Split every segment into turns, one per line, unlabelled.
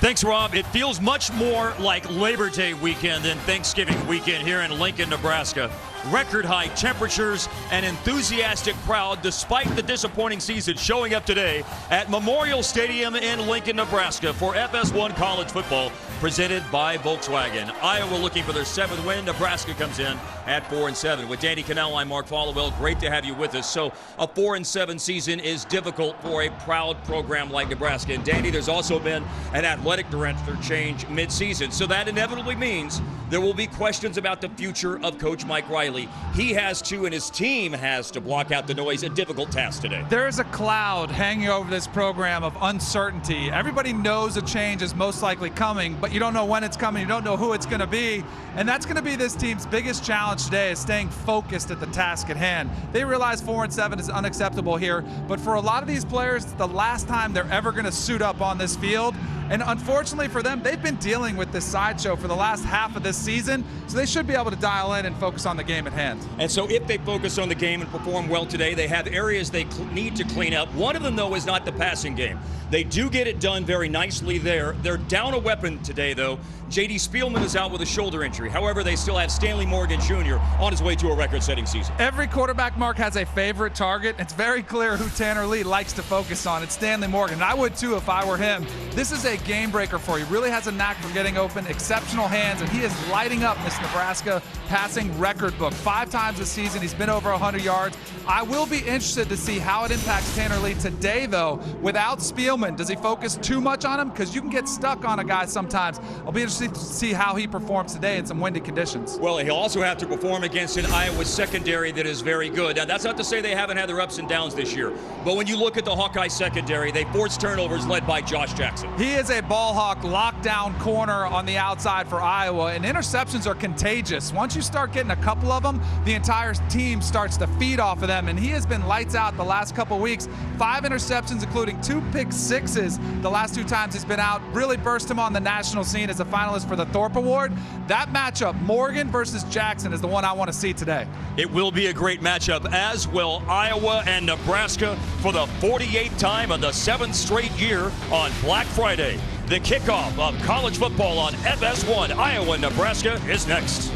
Thanks, Rob. It feels much more like Labor Day weekend than Thanksgiving weekend here in Lincoln, Nebraska. Record high temperatures, an enthusiastic crowd despite the disappointing season showing up today at Memorial Stadium in Lincoln, Nebraska for FS1 college football presented by Volkswagen. Iowa looking for their 7th win. Nebraska comes in at 4-7. With Danny Cannell, I'm Mark Followell. Great to have you with us. So a 4-7 season is difficult for a proud program like Nebraska. And Danny, there's also been an athletic director change mid-season. So that inevitably means there will be questions about the future of Coach Mike Riley. He has to, and his team has to, block out the noise. A difficult task today.
There is a cloud hanging over this program of uncertainty. Everybody knows a change is most likely coming, but you don't know when it's coming. You don't know who it's going to be. And that's going to be this team's biggest challenge today, is staying focused at the task at hand. They realize 4-7 is unacceptable here, but for a lot of these players, it's the last time they're ever going to suit up on this field. And unfortunately for them, they've been dealing with this sideshow for the last half of this season, so they should be able to dial in and focus on the game at hand.
And so if they focus on the game and perform well today, they have areas they need to clean up. One of them, though, is not the passing game. They do get it done very nicely there. They're down a weapon today, though. J.D. Spielman is out with a shoulder injury. However, they still have Stanley Morgan Jr. on his way to a record-setting season.
Every quarterback, Mark, has a favorite target. It's very clear who Tanner Lee likes to focus on. It's Stanley Morgan. And I would, too, if I were him. This is a game breaker for you. Really has a knack for getting open, exceptional hands, and he is lighting up this Nebraska passing record book. 5 times this season, he's been over 100 yards. I will be interested to see how it impacts Tanner Lee today, though. Without Spielman, does he focus too much on him? Because you can get stuck on a guy sometimes. I'll be interested to see how he performs today in some windy conditions.
Well, he'll also have to perform against an Iowa secondary that is very good. Now, that's not to say they haven't had their ups and downs this year. But when you look at the Hawkeye secondary, they force turnovers led by Josh Jackson.
He is a ball hawk lockdown corner on the outside for Iowa, and interceptions are contagious. Once you start getting a couple of them, the entire team starts to feed off of them, and he has been lights out the last couple weeks. 5 interceptions, including 2 pick sixes the last 2 times he's been out. Really burst him on the national scene as a finalist for the Thorpe Award. That matchup, Morgan versus Jackson, is the one I want to see today.
It will be a great matchup, as will Iowa and Nebraska for the 48th time in the 7th straight year on Black Friday. The kickoff of college football on FS1 Iowa, Nebraska is next.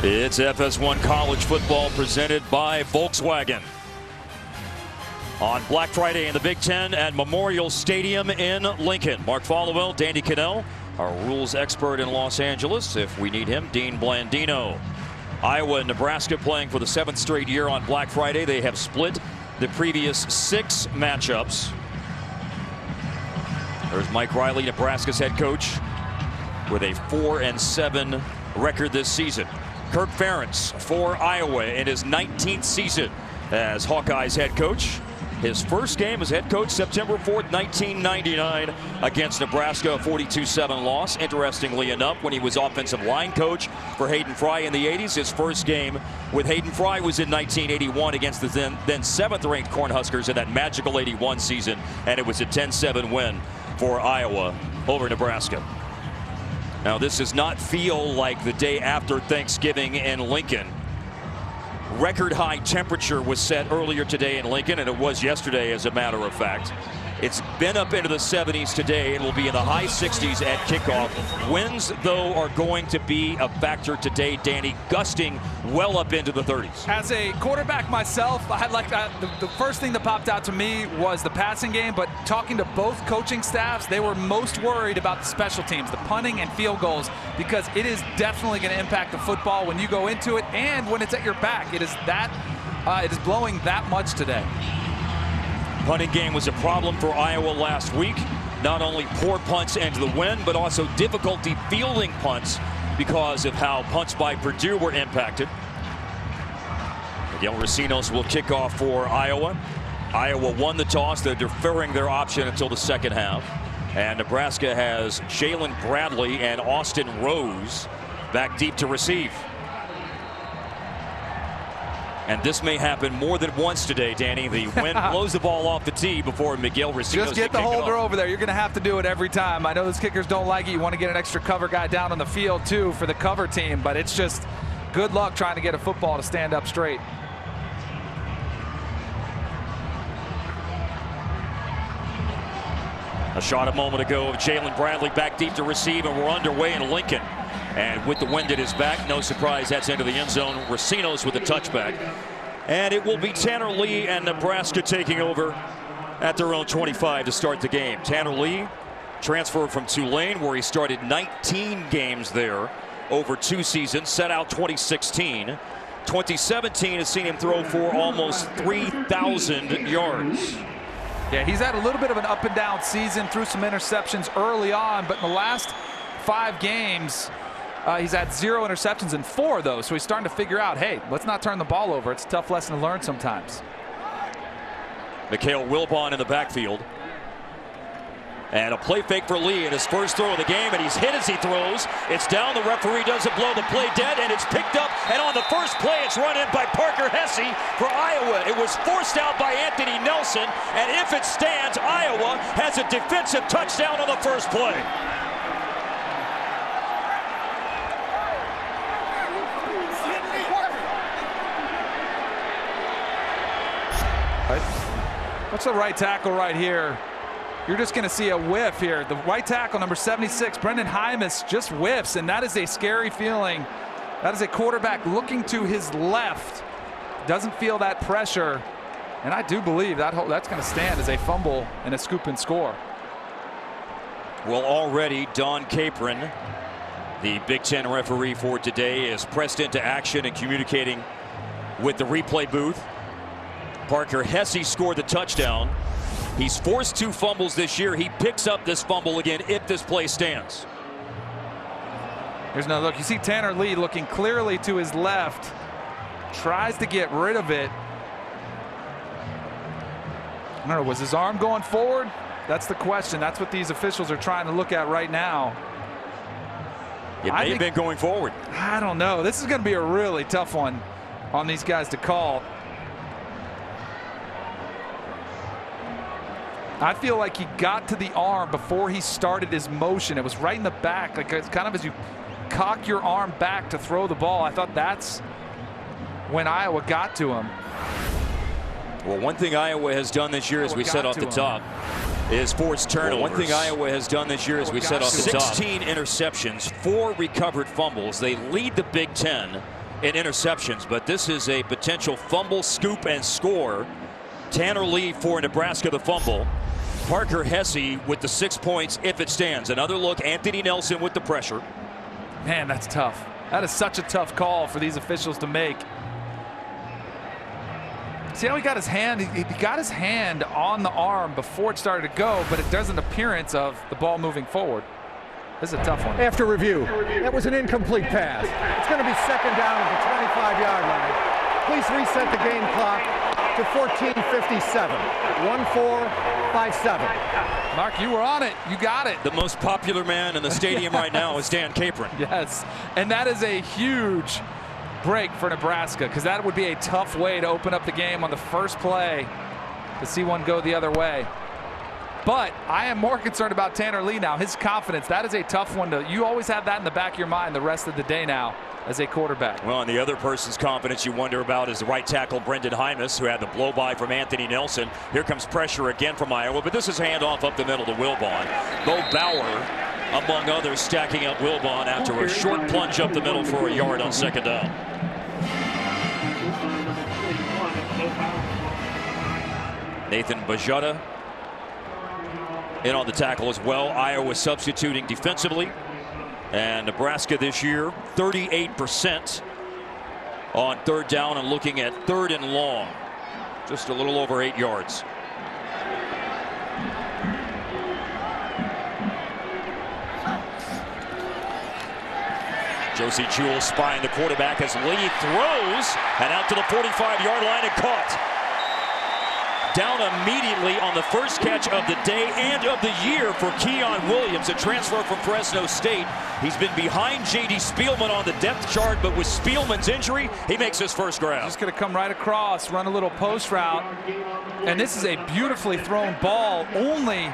It's FS1 college football presented by Volkswagen. On Black Friday in the Big Ten at Memorial Stadium in Lincoln. Mark Followell, Danny Cannell, our rules expert in Los Angeles, if we need him, Dean Blandino. Iowa and Nebraska playing for the 7th straight year on Black Friday. They have split the previous 6 matchups. There's Mike Riley, Nebraska's head coach, with a 4-7 record this season. Kirk Ferentz for Iowa in his 19th season as Hawkeyes head coach. His first game as head coach, September 4th, 1999, against Nebraska, a 42-7 loss. Interestingly enough, when he was offensive line coach for Hayden Fry in the 80s, his first game with Hayden Fry was in 1981 against the then 7th-ranked Cornhuskers in that magical 81 season, and it was a 10-7 win for Iowa over Nebraska. Now, this does not feel like the day after Thanksgiving in Lincoln. Record high temperature was set earlier today in Lincoln, and it was yesterday, as a matter of fact. It's been up into the 70s today. It will be in the high 60s at kickoff. Winds, though, are going to be a factor today, Danny, gusting well up into the 30s.
As a quarterback myself, I had the first thing that popped out to me was the passing game, but talking to both coaching staffs, they were most worried about the special teams, the punting and field goals, because it is definitely going to impact the football when you go into it and when it's at your back. It is blowing that much today.
Punting game was a problem for Iowa last week. Not only poor punts into the wind, but also difficulty fielding punts because of how punts by Purdue were impacted. Miguel Racinos will kick off for Iowa. Iowa won the toss. They're deferring their option until the second half. And Nebraska has Jalen Bradley and Austin Rose back deep to receive. And this may happen more than once today, Danny. The wind blows the ball off the tee before Miguel Racinos.
Just get the holder over there. You're going to have to do it every time. I know those kickers don't like it. You want to get an extra cover guy down on the field, too, for the cover team. But it's just good luck trying to get a football to stand up straight.
A shot a moment ago of Jalen Bradley back deep to receive, and we're underway in Lincoln. And with the wind at his back, no surprise, that's into the end zone. Racinos with the touchback. And it will be Tanner Lee and Nebraska taking over at their own 25 to start the game. Tanner Lee transferred from Tulane, where he started 19 games there over 2 seasons, set out 2016. 2017 has seen him throw for almost 3,000 yards.
Yeah, he's had a little bit of an up and down season, threw some interceptions early on, but in the last 5 games, he's had 0 interceptions in 4 of those. So he's starting to figure out, hey, let's not turn the ball over. It's a tough lesson to learn sometimes.
Mikhail Wilbon in the backfield. And a play fake for Lee in his first throw of the game, and he's hit as he throws. It's down, the referee doesn't blow the play dead, and it's picked up, and on the first play it's run in by Parker Hesse for Iowa. It was forced out by Anthony Nelson, and if it stands, Iowa has a defensive touchdown on the first play.
What's the right tackle right here? You're just going to see a whiff here. The right tackle, number 76, Brendan Hymas, just whiffs, and that is a scary feeling. That is a quarterback looking to his left. Doesn't feel that pressure, and I do believe that's going to stand as a fumble and a scoop and score.
Well, already Don Capron, the Big Ten referee for today, is pressed into action and communicating with the replay booth. Parker Hesse scored the touchdown. He's forced 2 fumbles this year. He picks up this fumble again if this play stands.
Here's another look. You see Tanner Lee looking clearly to his left. Tries to get rid of it. I don't know, was his arm going forward? That's the question. That's what these officials are trying to look at right now.
It may have been going forward.
I don't know. This is going to be a really tough one on these guys to call. I feel like he got to the arm before he started his motion. It was right in the back, like it's kind of as you cock your arm back to throw the ball. I thought that's when Iowa got to him.
Well, one thing Iowa has done this year, as we said off the top, is forced turnovers. One thing Iowa has done this year, as we said off the top, 16 interceptions, 4 recovered fumbles. They lead the Big Ten in interceptions, but this is a potential fumble, scoop, and score. Tanner Lee for Nebraska, the fumble. Parker Hesse with the 6 points if it stands. Another look, Anthony Nelson with the pressure.
Man, that's tough. That is such a tough call for these officials to make. See how he got his hand? He got his hand on the arm before it started to go, but it does an appearance of the ball moving forward. This is a tough one.
After review, that was an incomplete pass. It's going to be 2nd down at the 25-yard line. Please reset the game clock to 14:57. 14:57.
Mark, you were on it. You got it.
The most popular man in the stadium right now is Dan Capron.
Yes, and that is a huge break for Nebraska, because that would be a tough way to open up the game on the first play to see one go the other way. But I am more concerned about Tanner Lee now. His confidence, that is a tough one to, you always have that in the back of your mind the rest of the day now as a quarterback. Well,
and the other person's confidence you wonder about is the right tackle, Brendan Hymas, who had the blow-by from Anthony Nelson. Here comes pressure again from Iowa, but this is handoff up the middle to Wilbon. Bo Bauer, among others, stacking up Wilbon after a short plunge up the middle for a yard on 2nd down. Nathan Bajutta in on the tackle as well. Iowa substituting defensively. And Nebraska this year, 38% on 3rd down and looking at 3rd and long. Just a little over 8 yards. Josie Jewell spying the quarterback as Lee throws, and out to the 45-yard line and caught. Down immediately on the first catch of the day and of the year for Keon Williams, a transfer from Fresno State. He's been behind J.D. Spielman on the depth chart, but with Spielman's injury, he makes his first grab.
Just going to come right across, run a little post route, and this is a beautifully thrown ball, only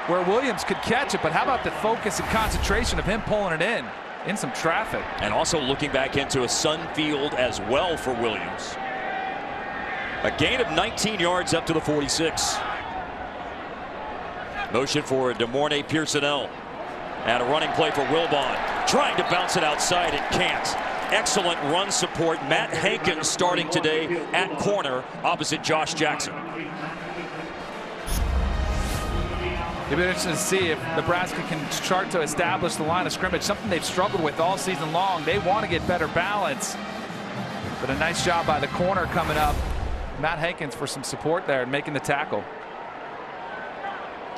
where Williams could catch it. But how about the focus and concentration of him pulling it in some traffic.
And also looking back into a sun field as well for Williams. A gain of 19 yards up to the 46. Motion for Pierson-El. And a running play for Wilbon. Trying to bounce it outside and can't. Excellent run support. Matt Hankins starting today at corner opposite Josh Jackson.
It'll be interesting to see if Nebraska can start to establish the line of scrimmage, something they've struggled with all season long. They want to get better balance. But a nice job by the corner coming up. Matt Hankins for some support there and making the tackle.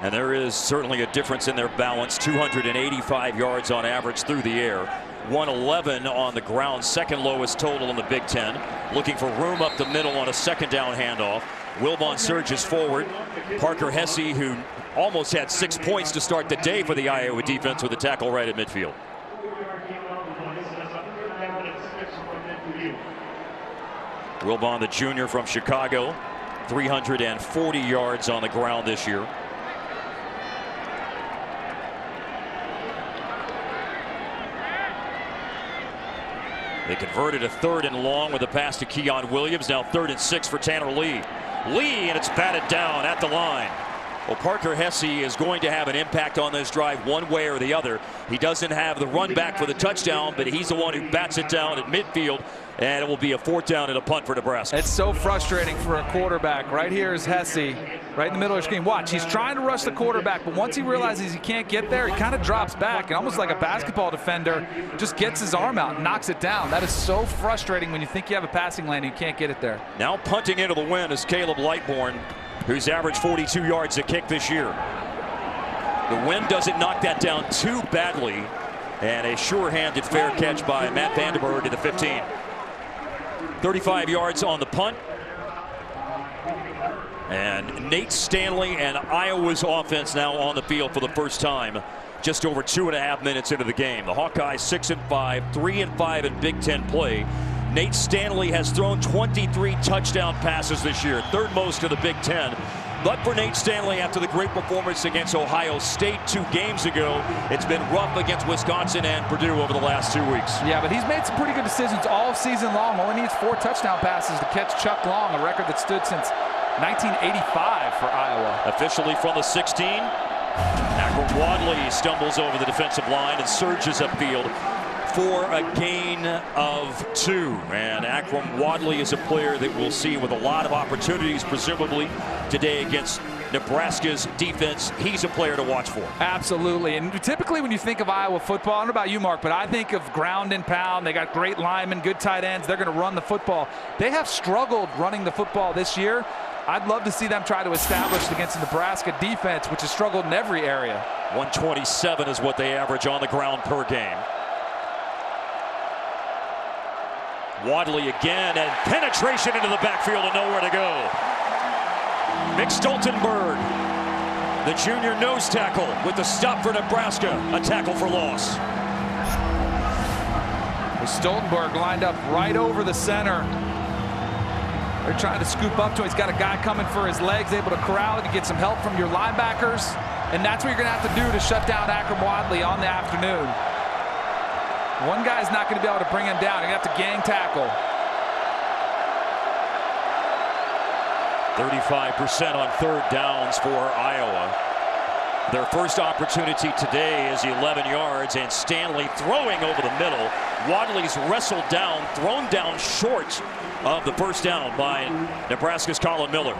And there is certainly a difference in their balance. 285 yards on average through the air. 111 on the ground, second lowest total in the Big Ten. Looking for room up the middle on a second down handoff. Wilbon surges forward. Parker Hesse, who almost had 6 points to start the day for the Iowa defense, with a tackle right at midfield. Wilbon, the junior from Chicago, 340 yards on the ground this year. They converted a 3rd and long with a pass to Keon Williams. Now 3rd and 6 for Tanner Lee. And it's batted down at the line. Well, Parker Hesse is going to have an impact on this drive one way or the other. He doesn't have the run back for the touchdown, but he's the one who bats it down at midfield, and it will be a 4th down and a punt for Nebraska.
It's so frustrating for a quarterback. Right here is Hesse, right in the middle of the screen. Watch, he's trying to rush the quarterback, but once he realizes he can't get there, he kind of drops back, and almost like a basketball defender, just gets his arm out and knocks it down. That is so frustrating when you think you have a passing lane and you can't get it there.
Now punting into the wind is Caleb Lightbourne, who's averaged 42 yards a kick this year. The wind doesn't knock that down too badly, and a sure-handed fair catch by Matt Vandenberg to the 15. 35 yards on the punt. And Nate Stanley and Iowa's offense now on the field for the first time, just over 2.5 minutes into the game. The Hawkeyes 6-5, 3-5 in Big Ten play. Nate Stanley has thrown 23 touchdown passes this year, 3rd most of the Big Ten. But for Nate Stanley, after the great performance against Ohio State 2 games ago, it's been rough against Wisconsin and Purdue over the last 2 weeks.
Yeah, but he's made some pretty good decisions all season long. Only needs 4 touchdown passes to catch Chuck Long, a record that stood since 1985 for Iowa.
Officially from the 16. Akram Wadley stumbles over the defensive line and surges upfield for a gain of 2. And Akram Wadley is a player that we'll see with a lot of opportunities, presumably today against Nebraska's defense. He's a player to watch for.
Absolutely. And typically when you think of Iowa football, I don't know about you, Mark, but I think of ground and pound. They got great linemen, good tight ends. They're going to run the football. They have struggled running the football this year. I'd love to see them try to establish against the Nebraska defense, which has struggled in every area.
127 is what they average on the ground per game. Wadley again, and penetration into the backfield and nowhere to go. Mick Stoltenberg, the junior nose tackle, with the stop for Nebraska, a tackle for loss.
Stoltenberg lined up right over the center. They're trying to scoop up to him. He's got a guy coming for his legs, able to corral it to get some help from your linebackers. And that's what you're going to have to do to shut down Akram Wadley on the afternoon. One guy's not going to be able to bring him down. You're going to have to gang tackle.
35% on 3rd downs for Iowa. Their first opportunity today is 11 yards, and Stanley throwing over the middle. Wadley's wrestled down, thrown down short of the first down by Nebraska's Colin Miller.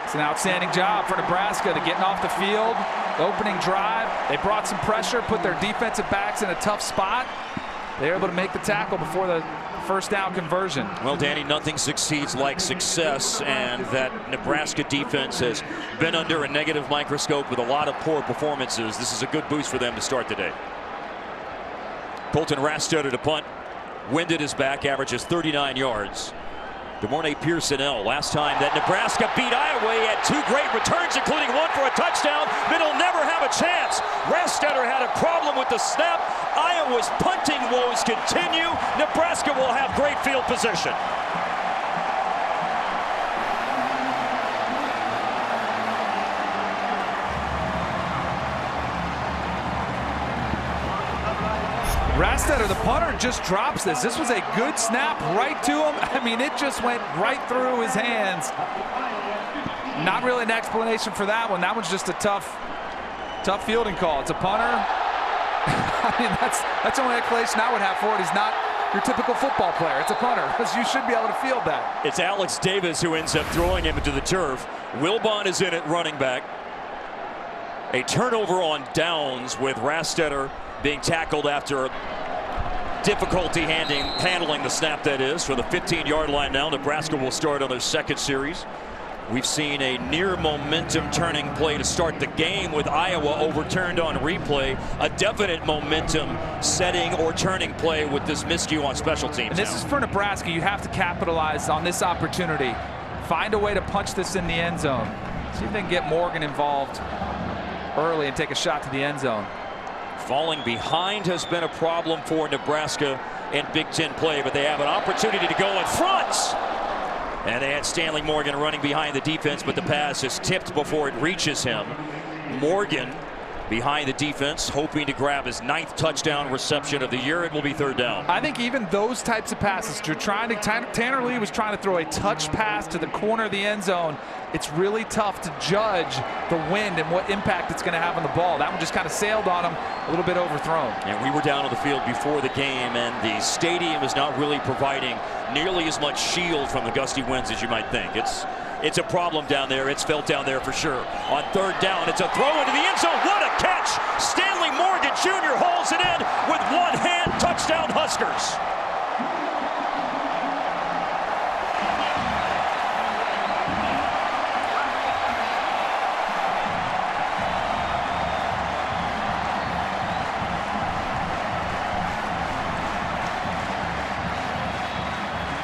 It's an outstanding job for Nebraska to getting off the field. The opening drive, they brought some pressure, put their defensive backs in a tough spot. They were able to make the tackle before the first down conversion.
Well, Danny, nothing succeeds like success, and that Nebraska defense has been under a negative microscope with a lot of poor performances. This is a good boost for them to start the day. Colton Rastetter to punt. Wind at his back, averages 39 yards. Pierson-El, last time that Nebraska beat Iowa, he had 2 great returns, including one for a touchdown, but he'll never have a chance. Rastetter had a problem with the snap. Iowa's punting woes continue. Nebraska will have great field position.
Rastetter, the punter, just drops this. This was a good snap right to him. I mean, it just went right through his hands. Not really an explanation for that one. That one's just a tough fielding call. It's a punter. I mean, that's the only explanation I would have for it. He's not your typical football player. It's a punter, because you should be able to field that.
It's Alex Davis who ends up throwing him into the turf. Wilbon is in at running back. A turnover on downs with Rastetter being tackled after difficulty handling the snap, that is, for the 15-yard line now. Nebraska will start on their second series. We've seen a near momentum turning play to start the game with Iowa overturned on replay. A definite momentum setting or turning play with this miscue on special teams.
And this is for Nebraska. You have to capitalize on this opportunity. Find a way to punch this in the end zone. See if they can get Morgan involved early and take a shot to the end zone.
Falling behind has been a problem for Nebraska in Big Ten play, but they have an opportunity to go in front. And they had Stanley Morgan running behind the defense, but the pass is tipped before it reaches him. Morgan behind the defense, hoping to grab his 9th touchdown reception of the year. It will be 3rd down.
I think even those types of passes, Tanner Lee was trying to throw a touch pass to the corner of the end zone. It's really tough to judge the wind and what impact it's going to have on the ball. That one just kind of sailed on him, a little bit overthrown.
And we were down on the field before the game, and the stadium is not really providing nearly as much shield from the gusty winds as you might think. It's a problem down there. It's felt down there for sure. On 3rd down, it's a throw into the end zone. What a catch! Stanley Morgan Jr. hauls it in with one hand. Touchdown, Huskers.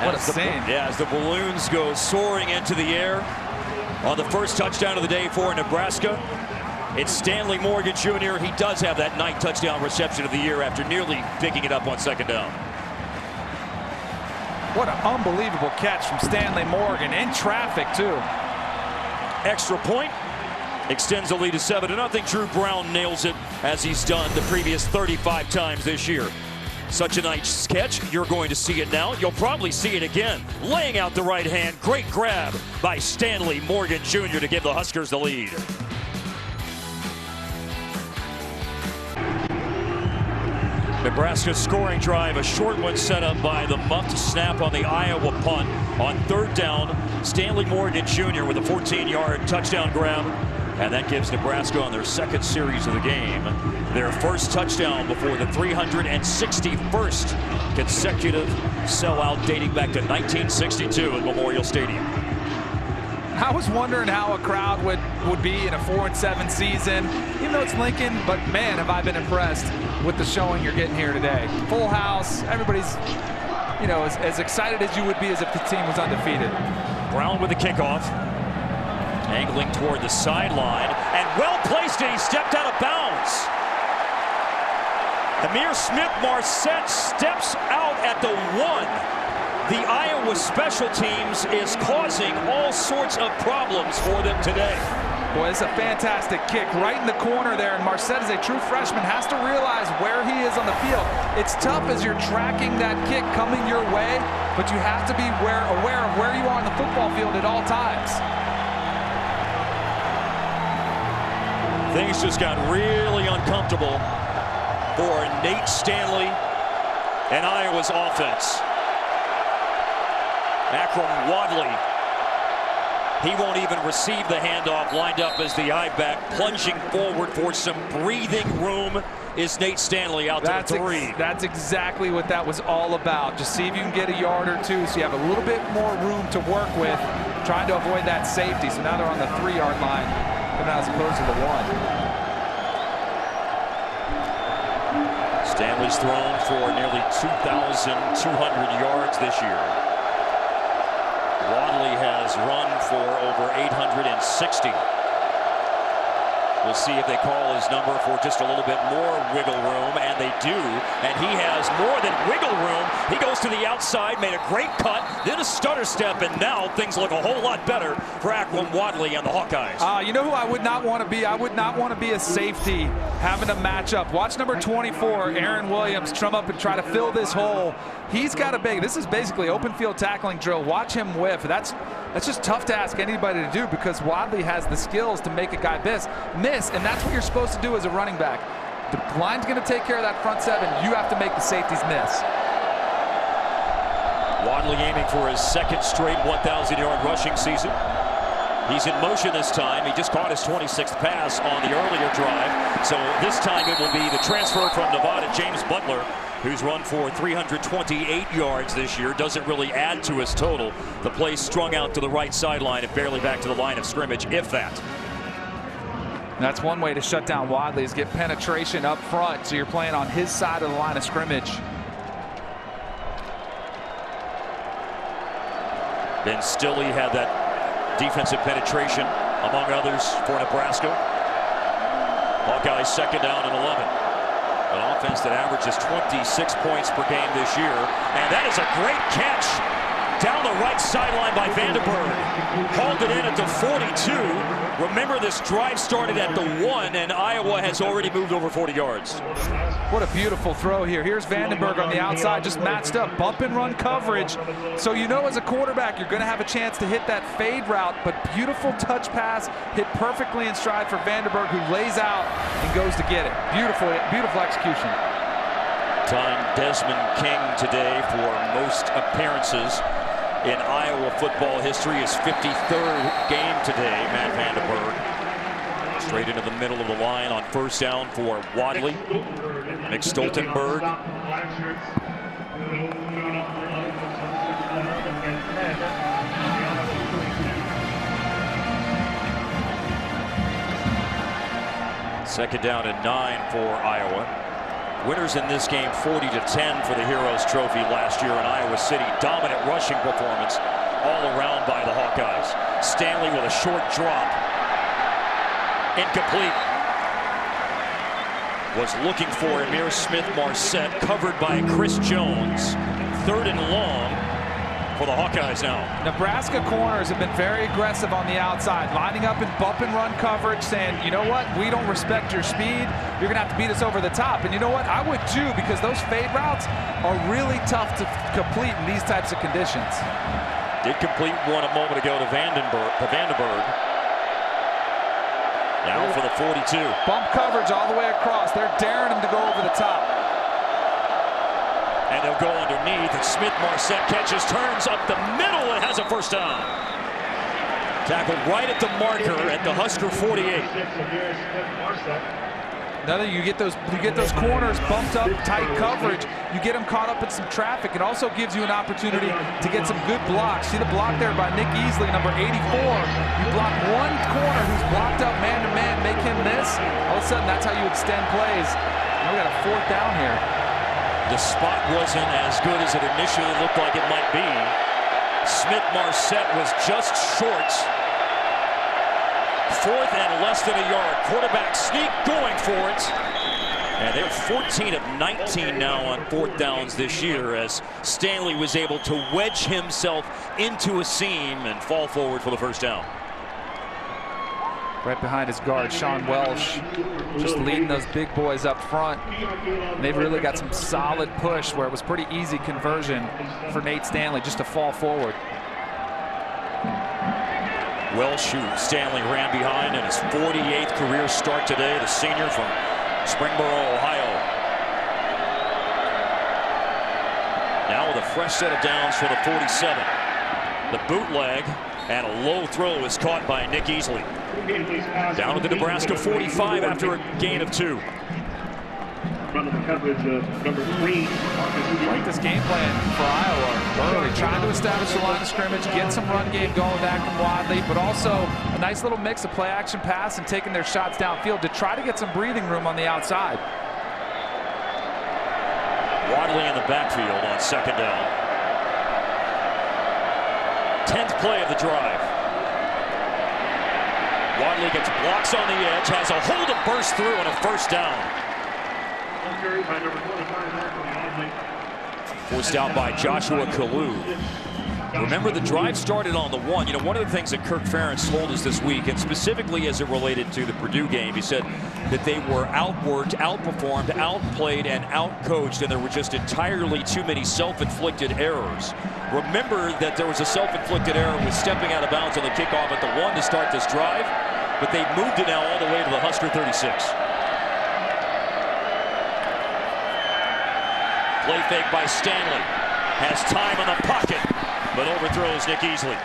What a scene.
Yeah, as the balloons go soaring into the air on the first touchdown of the day for Nebraska. It's Stanley Morgan Jr. He does have that 9th touchdown reception of the year after nearly picking it up on 2nd down.
What an unbelievable catch from Stanley Morgan in traffic, too.
Extra point extends the lead to 7-0. Drew Brown nails it, as he's done the previous 35 times this year. Such a nice catch. You're going to see it now. You'll probably see it again. Laying out the right hand. Great grab by Stanley Morgan Jr. to give the Huskers the lead. Nebraska's scoring drive, a short one set up by the muffed snap on the Iowa punt. On 3rd down, Stanley Morgan Jr. with a 14-yard touchdown grab. And that gives Nebraska on their 2nd series of the game their 1st touchdown before the 361st consecutive sellout dating back to 1962 at Memorial Stadium.
I was wondering how a crowd would be in a 4-7 season, even though it's Lincoln, but man, have I been impressed with the showing you're getting here today. Full house, everybody's, you know, as excited as you would be as if the team was undefeated.
Brown with the kickoff. Angling toward the sideline, and well placed, and he stepped out of bounds. Amir Smith-Marset steps out at the 1. The Iowa special teams is causing all sorts of problems for them today.
Boy, it's a fantastic kick right in the corner there, and Marset, as a true freshman, has to realize where he is on the field. It's tough as you're tracking that kick coming your way, but you have to be aware of where you are on the football field at all times.
Things just got really uncomfortable for Nate Stanley and Iowa's offense. Akram Wadley, he won't even receive the handoff, lined up as the I-back, plunging forward for some breathing room is Nate Stanley out to the 3.
That's exactly what that was all about. Just see if you can get a yard or two so you have a little bit more room to work with, trying to avoid that safety. So now they're on the 3-yard line, as opposed to the 1.
Stanley's thrown for nearly 2,200 yards this year. Wadley has run for over 860. We'll see if they call his number for just a little bit more wiggle room, and they do. And he has more than wiggle room. He goes to the outside, made a great cut, then a stutter step, and now things look a whole lot better for Aquan Wadley and the Hawkeyes.
You know who I would not want to be? I would not want to be a safety having to match up. Watch number 24, Aaron Williams, trim up and try to fill this hole. He's got a big, this is basically open field tackling drill. Watch him whiff. That's just tough to ask anybody to do because Wadley has the skills to make a guy miss, and that's what you're supposed to do as a running back. The line's going to take care of that front seven. You have to make the safeties miss.
Wadley aiming for his second straight 1,000-yard rushing season. He's in motion this time. He just caught his 26th pass on the earlier drive. So this time it will be the transfer from Nevada, James Butler, who's run for 328 yards this year. Doesn't really add to his total. The play strung out to the right sideline and barely back to the line of scrimmage, if that.
That's one way to shut down Wadley is get penetration up front, so you're playing on his side of the line of scrimmage.
Ben Stilley had that defensive penetration, among others, for Nebraska. Hawkeyes second down and 11. An offense that averages 26 points per game this year. And that is a great catch down the right sideline by Vandenberg. Hauled it in at the 42. Remember, this drive started at the 1, and Iowa has already moved over 40 yards.
What a beautiful throw here. Here's Vandenberg on the outside, just matched up, bump and run coverage. So you know as a quarterback you're going to have a chance to hit that fade route, but beautiful touch pass, hit perfectly in stride for Vandenberg, who lays out and goes to get it. Beautiful, beautiful execution.
Tying Desmond King today for most appearances in Iowa football history. His 53rd game today, Matt Vandenberg. Straight into the middle of the line on first down for Wadley. Nick Stoltenberg. Second down and 9 for Iowa. Winners in this game 40-10 for the Heroes Trophy last year in Iowa City. Dominant rushing performance all around by the Hawkeyes. Stanley with a short drop. Incomplete. Was looking for Amir Smith-Marset, covered by Chris Jones. Third and long for the Hawkeyes now.
Nebraska corners have been very aggressive on the outside, lining up in bump and run coverage, saying, you know what, we don't respect your speed. You're going to have to beat us over the top. And you know what, I would too, because those fade routes are really tough to complete in these types of conditions.
Did complete one a moment ago to Vandenberg. Now for the 42.
Bump coverage all the way across. They're daring him to go over the top. And
they'll go underneath, and Smith-Marset catches, turns up the middle, and has a first down. Tackled right at the marker at the Husker 48.
Now you get those corners bumped up, tight coverage. You get them caught up in some traffic. It also gives you an opportunity to get some good blocks. See the block there by Nick Easley, number 84. You block one corner who's blocked up man-to-man, make him miss. All of a sudden, that's how you extend plays. Now we got a fourth down here.
The spot wasn't as good as it initially looked like it might be. Smith-Marset was just short. Fourth and less than a yard. Quarterback sneak going for it. And they're 14 of 19 now on fourth downs this year, as Stanley was able to wedge himself into a seam and fall forward for the first down.
Right behind his guard, Sean Welsh, just leading those big boys up front. And they've really got some solid push where it was pretty easy conversion for Nate Stanley just to fall forward.
Welsh, who Stanley ran behind in his 48th career start today, the senior from Springboro, Ohio. Now with a fresh set of downs for the 47. The bootleg and a low throw is caught by Nick Easley. Down to the Nebraska 45 after a gain of 2.
Front of the coverage of number 3.
Like this game plan for Iowa early, trying to establish the line of scrimmage, get some run game going back from Wadley, but also a nice little mix of play action pass and taking their shots downfield to try to get some breathing room on the outside.
Wadley in the backfield on second down. 10th play of the drive. Wadley gets blocks on the edge, has a hold to burst through, and a first down. Forced out by Joshua Kalu. Remember, the drive started on the 1. You know, one of the things that Kirk Ferentz told us this week, and specifically as it related to the Purdue game, he said that they were outworked, outperformed, outplayed, and outcoached, and there were just entirely too many self-inflicted errors. Remember that there was a self-inflicted error with stepping out of bounds on the kickoff at the 1 to start this drive, but they've moved it now all the way to the Husker 36. Play fake by Stanley. Has time in the pocket, but overthrows Nick Easley.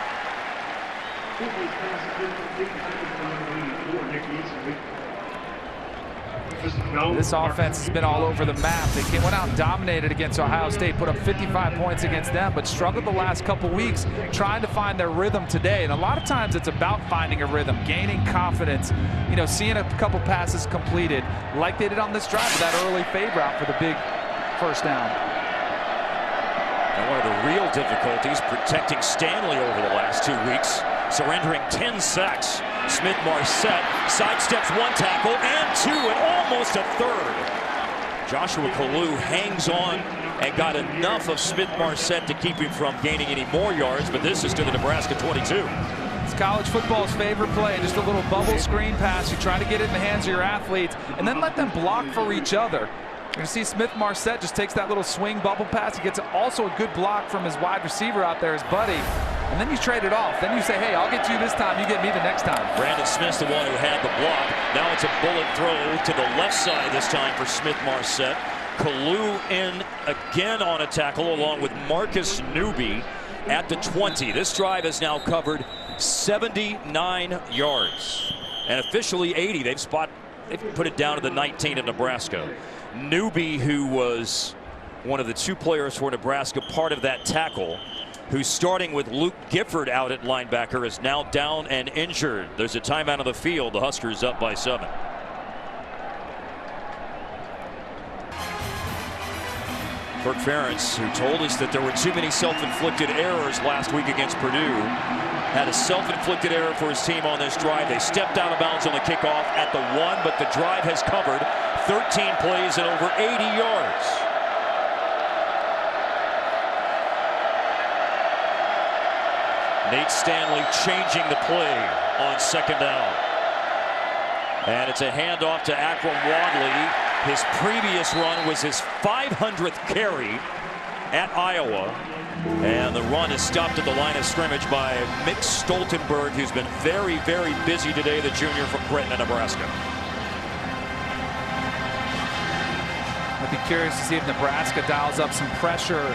This offense has been all over the map. They went out and dominated against Ohio State, put up 55 points against them, but struggled the last couple weeks trying to find their rhythm today. And a lot of times it's about finding a rhythm, gaining confidence, you know, seeing a couple passes completed like they did on this drive with that early fade route for the big first down.
And one of the real difficulties protecting Stanley over the last 2 weeks, surrendering 10 sacks. Smith-Marset sidesteps 1 tackle and 2 and almost a third. Joshua Kalu hangs on and got enough of Smith-Marset to keep him from gaining any more yards, but this is to the Nebraska 22.
It's college football's favorite play, just a little bubble screen pass. You try to get it in the hands of your athletes and then let them block for each other. You see Smith-Marset just takes that little swing bubble pass. He gets also a good block from his wide receiver out there, his buddy. And then you trade it off. Then you say, hey, I'll get you this time. You get me the next time.
Brandon Smith's the one who had the block. Now it's a bullet throw to the left side this time for Smith-Marset. Kalu in again on a tackle along with Marcus Newby at the 20. This drive has now covered 79 yards. And officially 80. They've put it down to the 19 of Nebraska. Newby, who was one of the 2 players for Nebraska, part of that tackle, who's starting with Luke Gifford out at linebacker, is now down and injured. There's a timeout on the field. The Huskers up by 7. Kirk Ferentz, who told us that there were too many self-inflicted errors last week against Purdue, had a self-inflicted error for his team on this drive. They stepped out of bounds on the kickoff at the 1, but the drive has covered 13 plays and over 80 yards. Nate Stanley changing the play on second down. And it's a handoff to Akram Wadley. His previous run was his 500th carry at Iowa. And the run is stopped at the line of scrimmage by Mick Stoltenberg, who's been very, very busy today, the junior from Gretna, Nebraska.
I'd be curious to see if Nebraska dials up some pressure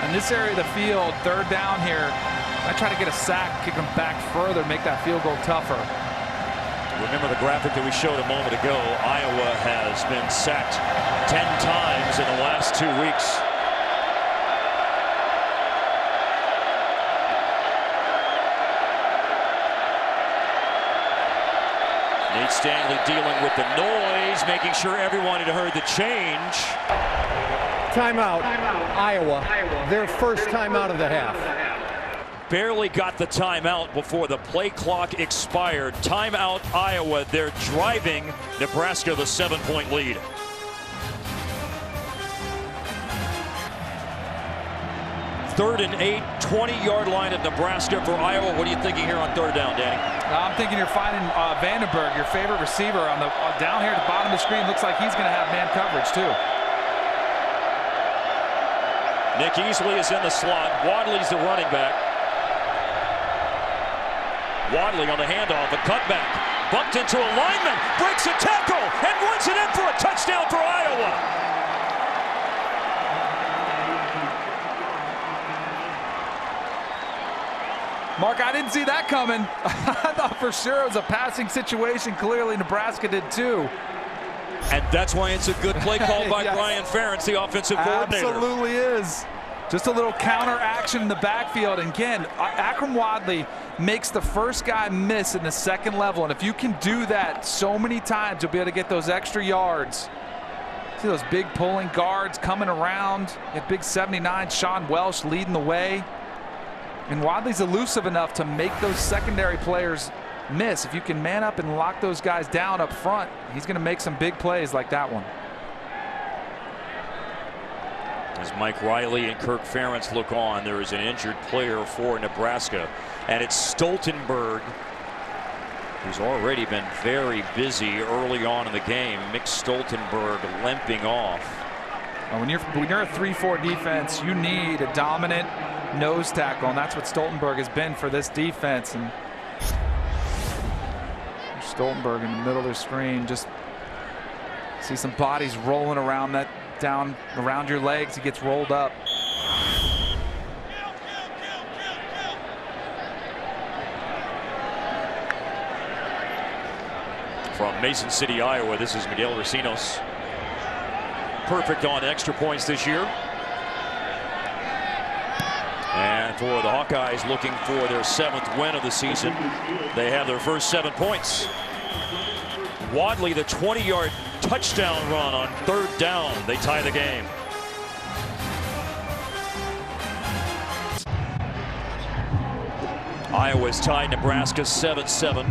in this area of the field. Third down here. I try to get a sack, kick them back further, make that field goal tougher.
Remember the graphic that we showed a moment ago. Iowa has been sacked 10 times in the last 2 weeks. Nate Stanley dealing with the noise, making sure everyone had heard the change.
Timeout, Iowa. Their first timeout of the half.
Barely got the timeout before the play clock expired. Timeout, Iowa. They're driving Nebraska the 7-point lead. Third and 8, 20-yard line at Nebraska for Iowa. What are you thinking here on third down, Danny?
I'm thinking you're finding Vandenberg, your favorite receiver, on the down here at the bottom of the screen. Looks like he's going to have man coverage too.
Nick Easley is in the slot. Wadley's the running back. Wadley on the handoff, a cutback, bumped into a lineman, breaks a tackle, and runs it in for a touchdown for Iowa.
Mark, I didn't see that coming. I thought for sure it was a passing situation. Clearly Nebraska did too.
And that's why it's a good play called by
Yes.
Brian Ferentz, the offensive coordinator.
Absolutely is. Just a little counter action in the backfield. And again, Akram Wadley makes the first guy miss in the second level. And if you can do that so many times, you'll be able to get those extra yards. See those big pulling guards coming around. At big 79, Sean Welsh leading the way. And Wadley's elusive enough to make those secondary players miss. If you can man up and lock those guys down up front, he's going to make some big plays like that one.
As Mike Riley and Kirk Ferentz look on, there is an injured player for Nebraska, and it's Stoltenberg, who's already been very busy early on in the game. Mick Stoltenberg limping off.
When you're a 3-4 defense, you need a dominant nose tackle, and that's what Stoltenberg has been for this defense. And Stoltenberg in the middle of the screen, just see some bodies rolling around that, down around your legs. He gets rolled up.
From Mason City, Iowa, this is Miguel Recinos. Perfect on extra points this year. And for the Hawkeyes, looking for their 7th win of the season, they have their first 7 points. Wadley, the 20-yard touchdown run on 3rd down. They tie the game. Iowa's tied Nebraska 7-7.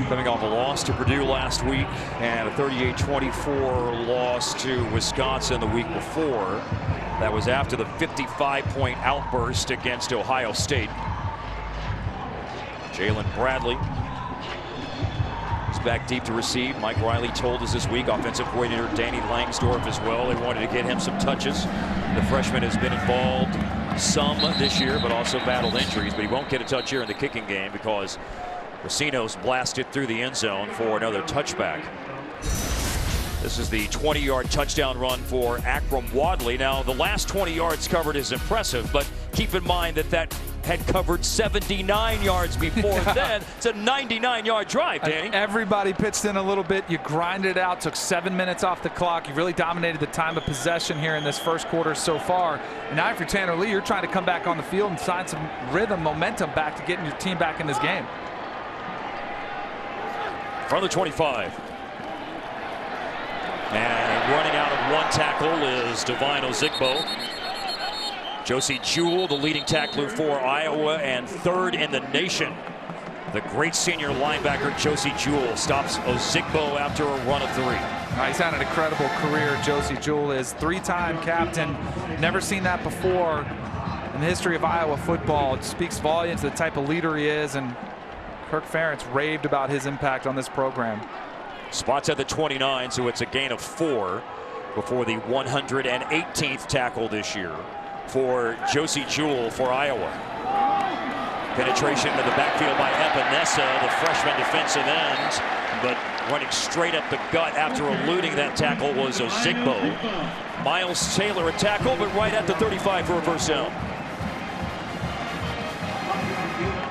Coming off a loss to Purdue last week and a 38-24 loss to Wisconsin the week before. That was after the 55-point outburst against Ohio State. Jalen Bradley is back deep to receive. Mike Riley told us this week, offensive coordinator Danny Langsdorf as well, they wanted to get him some touches. The freshman has been involved some this year, but also battled injuries. But he won't get a touch here in the kicking game because Recinos blasted through the end zone for another touchback. This is the 20-yard touchdown run for Akrum Wadley. Now, the last 20 yards covered is impressive, but keep in mind that that had covered 79 yards before then. It's a 99-yard drive, Danny.
Everybody pitched in a little bit. You grinded it out, took 7 minutes off the clock. You really dominated the time of possession here in this first quarter so far. And now, if you're Tanner Lee, you're trying to come back on the field and sign some rhythm, momentum back to getting your team back in this game.
From the 25. And running out of one tackle is Devine Ozigbo. Josie Jewell, the leading tackler for Iowa and 3rd in the nation. The great senior linebacker Josie Jewell stops Ozigbo after a run of 3.
He's had an incredible career. Josie Jewell is 3-time captain. Never seen that before in the history of Iowa football. It speaks volumes to the type of leader he is, and Kirk Ferentz raved about his impact on this program.
Spots at the 29, so it's a gain of 4 before the 118th tackle this year for Josie Jewell for Iowa. Penetration into the backfield by Epinesa, the freshman defensive end, but running straight up the gut after eluding that tackle was Ozigbo. Miles Taylor a tackle, but right at the 35 for a first down.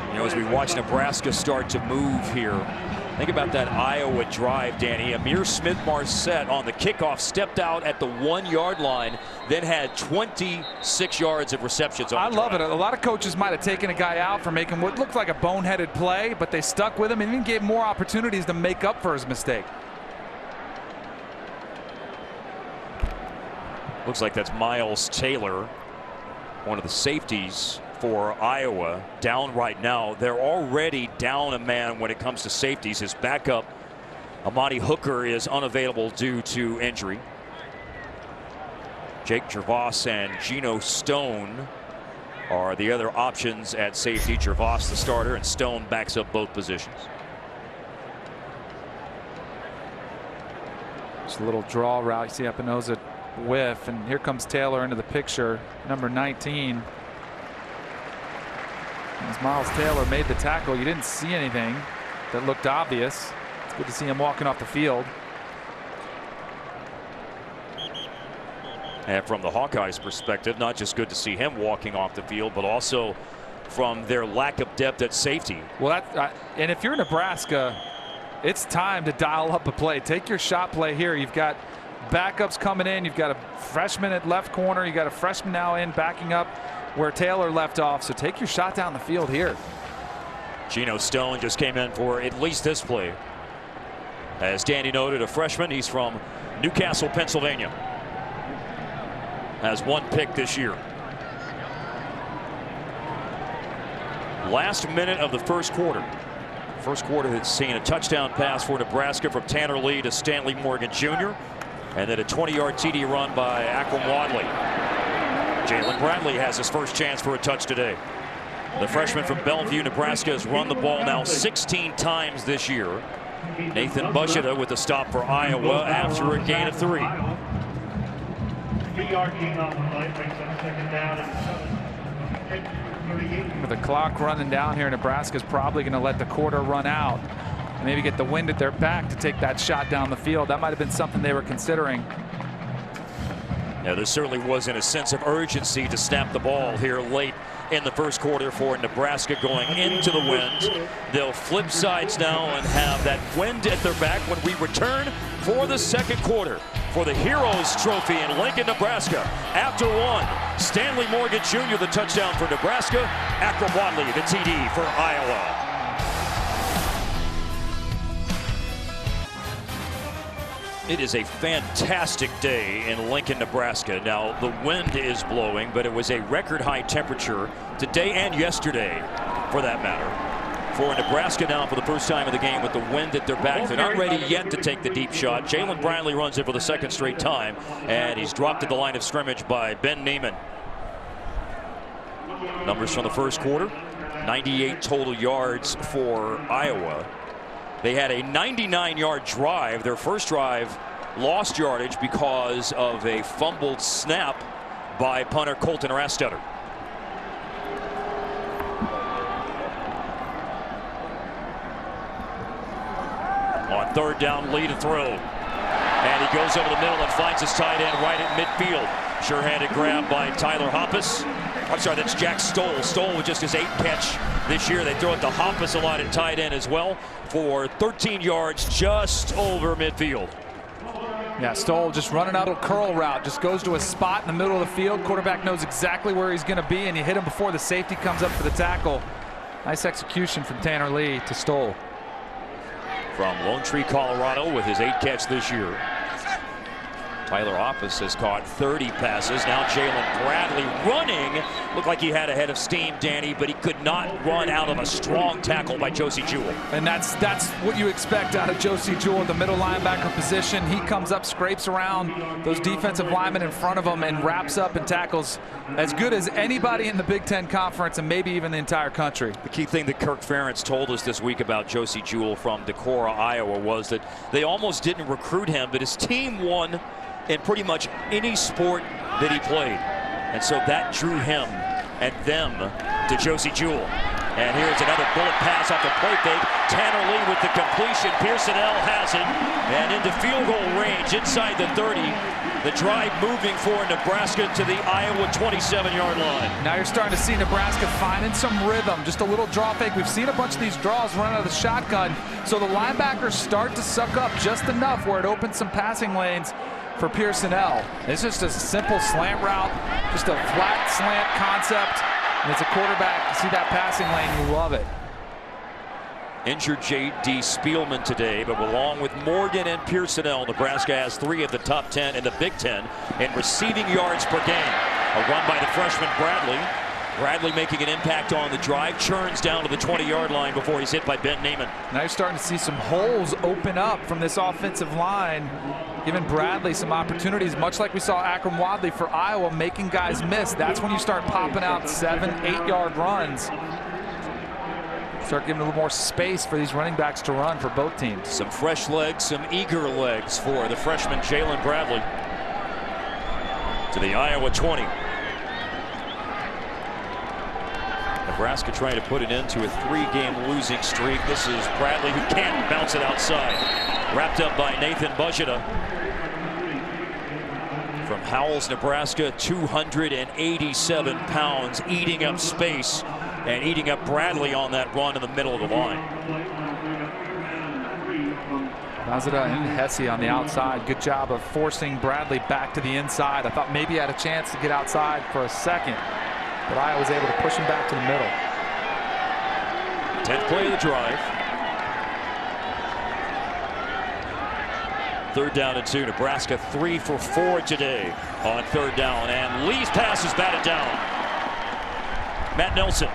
You know, as we watch Nebraska start to move here, think about that Iowa drive, Danny. Amir Smith-Marset on the kickoff stepped out at the 1-yard line, then had 26 yards of receptions on the drive.
I love it. A lot of coaches might have taken a guy out for making what looked like a boneheaded play, but they stuck with him and even gave more opportunities to make up for his mistake.
Looks like that's Miles Taylor, one of the safeties for Iowa, down right now. They're already down a man when it comes to safeties. His backup, Amani Hooker, is unavailable due to injury. Jake Gervais and Geno Stone are the other options at safety. Gervais the starter, and Stone backs up both positions.
Just a little draw route. You see Epinesa whiff, and here comes Taylor into the picture, number 19. As Miles Taylor made the tackle, you didn't see anything that looked obvious. It's good to see him walking off the field.
And from the Hawkeyes' perspective, not just good to see him walking off the field, but also from their lack of depth at safety.
Well, and if you're Nebraska, it's time to dial up a play. Take your shot play here. You've got backups coming in. You've got a freshman at left corner. You got a freshman now in backing up where Taylor left off, so take your shot down the field here.
Geno Stone just came in for at least this play. As Danny noted, a freshman. He's from Newcastle, Pennsylvania. Has 1 pick this year. Last minute of the first quarter First quarter has seen a touchdown pass for Nebraska from Tanner Lee to Stanley Morgan Jr. And then a 20-yard TD run by Akram Wadley. Jalen Bradley has his first chance for a touch today. The freshman from Bellevue, Nebraska, has run the ball now 16 times this year. Nathan Bushita with a stop for Iowa after a gain of 3.
3-yard gain off the play, brings up second down and 7.
With the clock running down here, Nebraska's probably going to let the quarter run out. Maybe get the wind at their back to take that shot down the field. That might have been something they were considering.
Yeah, there certainly wasn't a sense of urgency to snap the ball here late in the first quarter for Nebraska going into the wind. They'll flip sides now and have that wind at their back when we return for the second quarter for the Heroes Trophy in Lincoln, Nebraska. After one, Stanley Morgan Jr. the touchdown for Nebraska. Akram Wadley the TD for Iowa. It is a fantastic day in Lincoln, Nebraska. Now, the wind is blowing, but it was a record high temperature today and yesterday, for that matter. For Nebraska now, for the first time in the game with the wind at their back. They're not ready yet to take the deep shot. Jalen Bradley runs it for the second straight time, and he's dropped at the line of scrimmage by Ben Neiman. Numbers from the first quarter, 98 total yards for Iowa. They had a 99-yard drive. Their first drive lost yardage because of a fumbled snap by punter Colton Rastetter. On third down, Lee to throw. And he goes over the middle and finds his tight end right at midfield. Sure-handed grab by Tyler Hoppus. I'm sorry, that's Jack Stoll. Stoll with just his 8th catch this year. They throw it to Hoppus a lot at tight end as well for 13 yards just over midfield.
Yeah, Stoll just running out a curl route. Just goes to a spot in the middle of the field. Quarterback knows exactly where he's going to be, and you hit him before the safety comes up for the tackle. Nice execution from Tanner Lee to Stoll.
From Lone Tree, Colorado, with his 8th catch this year. Tyler Hoppus has caught 30 passes. Now Jalen Bradley running. Looked like he had a head of steam, Danny, but he could not run out of a strong tackle by Josie Jewell.
And that's what you expect out of Josie Jewell, the middle linebacker position. He comes up, scrapes around those defensive linemen in front of him, and wraps up and tackles as good as anybody in the Big Ten Conference and maybe even the entire country.
The key thing that Kirk Ferentz told us this week about Josie Jewell from Decorah, Iowa, was that they almost didn't recruit him, but his team won in pretty much any sport that he played. And so that drew him and them to Josie Jewell. And here's another bullet pass off the play fake. Tanner Lee with the completion. Pierson-El has it. And into field goal range inside the 30. The drive moving for Nebraska to the Iowa 27-yard line.
Now you're starting to see Nebraska finding some rhythm. Just a little draw fake. We've seen a bunch of these draws run out of the shotgun. So the linebackers start to suck up just enough where it opens some passing lanes for Pierson-El. It's just a simple slant route, just a flat slant concept. And as a quarterback, you see that passing lane, you love it.
Injured J.D. Spielman today, but along with Morgan and Pierson-El, Nebraska has 3 of the top 10 in the Big Ten in receiving yards per game. A run by the freshman Bradley. Bradley making an impact on the drive, churns down to the 20-yard line before he's hit by Ben Neiman.
Now you're starting to see some holes open up from this offensive line, giving Bradley some opportunities, much like we saw Akram Wadley for Iowa, making guys miss. That's when you start popping out 7, 8-yard runs. Start giving a little more space for these running backs to run for both teams.
Some fresh legs, some eager legs for the freshman Jalen Bradley to the Iowa 20. Nebraska trying to put it into a 3-game losing streak. This is Bradley, who can't bounce it outside. Wrapped up by Nathan Bushita. From Howells, Nebraska, 287 pounds, eating up space and eating up Bradley on that run in the middle of the line.
Bushita and Hesse on the outside. Good job of forcing Bradley back to the inside. I thought maybe he had a chance to get outside for a second, but Iowa was able to push him back to the middle.
10th play of the drive. 3rd down and 2. Nebraska 3 for 4 today on 3rd down. And Lee's pass is batted down. Matt Nelson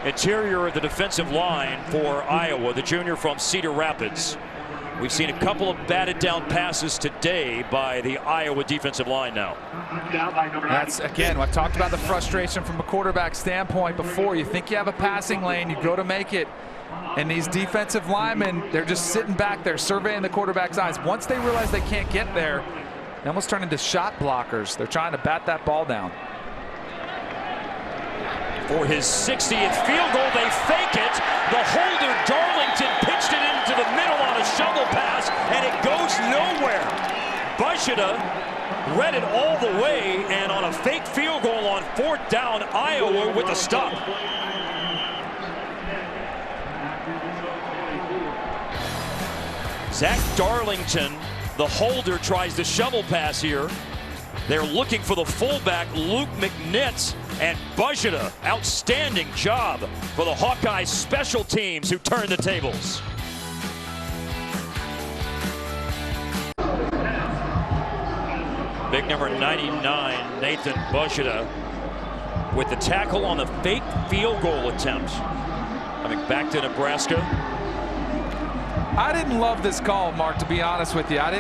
interior of the defensive line for Iowa, the junior from Cedar Rapids. We've seen a couple of batted down passes today by the Iowa defensive line now.
That's, again, I've talked about the frustration from a quarterback standpoint before. You think you have a passing lane, you go to make it, and these defensive linemen, they're just sitting back there surveying the quarterback's eyes. Once they realize they can't get there, they almost turn into shot blockers. They're trying to bat that ball down.
For his 60th field goal, they fake it. The holder, Darlington, pitched it into the middle on a shovel pass, and it goes nowhere. Bajita read it all the way, and on a fake field goal on 4th down, Iowa with the stop. Zach Darlington, the holder, tries to shovel pass here. They're looking for the fullback, Luke McNitt, and Bajita. Outstanding job for the Hawkeyes special teams who turn the tables. Big number 99, Nathan Bajita, with the tackle on the fake field goal attempt. Coming back to Nebraska.
I didn't love this call, Mark, to be honest with you. I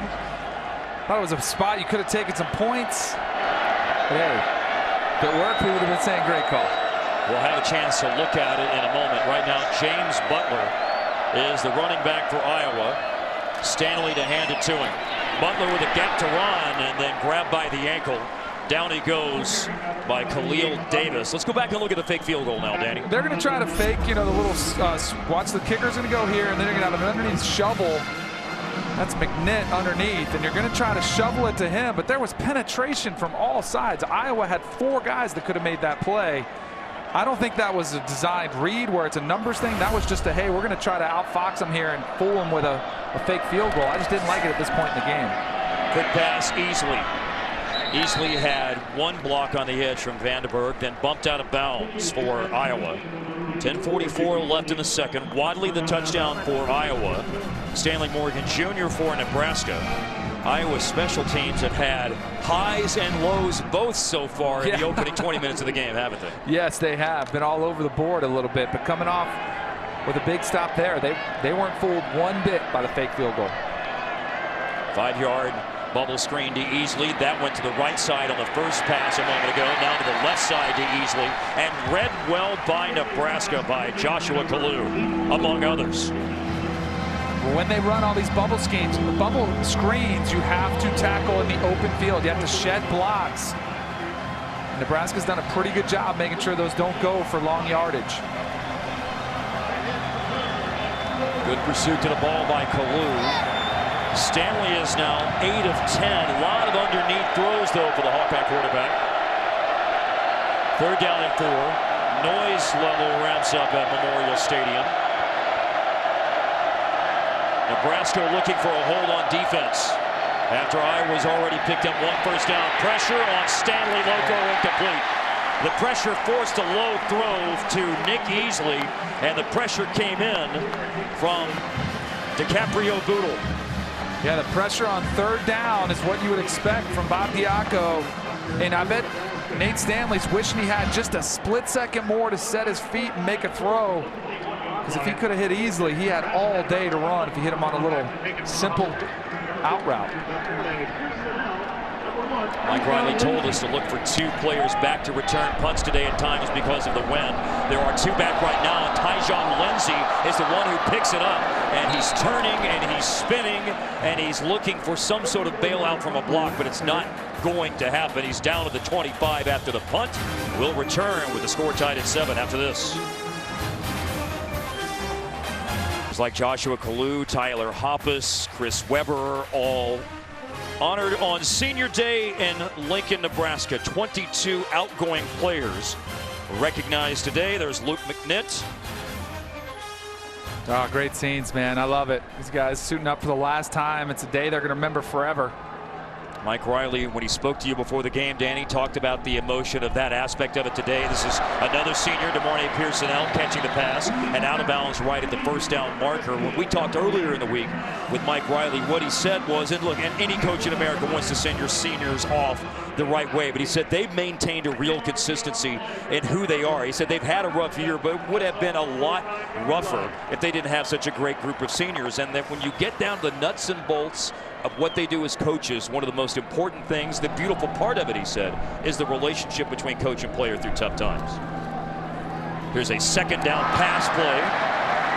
thought it was a spot you could have taken some points. But hey, if it worked, we would have been saying great call.
We'll have a chance to look at it in a moment. Right now, James Butler is the running back for Iowa. Stanley to hand it to him. Butler with a gap to run and then grabbed by the ankle. Down he goes by Khalil Davis. Let's go back and look at the fake field goal now, Danny.
They're going to try to fake, you know, the little watch. The kicker's going to go here, and then they're going to have an underneath shovel. That's McNitt underneath, and you're going to try to shovel it to him, but there was penetration from all sides. Iowa had 4 guys that could have made that play. I don't think that was a designed read where it's a numbers thing. That was just a, hey, we're going to try to outfox them here and fool them with a fake field goal. I just didn't like it at this point in the game.
Quick pass, Easley. Easley had 1 block on the edge from Vandenberg, then bumped out of bounds for Iowa. 10:44 left in the second. Wadley the touchdown for Iowa. Stanley Morgan Jr. for Nebraska. Iowa special teams have had highs and lows both so far in the opening 20 minutes of the game, haven't they?
Yes, they have. Been all over the board a little bit, but coming off with a big stop there, they weren't fooled one bit by the fake field goal.
5-yard bubble screen to Easley. That went to the right side on the first pass a moment ago. Now to the left side to Easley. And read well by Nebraska by Joshua Kalu, among others.
When they run all these bubble screens, you have to tackle in the open field. You have to shed blocks. Nebraska's done a pretty good job making sure those don't go for long yardage.
Good pursuit to the ball by Kalu. Stanley is now 8 of 10. A lot of underneath throws, though, for the Hawkeye quarterback. 3rd down and 4. Noise level ramps up at Memorial Stadium. Nebraska looking for a hold on defense after Iowa's already picked up 1 first down. Pressure on Stanley, Loco, incomplete. The pressure forced a low throw to Nick Easley, and the pressure came in from DiCaprio Boodle.
Yeah, the pressure on 3rd down is what you would expect from Bob Diaco. And I bet Nate Stanley's wishing he had just a split second more to set his feet and make a throw. Because if he could have hit Easley, he had all day to run if he hit him on a little simple out route.
Mike Riley told us to look for 2 players back to return punts today at times because of the wind. There are 2 back right now, and Tyjon Lindsey is the one who picks it up. And he's turning, and he's spinning, and he's looking for some sort of bailout from a block, but it's not going to happen. He's down to the 25 after the punt. Will return with the score tied at 7 after this. It's like Joshua Kalu, Tyler Hoppus, Chris Weber, all honored on Senior Day in Lincoln, Nebraska. 22 outgoing players recognized today. There's Luke McNitt.
Oh, great scenes, man. I love it. These guys suiting up for the last time. It's a day they're going to remember forever.
Mike Riley, when he spoke to you before the game, Danny, talked about the emotion of that aspect of it today. This is another senior, Pierson-El, catching the pass and out of bounds right at the first down marker. When we talked earlier in the week with Mike Riley, what he said was, and look, and any coach in America wants to send your seniors off the right way, but he said they've maintained a real consistency in who they are. He said they've had a rough year, but it would have been a lot rougher if they didn't have such a great group of seniors. And that when you get down to the nuts and bolts of what they do as coaches, one of the most important things, the beautiful part of it, he said, is the relationship between coach and player through tough times. Here's a second down pass play,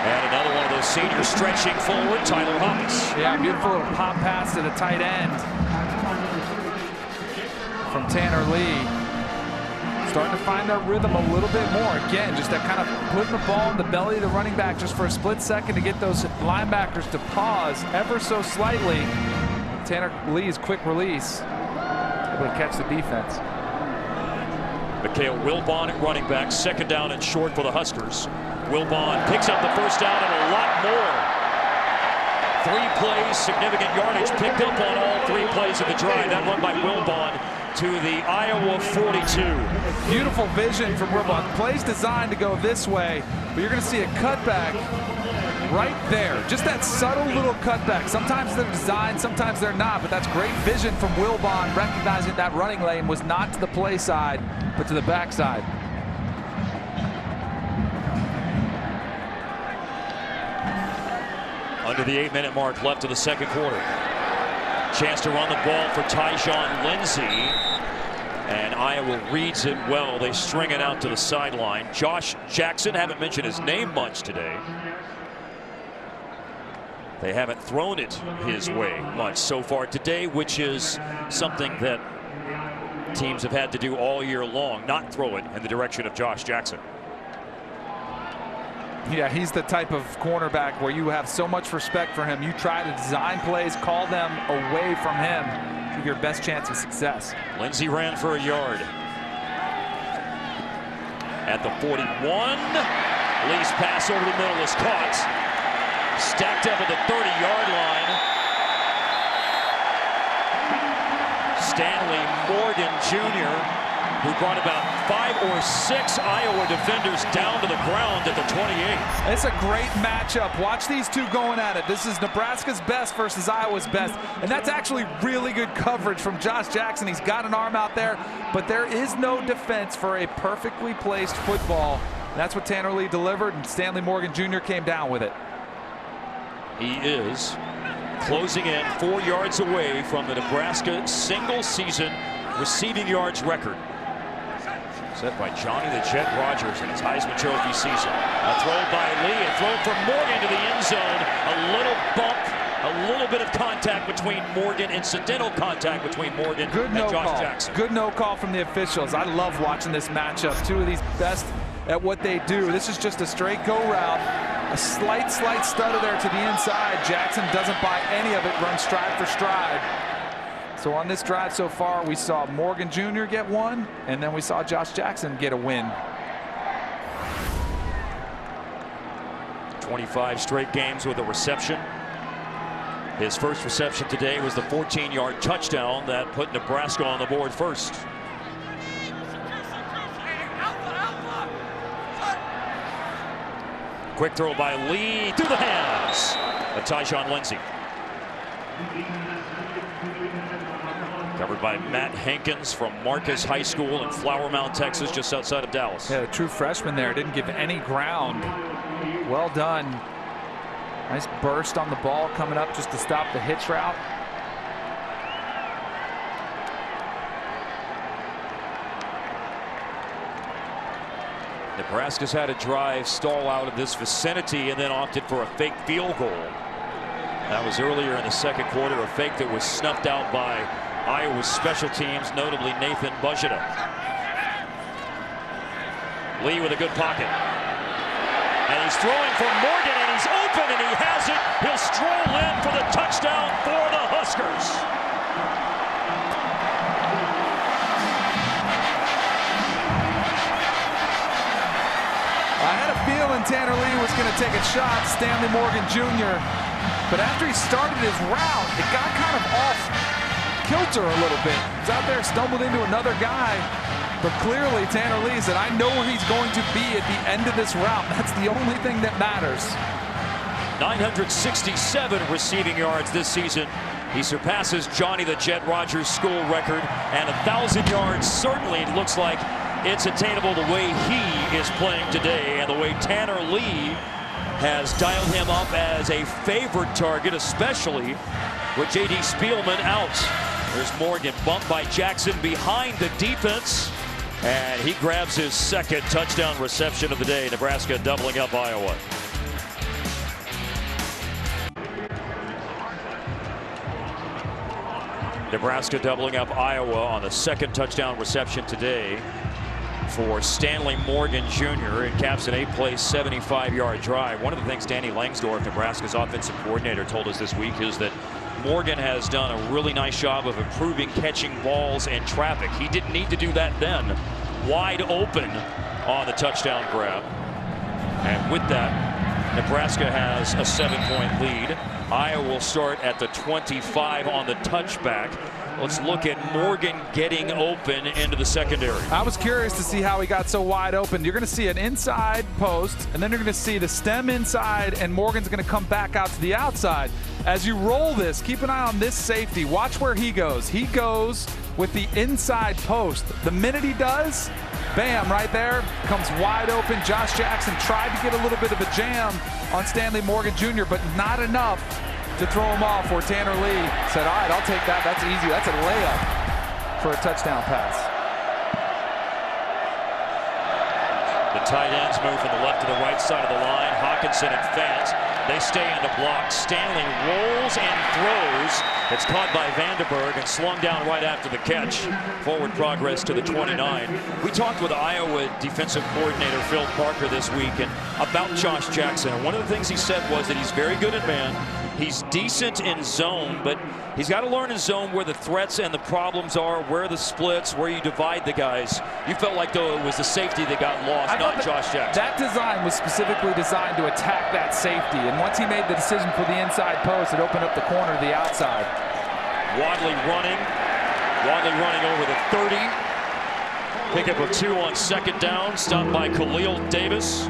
and another one of those seniors stretching forward, Tyler Hawkeyes.
Yeah, beautiful little pop pass to the tight end from Tanner Lee. Starting to find their rhythm a little bit more. Again, just that kind of putting the ball in the belly of the running back just for a split second to get those linebackers to pause ever so slightly. Tanner Lee's quick release able to catch the defense.
Mikhail Wilbon at running back, second down and short for the Huskers. Wilbon picks up the first down and a lot more. 3 plays, significant yardage picked up on all 3 plays of the drive. That run by Wilbon to the Iowa 42.
Beautiful vision from Wilbon. Plays designed to go this way, but you're going to see a cutback right there. Just that subtle little cutback. Sometimes they're designed, sometimes they're not, but that's great vision from Wilbon, recognizing that running lane was not to the play side, but to the backside.
Under the 8-minute mark left of the second quarter. Chance to run the ball for Tyjon Lindsey. And Iowa reads it well. They string it out to the sideline. Josh Jackson, haven't mentioned his name much today. They haven't thrown it his way much so far today, which is something that teams have had to do all year long, not throw it in the direction of Josh Jackson.
Yeah, he's the type of cornerback where you have so much respect for him. You try to design plays, call them away from him to give your best chance of success.
Lindsey ran for a yard. At the 41, Lee's pass over the middle is caught. Stacked up at the 30-yard line. Stanley Morgan Jr., who brought about 5 or 6 Iowa defenders down to the ground at the 28.
It's a great matchup. Watch these two going at it. This is Nebraska's best versus Iowa's best. And that's actually really good coverage from Josh Jackson. He's got an arm out there, but there is no defense for a perfectly placed football. That's what Tanner Lee delivered, and Stanley Morgan Jr. came down with it.
He is closing in 4 yards away from the Nebraska single-season receiving yards record, set by Johnny the Jet Rogers in his Heisman Trophy season. A throw by Lee, a throw from Morgan to the end zone. A little bump, a little bit of contact between Morgan, incidental contact between Morgan and Josh Jackson.
Good no call from the officials. I love watching this matchup. Two of these best at what they do. This is just a straight go route. A slight stutter there to the inside. Jackson doesn't buy any of it, runs stride for stride. So on this drive so far, we saw Morgan Jr. get one, and then we saw Josh Jackson get a win.
25 straight games with a reception. His first reception today was the 14-yard touchdown that put Nebraska on the board first. Quick throw by Lee through the hands of Tyjon Lindsey. Covered by Matt Hankins from Marcus High School in Flower Mound, Texas, just outside of Dallas.
Yeah, a true freshman there. Didn't give any ground. Well done. Nice burst on the ball coming up just to stop the hitch route.
Nebraska's had a drive stall out of this vicinity and then opted for a fake field goal. That was earlier in the second quarter, a fake that was snuffed out by Iowa's special teams, notably Nathan Bujita. Lee with a good pocket. And he's throwing for Morgan, and he's open, and he has it. He'll stroll in for the touchdown for the Huskers.
I had a feeling Tanner Lee was going to take a shot, Stanley Morgan Jr., but after he started his route, it got kind of off kilter a little bit. He's out there, stumbled into another guy. But clearly, Tanner Lee said, I know where he's going to be at the end of this route. That's the only thing that matters.
967 receiving yards this season. He surpasses Johnny the Jet Rogers' school record, and 1,000 yards certainly looks like it's attainable the way he is playing today and the way Tanner Lee has dialed him up as a favorite target, especially with J.D. Spielman out. There's Morgan bumped by Jackson behind the defense, and he grabs his second touchdown reception of the day. Nebraska doubling up Iowa. Nebraska doubling up Iowa on the second touchdown reception today for Stanley Morgan Jr. It caps an 8-play, 75-yard drive. One of the things Danny Langsdorff, Nebraska's offensive coordinator, told us this week is that Morgan has done a really nice job of improving catching balls in traffic. He didn't need to do that then. Wide open on the touchdown grab. And with that, Nebraska has a 7-point lead. Iowa will start at the 25 on the touchback. Let's look at Morgan getting open into the secondary.
I was curious to see how he got so wide open. You're going to see an inside post, and then you're going to see the stem inside, and Morgan's going to come back out to the outside. As you roll this, keep an eye on this safety. Watch where he goes. He goes with the inside post. The minute he does, bam, right there, comes wide open. Josh Jackson tried to get a little bit of a jam on Stanley Morgan Jr., but not enough to throw him off, where Tanner Lee said, all right, I'll take that. That's easy. That's a layup for a touchdown pass.
The tight ends move from the left to the right side of the line. Hawkinson and Fant, they stay in the block. Stanley rolls and throws. It's caught by Vandenberg and slung down right after the catch. Forward progress to the 29. We talked with Iowa defensive coordinator Phil Parker this week and about Josh Jackson. And one of the things he said was that he's very good at man. He's decent in zone, but he's got to learn in zone where the threats and the problems are, where the splits, where you divide the guys. You felt like, though, it was the safety that got lost, not Josh Jackson.
That design was specifically designed to attack that safety, and once he made the decision for the inside post, it opened up the corner to the outside.
Wadley running over the 30. Pickup of 2 on second down, stopped by Khalil Davis.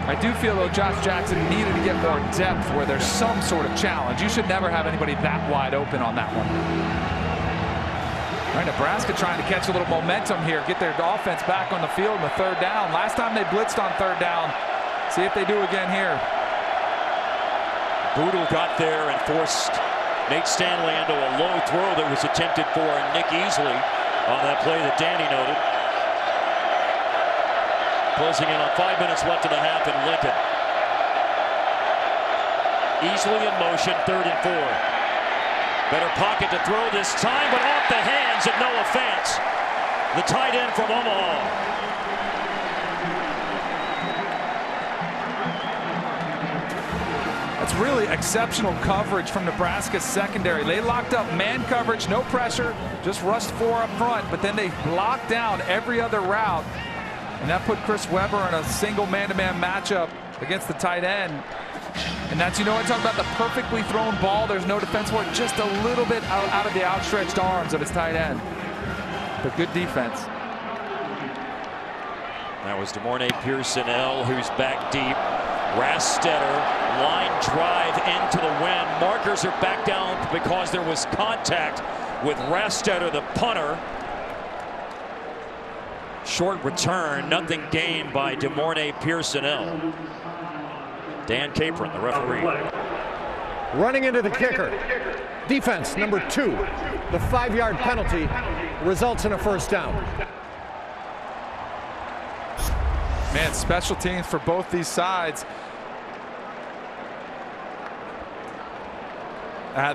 I do feel, though, Josh Jackson needed to get more depth where there's some sort of challenge. You should never have anybody that wide open on that one. All right, Nebraska trying to catch a little momentum here, get their offense back on the field in the third down. Last time they blitzed on third down. See if they do again here.
Boodle got there and forced Nate Stanley into a low throw that was attempted for Nick Easley on that play that Danny noted. Closing in on 5 minutes left in the half in Lincoln. Easley in motion, 3rd and 4. Better pocket to throw this time, but off the hands of Noah Fant, the tight end from Omaha.
That's really exceptional coverage from Nebraska's secondary. They locked up man coverage, no pressure, just rushed 4 up front, but then they locked down every other route. And that put Chris Webber in a single man-to-man matchup against the tight end. And that's, you know, I talk about the perfectly thrown ball. There's no defense for it, just a little bit out of the outstretched arms of his tight end. But good defense.
That was Pierson-El, who's back deep. Rastetter, line drive into the wind. Markers are back down because there was contact with Rastetter, the punter. Short return, nothing gained by Pierson-El. Dan Capron, the referee.
Running into the kicker. Defense, number 2. The 5-yard penalty results in a first down.
Man, special teams for both these sides.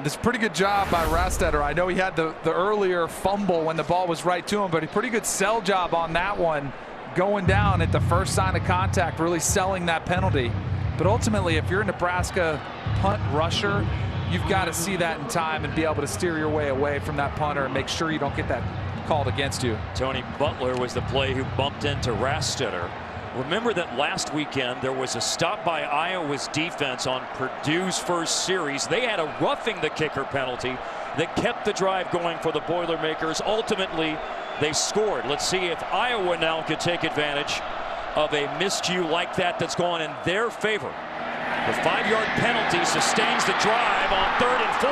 This pretty good job by Rastetter. I know he had the earlier fumble when the ball was right to him, but a pretty good sell job on that one, going down at the first sign of contact, really selling that penalty. But ultimately, if you're a Nebraska punt rusher, you've got to see that in time and be able to steer your way away from that punter and make sure you don't get that called against you.
Tony Butler was the play who bumped into Rastetter. Remember that last weekend there was a stop by Iowa's defense on Purdue's first series. They had a roughing the kicker penalty, that kept the drive going for the Boilermakers. Ultimately, they scored. Let's see if Iowa now could take advantage of a miscue like that that's gone in their favor. The 5-yard penalty sustains the drive on 3rd and 4,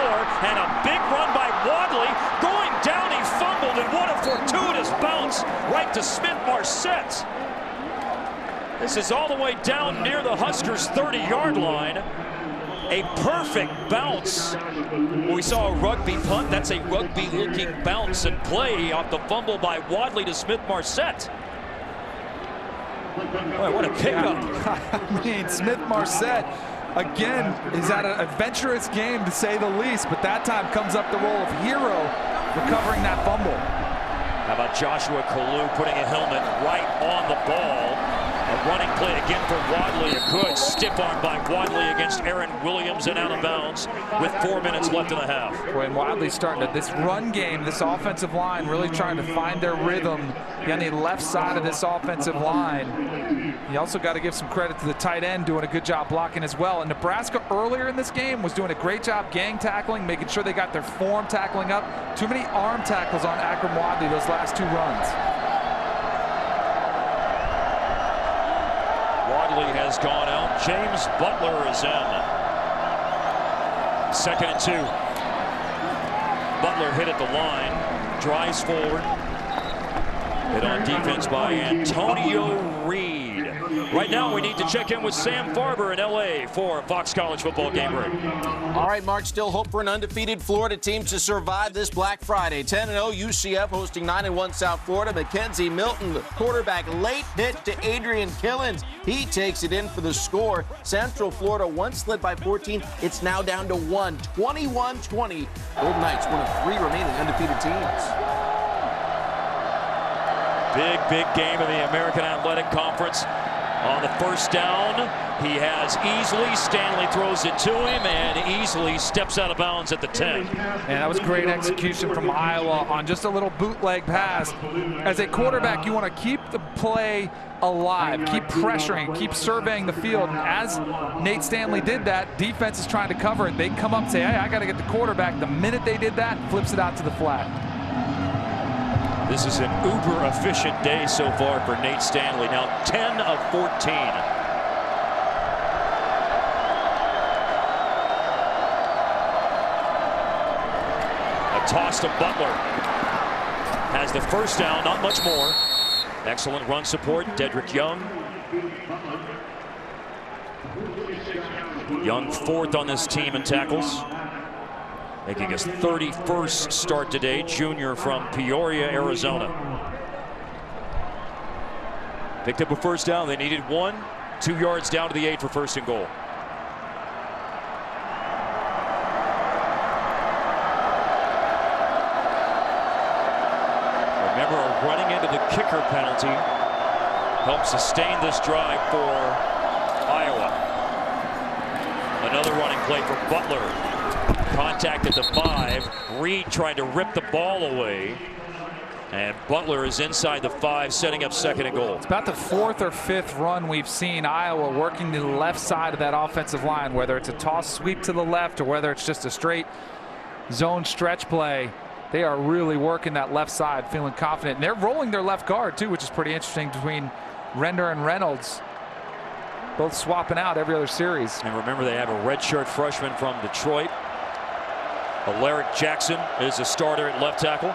and a big run by Wadley. Going down, he fumbled, and what a fortuitous bounce right to Smith-Marset. This is all the way down near the Huskers' 30-yard line. A perfect bounce. We saw a rugby punt. That's a rugby-looking bounce and play off the fumble by Wadley to Smith-Marset. Boy, what a pickup.
I mean, Smith-Marset, again, is at an adventurous game, to say the least, but that time comes up the role of hero, recovering that fumble.
How about Joshua Kalu putting a helmet right on the ball? A running play again for Wadley. A good stiff arm by Wadley against Aaron Williams and out of bounds with 4 minutes left in the half.
When Wadley's starting to, this run game, this offensive line really trying to find their rhythm on the left side of this offensive line. You also got to give some credit to the tight end doing a good job blocking as well. And Nebraska earlier in this game was doing a great job gang tackling, making sure they got their form tackling up. Too many arm tackles on Akram Wadley those last 2 runs.
Wadley has gone out. James Butler is in. 2nd and 2. Butler hit at the line, drives forward. Hit on defense by Antonio Reed. Right now we need to check in with Sam Farber in LA for Fox College Football Game Break.
All right, Mark, still hope for an undefeated Florida team to survive this Black Friday. 10-0 UCF hosting 9-1 South Florida. Mackenzie Milton, the quarterback, late hit to Adrian Killens. He takes it in for the score. Central Florida once led by 14. It's now down to 1, 21-20. Golden Knights, one of 3 remaining undefeated teams.
Big game in the American Athletic Conference. On the first down, he has easily. Stanley throws it to him, and easily steps out of bounds at the 10.
And that was great execution from Iowa on just a little bootleg pass. As a quarterback, you want to keep the play alive, keep pressuring, keep surveying the field. And as Nate Stanley did that, defense is trying to cover it. They come up and say, hey, I got to get the quarterback. The minute they did that, flips it out to the flat.
This is an uber efficient day so far for Nate Stanley. Now 10 of 14. A toss to Butler. Has the first down, not much more. Excellent run support, Dedrick Young. Young 4th on this team in tackles. Making his 31st start today, junior from Peoria, Arizona. Picked up a first down. They needed 1. 2 yards down to the 8 for 1st and goal. Remember, running into the kicker penalty helped sustain this drive for Iowa. Another running play for Butler. Contact at the 5. Reed trying to rip the ball away. And Butler is inside the 5, setting up 2nd and goal.
It's about the 4th or 5th run we've seen Iowa working to the left side of that offensive line, whether it's a toss sweep to the left or whether it's just a straight zone stretch play. They are really working that left side, feeling confident. And they're rolling their left guard, too, which is pretty interesting, between Render and Reynolds. Both swapping out every other series.
And remember, they have a redshirt freshman from Detroit. Alaric Jackson is the starter at left tackle.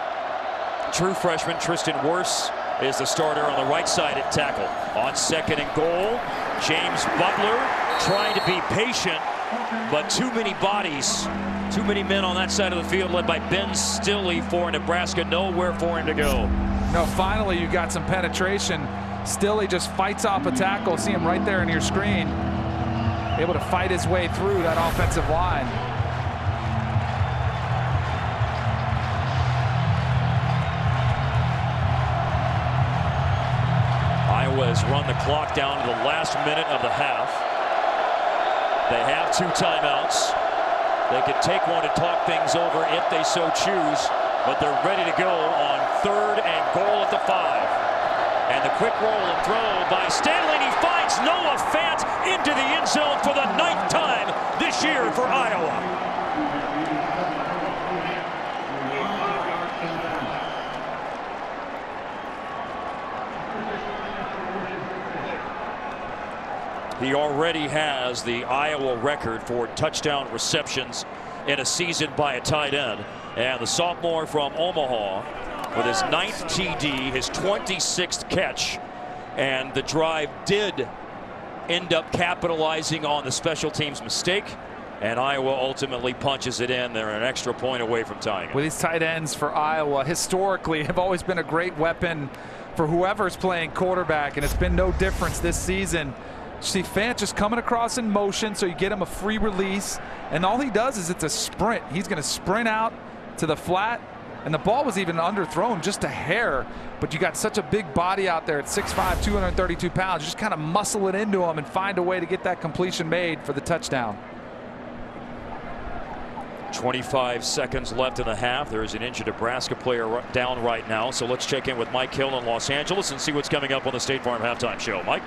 True freshman Tristan Wirfs is the starter on the right side at tackle. On 2nd and goal, James Butler trying to be patient, but too many bodies, too many men on that side of the field, led by Ben Stilley for Nebraska. Nowhere for him to go.
No, finally you got some penetration. Stilley just fights off a tackle. See him right there in your screen. Able to fight his way through that offensive line.
Iowa has run the clock down to the last minute of the half. They have 2 timeouts. They could take one to talk things over if they so choose, but they're ready to go on 3rd and goal at the 5. And the quick roll and throw by Stanley, and he finds Noah Fant into the end zone for the 9th time this year for Iowa. He already has the Iowa record for touchdown receptions in a season by a tight end. And the sophomore from Omaha with his 9th TD, his 26th catch. And the drive did end up capitalizing on the special teams mistake. And Iowa ultimately punches it in. They're an extra point away from tying it.
Well, these tight ends for Iowa historically have always been a great weapon for whoever's playing quarterback, and it's been no difference this season. See Fant just coming across in motion, so you get him a free release, and all he does is it's a sprint. He's going to sprint out to the flat, and the ball was even underthrown just a hair, but you got such a big body out there at 6'5", 232 pounds. You just kind of muscle it into him and find a way to get that completion made for the touchdown.
25 seconds left in the half. There's an injured Nebraska player down right now, so let's check in with Mike Hill in Los Angeles and see what's coming up on the State Farm Halftime Show. Mike?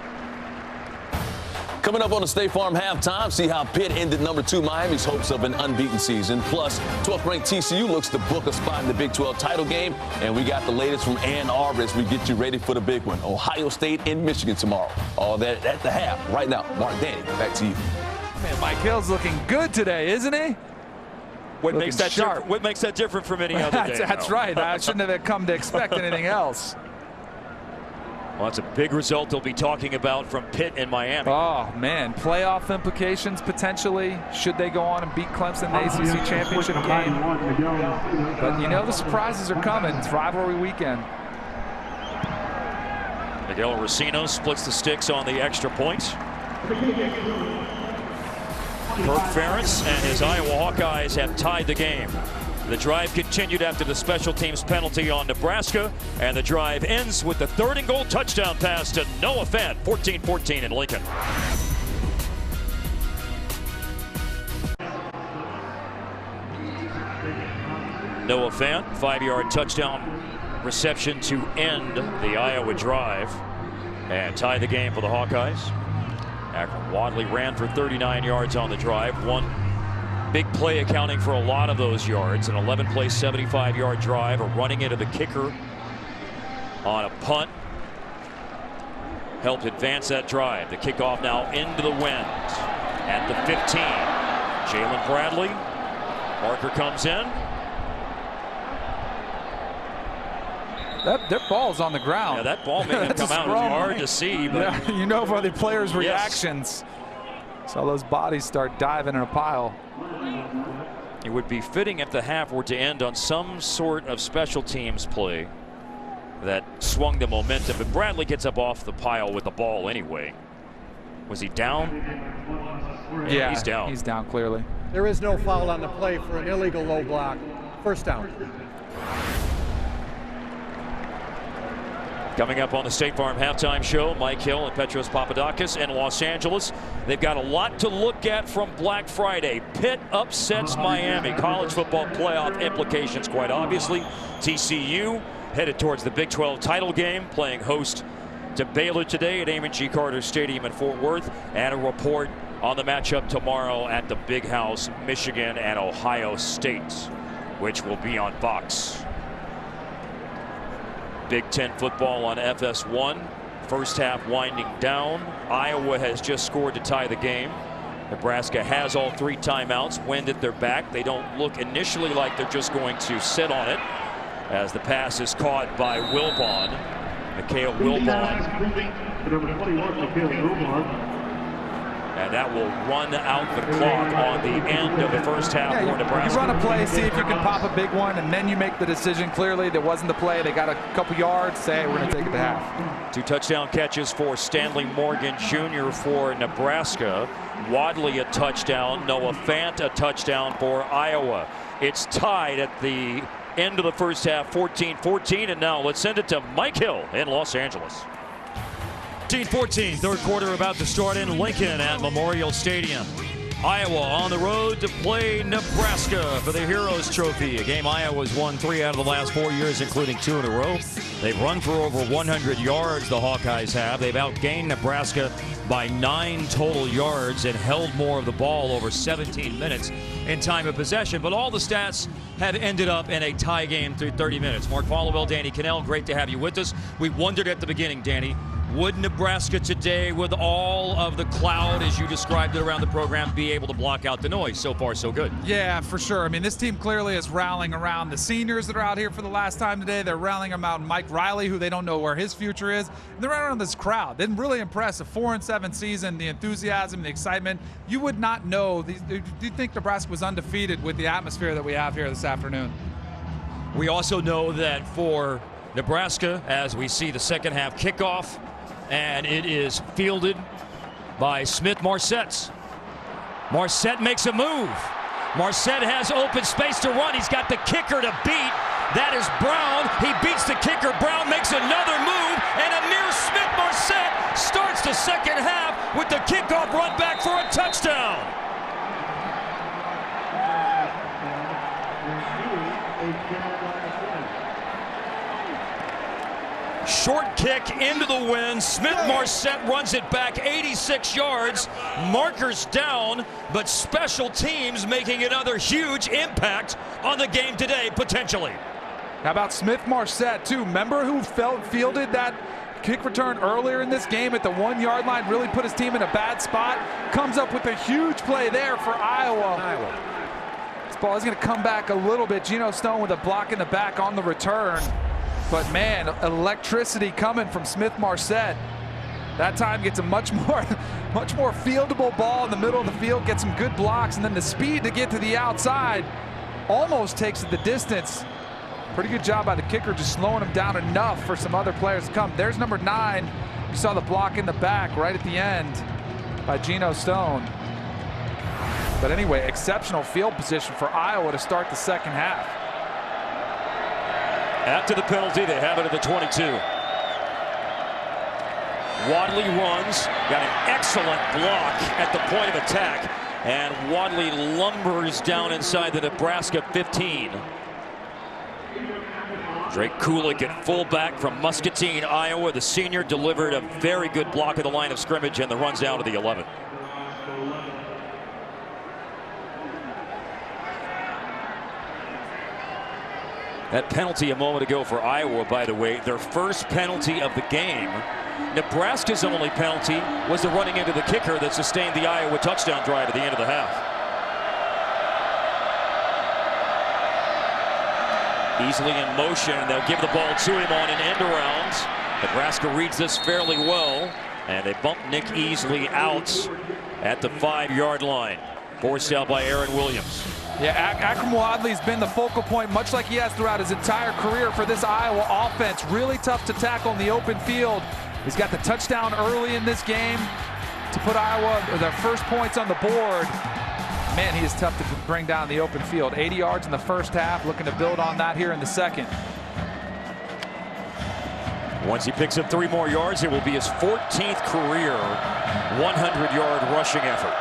Coming up on the State Farm Halftime, see how Pitt ended #2 Miami's hopes of an unbeaten season. Plus, 12th-ranked TCU looks to book a spot in the Big 12 title game. And we got the latest from Ann Arbor as we get you ready for the big one. Ohio State and Michigan tomorrow. All that at the half. Right now, Mark Danny, back to you.
Man, Mike Hill's looking good today, isn't he?
What makes that different from any other day?
That's right. I shouldn't have come to expect anything else.
Well, that's a big result they'll be talking about from Pitt and Miami.
Oh, man. Playoff implications potentially. Should they go on and beat Clemson in the ACC championship game? But you know the surprises are coming. It's rivalry weekend.
Miguel Racino splits the sticks on the extra point. Kirk Ferentz and his Iowa Hawkeyes have tied the game. The drive continued after the special teams penalty on Nebraska, and the drive ends with the 3rd and goal touchdown pass to Noah Fant, 14-14 in Lincoln. Noah Fant, 5-yard touchdown reception to end the Iowa drive and tie the game for the Hawkeyes. Akron Wadley ran for 39 yards on the drive. One big play accounting for a lot of those yards. An 11-play, 75-yard drive. A running into the kicker on a punt helped advance that drive. The kickoff now into the wind at the 15. Jalen Bradley. Parker comes in.
Their ball's on the ground.
Yeah, that ball made him come out. It was hard to see. But
yeah, you know by the players' reactions. Yes. So those bodies start diving in a pile.
It would be fitting if the half were to end on some sort of special teams play that swung the momentum. But Bradley gets up off the pile with the ball anyway. Was he down?
Yeah,
he's down.
He's down clearly.
There is no foul on the play for an illegal low block. First down.
Coming up on the State Farm Halftime Show, Mike Hill and Petros Papadakis in Los Angeles. They've got a lot to look at from Black Friday. Pitt upsets Miami. College football playoff implications, quite obviously. TCU headed towards the Big 12 title game, playing host to Baylor today at Amon G. Carter Stadium in Fort Worth. And a report on the matchup tomorrow at the Big House, Michigan and Ohio State, which will be on Fox. Big Ten football on FS1. First half winding down. Iowa has just scored to tie the game. Nebraska has all 3 timeouts. Wind at their back. They don't look initially like they're just going to sit on it, as the pass is caught by Wilbon. Mikhail Wilbon. And that will run out the clock on the end of the first half for Nebraska.
You run a play, see if you can pop a big one, and then you make the decision. Clearly, there wasn't the play. They got a couple yards. Say, hey, we're going to take it to half.
2 touchdown catches for Stanley Morgan Jr. for Nebraska. Wadley a touchdown. Noah Fant a touchdown for Iowa. It's tied at the end of the first half, 14-14. And now let's send it to Mike Hill in Los Angeles.
14-14, third quarter about to start in Lincoln at Memorial Stadium.
Iowa on the road to play Nebraska for the Heroes Trophy, a game Iowa's won 3 out of the last 4 years, including 2 in a row. They've run for over 100 yards, the Hawkeyes have. They've outgained Nebraska by 9 total yards and held more of the ball over 17 minutes in time of possession. But all the stats have ended up in a tie game through 30 minutes. Mark Followell, Danny Cannell, great to have you with us. We wondered at the beginning, Danny, would Nebraska today, with all of the cloud, as you described it around the program, be able to block out the noise? So far, so good.
Yeah, for sure. I mean, this team clearly is rallying around the seniors that are out here for the last time today. They're rallying around Mike Riley, who they don't know where his future is. And they're around this crowd. Didn't really impress. A 4-7 season, the enthusiasm, the excitement. You would not know. Do you think Nebraska was undefeated with the atmosphere that we have here this afternoon?
We also know that for Nebraska, as we see the second half kickoff, and it is fielded by Smith-Marset. Marset makes a move. Marset has open space to run. He's got the kicker to beat. That is Brown. He beats the kicker. Brown makes another move, and Amir Smith-Marset starts the second half with the kickoff run back for a touchdown. Short kick into the wind. Smith-Marset runs it back 86 yards. Markers down, but special teams making another huge impact on the game today, potentially.
How about Smith-Marset, too? Remember who fielded that kick return earlier in this game at the 1-yard line? Really put his team in a bad spot. Comes up with a huge play there for Iowa. This ball is going to come back a little bit. Geno Stone with a block in the back on the return. But man, electricity coming from Smith-Marset. That time gets a much more fieldable ball in the middle of the field, gets some good blocks, and then the speed to get to the outside almost takes it the distance. Pretty good job by the kicker, just slowing him down enough for some other players to come. There's number 9. You saw the block in the back right at the end by Geno Stone. But anyway, exceptional field position for Iowa to start the second half.
After the penalty, they have it at the 22. Wadley runs, got an excellent block at the point of attack, and Wadley lumbers down inside the Nebraska 15. Drake Kulik at fullback from Muscatine, Iowa. The senior delivered a very good block at the line of scrimmage, and the runs down to the 11. That penalty a moment ago for Iowa, by the way, their first penalty of the game. Nebraska's only penalty was the running into the kicker that sustained the Iowa touchdown drive at the end of the half. Easily in motion, they'll give the ball to him on an end around. Nebraska reads this fairly well, and they bump Nick Easley out at the 5-yard line. Forced out by Aaron Williams.
Yeah, Akram Wadley's been the focal point, much like he has throughout his entire career for this Iowa offense. Really tough to tackle in the open field. He's got the touchdown early in this game to put Iowa their first points on the board. Man, he is tough to bring down the open field. 80 yards in the first half, looking to build on that here in the second.
Once he picks up 3 more yards, it will be his 14th career 100-yard rushing effort.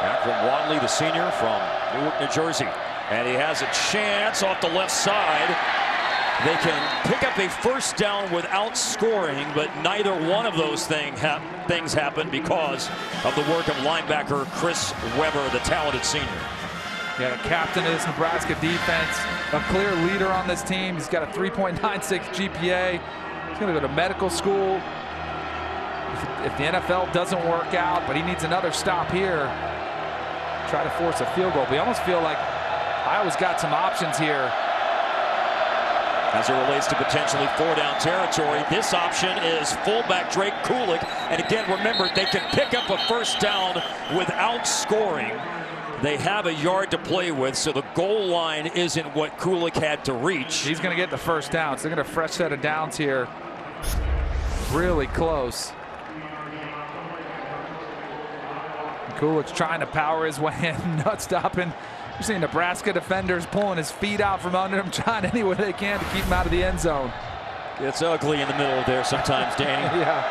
Akram Wadley, the senior from Newark, New Jersey. And he has a chance off the left side. They can pick up a first down without scoring, but neither one of those things happen because of the work of linebacker Chris Weber, the talented senior.
Yeah, the captain of this Nebraska defense, a clear leader on this team. He's got a 3.96 GPA. He's going to go to medical school. If the NFL doesn't work out, but he needs another stop here. Try to force a field goal. We almost feel like Iowa's got some options here.
As it relates to potentially 4-down territory, this option is fullback Drake Kulik. And again, remember, they can pick up a first down without scoring. They have a yard to play with, so the goal line isn't what Kulik had to reach.
He's going to get the first down. So they're going to fresh set of downs here. Really close. Kulik's trying to power his way in, not stopping. You're seeing Nebraska defenders pulling his feet out from under him, trying any way they can to keep him out of the end zone.
It's ugly in the middle there sometimes, Danny.
Yeah.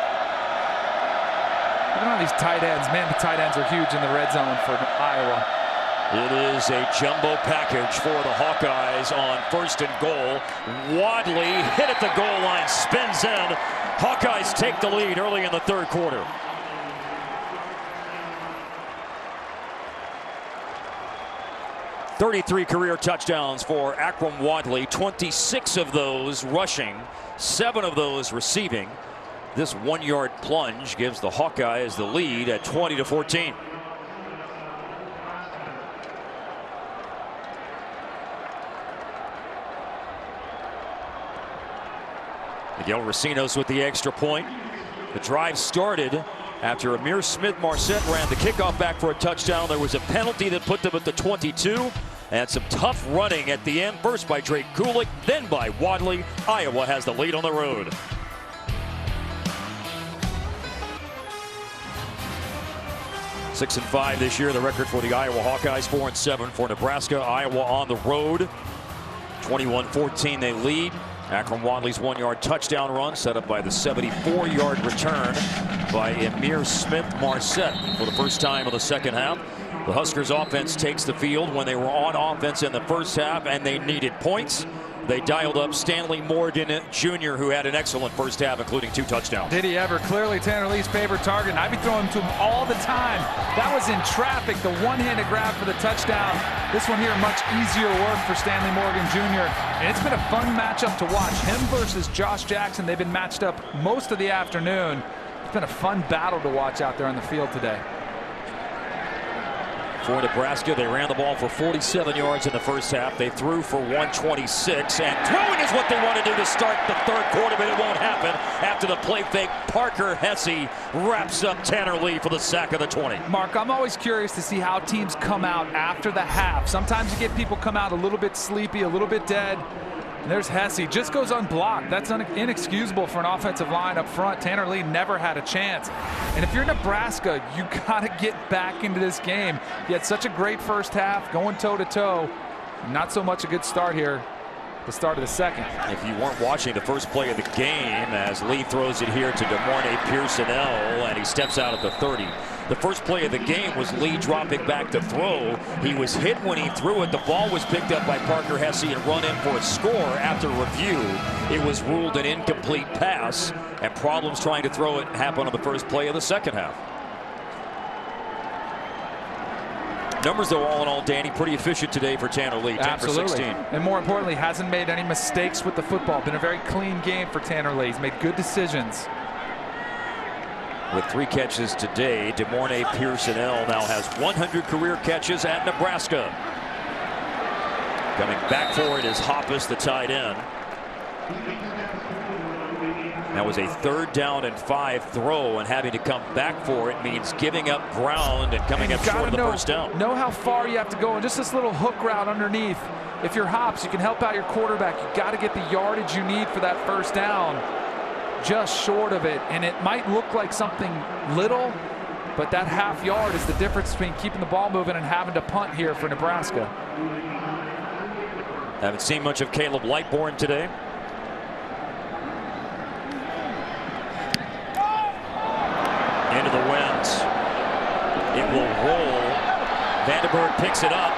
Look at all these tight ends. Man, the tight ends are huge in the red zone for Iowa.
It is a jumbo package for the Hawkeyes on 1st and goal. Wadley hit at the goal line, spins in. Hawkeyes take the lead early in the 3rd quarter. "33 career touchdowns for Akrum Wadley, 26 of those rushing, 7 of those receiving. This 1-yard plunge gives the Hawkeyes the lead at 20-14. Miguel Racinos with the extra point. The drive started after Amir Smith-Marset ran the kickoff back for a touchdown. There was a penalty that put them at the 22, and some tough running at the end. First by Drake Kulik, then by Wadley. Iowa has the lead on the road. Six and 5 this year, the record for the Iowa Hawkeyes. 4 and 7 for Nebraska. Iowa on the road. 21-14 they lead. Akrum Wadley's 1-yard touchdown run set up by the 74-yard return by Amir Smith-Marset for the first time in the 2nd half. The Huskers offense takes the field when they were on offense in the 1st half and they needed points. They dialed up Stanley Morgan Jr., who had an excellent 1st half, including 2 touchdowns.
Did he ever? Clearly Tanner Lee's favorite target, and I'd be throwing him to him all the time. That was in traffic, the one-handed grab for the touchdown. This one here, much easier work for Stanley Morgan Jr., and it's been a fun matchup to watch. Him versus Josh Jackson, they've been matched up most of the afternoon. It's been a fun battle to watch out there on the field today.
For Nebraska, they ran the ball for 47 yards in the 1st half. They threw for 126, and throwing is what they want to do to start the 3rd quarter, but it won't happen. After the play fake, Parker Hesse wraps up Tanner Lee for the sack of the 20.
Mark, I'm always curious to see how teams come out after the half. Sometimes you get people come out a little bit sleepy, a little bit dead. And there's Hesse, just goes unblocked. That's inexcusable for an offensive line up front. Tanner Lee never had a chance. And if you're Nebraska, you got to get back into this game. You had such a great 1st half, going toe-to-toe. Not so much a good start here, the start of the 2nd.
If you weren't watching the first play of the game, as Lee throws it here to Pierson-El, and he steps out at the 30. The first play of the game was Lee dropping back to throw. He was hit when he threw it. The ball was picked up by Parker Hesse and run in for a score. After review, it was ruled an incomplete pass, and problems trying to throw it happened on the first play of the 2nd half. Numbers, though, all in all, Danny, pretty efficient today for Tanner Lee. 10 for 16.
And more importantly, hasn't made any mistakes with the football. Been a very clean game for Tanner Lee. He's made good decisions.
With 3 catches today, Pierson-El now has 100 career catches at Nebraska. Coming back for it is Hoppus, the tight end. That was a 3rd down and 5 throw, and having to come back for it means giving up ground and coming up short of the 1st down.
Know how far you have to go, and just this little hook route underneath. If you're Hops, you can help out your quarterback. You got to get the yardage you need for that 1st down. Just short of it, and it might look like something little, but that ½ yard is the difference between keeping the ball moving and having to punt here for Nebraska.
Haven't seen much of Caleb Lightbourne today. Into the wind. It will roll. Vandenberg picks it up.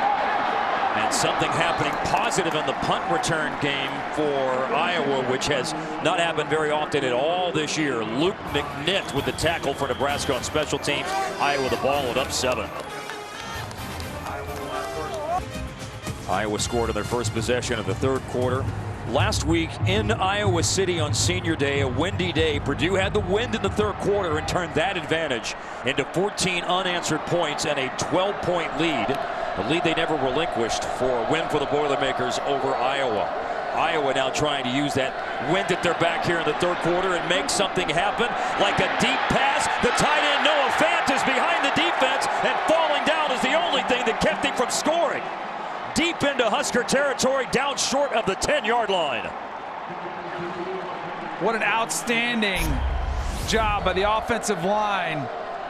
And something happening positive in the punt return game for Iowa, which has not happened very often at all this year. Luke McNitt with the tackle for Nebraska on special teams. Iowa the ball at up 7. Iowa scored on their first possession of the 3rd quarter. Last week in Iowa City on Senior Day, a windy day, Purdue had the wind in the 3rd quarter and turned that advantage into 14 unanswered points and a 12-point lead. A lead they never relinquished for a win for the Boilermakers over Iowa. Iowa now trying to use that wind at their back here in the 3rd quarter and make something happen, like a deep pass. The tight end Noah Fant is behind the defense, and falling down is the only thing that kept him from scoring. Deep into Husker territory, down short of the 10-yard line.
What an outstanding job by the offensive line,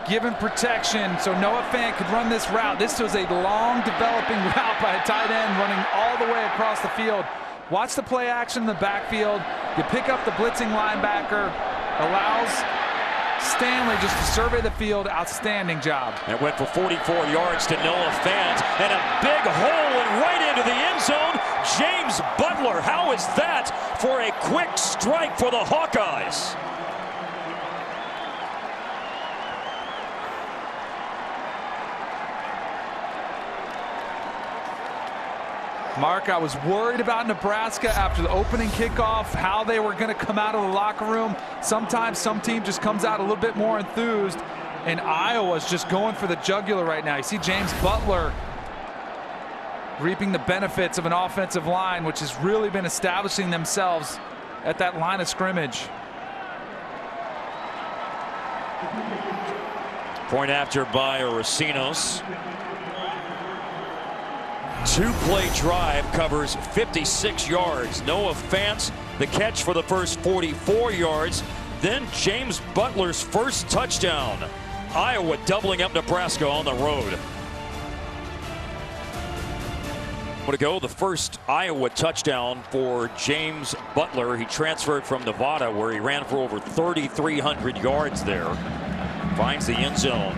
given protection so Noah Fant could run this route. This was a long developing route by a tight end running all the way across the field. Watch the play action in the backfield. You pick up the blitzing linebacker, allows Stanley, just to survey the field, outstanding job.
It went for 44 yards to Noah Fant, and a big hole and right into the end zone. James Butler, how is that for a quick strike for the Hawkeyes?
Mark, I was worried about Nebraska after the opening kickoff, how they were going to come out of the locker room. Sometimes some team just comes out a little bit more enthused, and Iowa's just going for the jugular right now. You see James Butler reaping the benefits of an offensive line, which has really been establishing themselves at that line of scrimmage.
Point after by Racinos. Two-play drive covers 56 yards. Noah Fant, the catch for the first 44 yards. Then James Butler's first touchdown. Iowa doubling up Nebraska on the road. To go, the first Iowa touchdown for James Butler. He transferred from Nevada, where he ran for over 3,300 yards there. Finds the end zone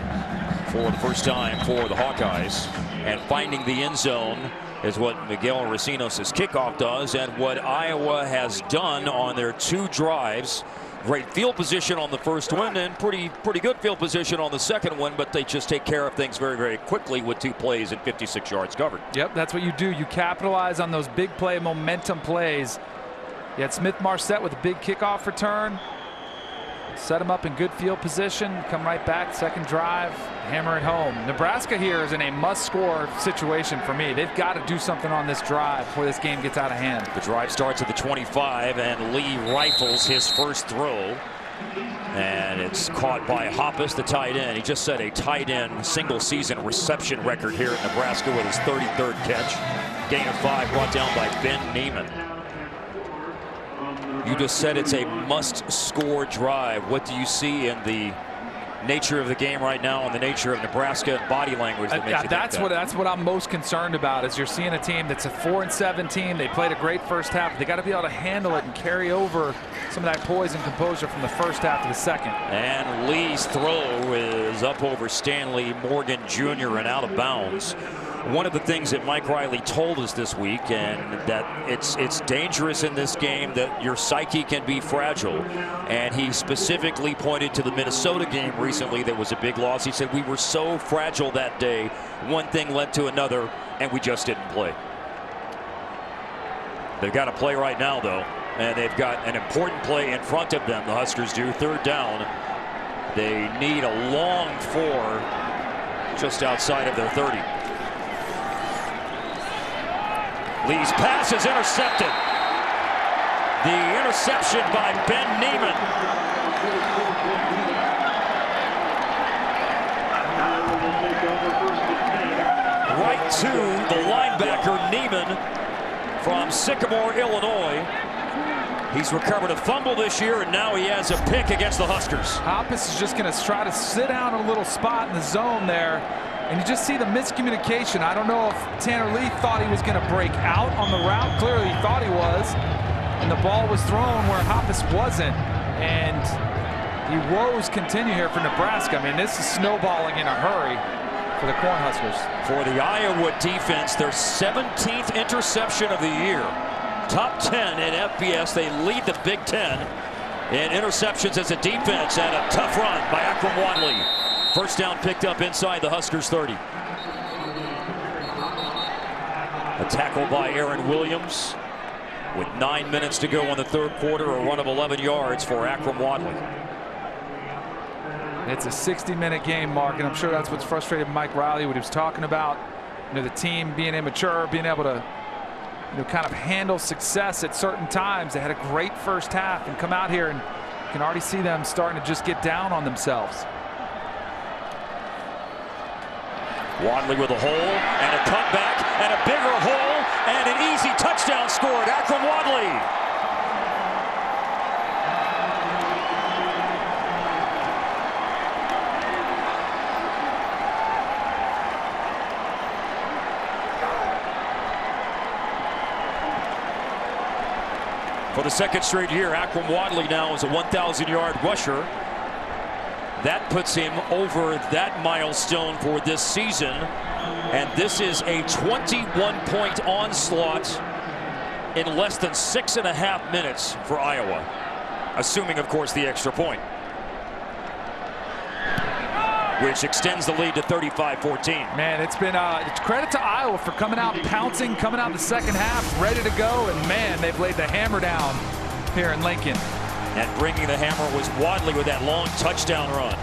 for the first time for the Hawkeyes. And finding the end zone is what Miguel Racinos' kickoff does, and what Iowa has done on their two drives. Great field position on the first one, and pretty good field position on the second one, but they just take care of things very, very quickly with two plays and 56 yards covered.
Yep, that's what you do. You capitalize on those big play momentum plays. You had Smith Marset with a big kickoff return. Set him up in good field position, come right back, second drive, hammer it home. Nebraska here is in a must-score situation for me. They've got to do something on this drive before this game gets out of hand.
The drive starts at the 25, and Lee rifles his first throw. And it's caught by Hawkeyes, the tight end. He just set a tight end single-season reception record here at Nebraska with his 33rd catch. Gain of 5 brought down by Ben Neiman. You just said it's a must-score drive. What do you see in the nature of the game right now and the nature of Nebraska body language that makes you think that?
That's what I'm most concerned about, is you're seeing a team that's a 4-7 team. They played a great first half. They got to be able to handle it and carry over some of that poise and composure from the first half to the second. And
Lee's throw is up over Stanley Morgan Jr. and out of bounds. One of the things that Mike Riley told us this week, and that it's dangerous in this game, that your psyche can be fragile. And he specifically pointed to the Minnesota game recently that was a big loss. He said, we were so fragile that day. One thing led to another, and we just didn't play. They've got to play right now, though. And they've got an important play in front of them, the Huskers do. Third down. They need a long 4 just outside of their 30. Lee's pass is intercepted. The interception by Ben Neiman. Right to the linebacker, Neiman, from Sycamore, Illinois. He's recovered a fumble this year, and now he has a pick against the Huskers.
Hawkeyes is just going to try to sit down in a little spot in the zone there. And you just see the miscommunication. I don't know if Tanner Lee thought he was going to break out on the route. Clearly he thought he was. And the ball was thrown where Hawkeyes wasn't. And the woes continue here for Nebraska. I mean, this is snowballing in a hurry for the Cornhuskers.
For the Iowa defense, their 17th interception of the year. Top 10 in FBS. They lead the Big Ten in interceptions as a defense, and a tough run by Akram Wadley. First down picked up inside the Huskers 30. A tackle by Aaron Williams. With 9 minutes to go in the third quarter, a run of 11 yards for Akram Wadley.
It's a 60-minute game, Mark, and I'm sure that's what's frustrated Mike Riley, what he was talking about. You know, the team being immature, being able to, you know, kind of handle success at certain times. They had a great first half and come out here, and you can already see them starting to just get down on themselves.
Wadley with a hole and a cutback and a bigger hole and an easy touchdown scored. Akram Wadley. For the second straight year, Akram Wadley now is a 1,000-yard rusher. That puts him over that milestone for this season. And this is a 21-point onslaught in less than 6.5 minutes for Iowa. Assuming, of course, the extra point, which extends the lead to 35-14.
Man, it's been credit to Iowa for coming out pouncing, coming out in the second half, ready to go. And, man, they've laid the hammer down here in Lincoln.
And bringing the hammer was Wadley with that long touchdown run.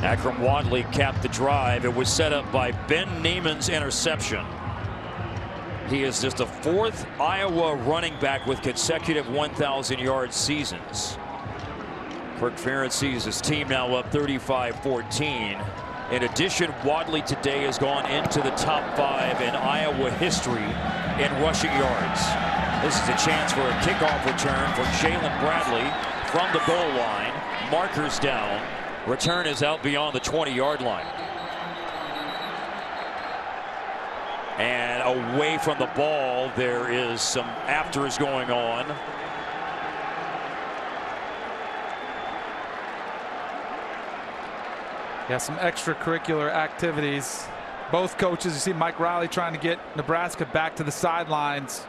Akram Wadley capped the drive. It was set up by Ben Neiman's interception. He is just the 4th Iowa running back with consecutive 1,000-yard seasons. Kirk Ferentz sees his team now up 35-14. In addition, Wadley today has gone into the top 5 in Iowa history in rushing yards. This is a chance for a kickoff return for Jalen Bradley from the goal line. Markers down. Return is out beyond the 20-yard line. And away from the ball, there is some afters going on.
Yeah, some extracurricular activities. Both coaches, you see Mike Riley trying to get Nebraska back to the sidelines.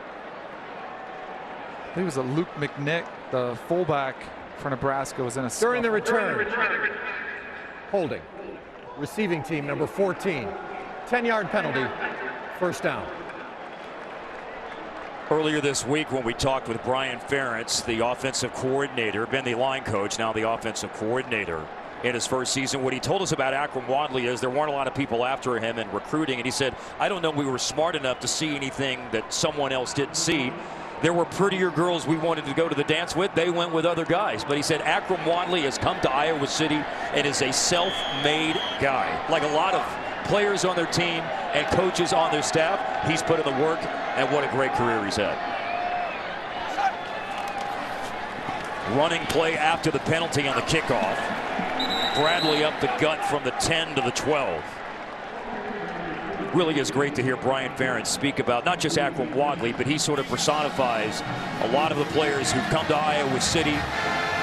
I think it was a Luke McNick, the fullback for Nebraska, was in a
during the return. Holding. Receiving team number 14. 10-yard penalty. First down.
Earlier this week when we talked with Brian Ferentz, the offensive coordinator, been the line coach, now the offensive coordinator in his first season, what he told us about Akram Wadley is there weren't a lot of people after him in recruiting, and he said, I don't know we were smart enough to see anything that someone else didn't see. There were prettier girls we wanted to go to the dance with. They went with other guys. But he said Akram Wadley has come to Iowa City and is a self-made guy. Like a lot of players on their team and coaches on their staff, he's put in the work, and what a great career he's had. Running play after the penalty on the kickoff. Bradley up the gut from the 10 to the 12. Really is great to hear Brian Ferentz speak about not just Akram Wadley, but he sort of personifies a lot of the players who come to Iowa City,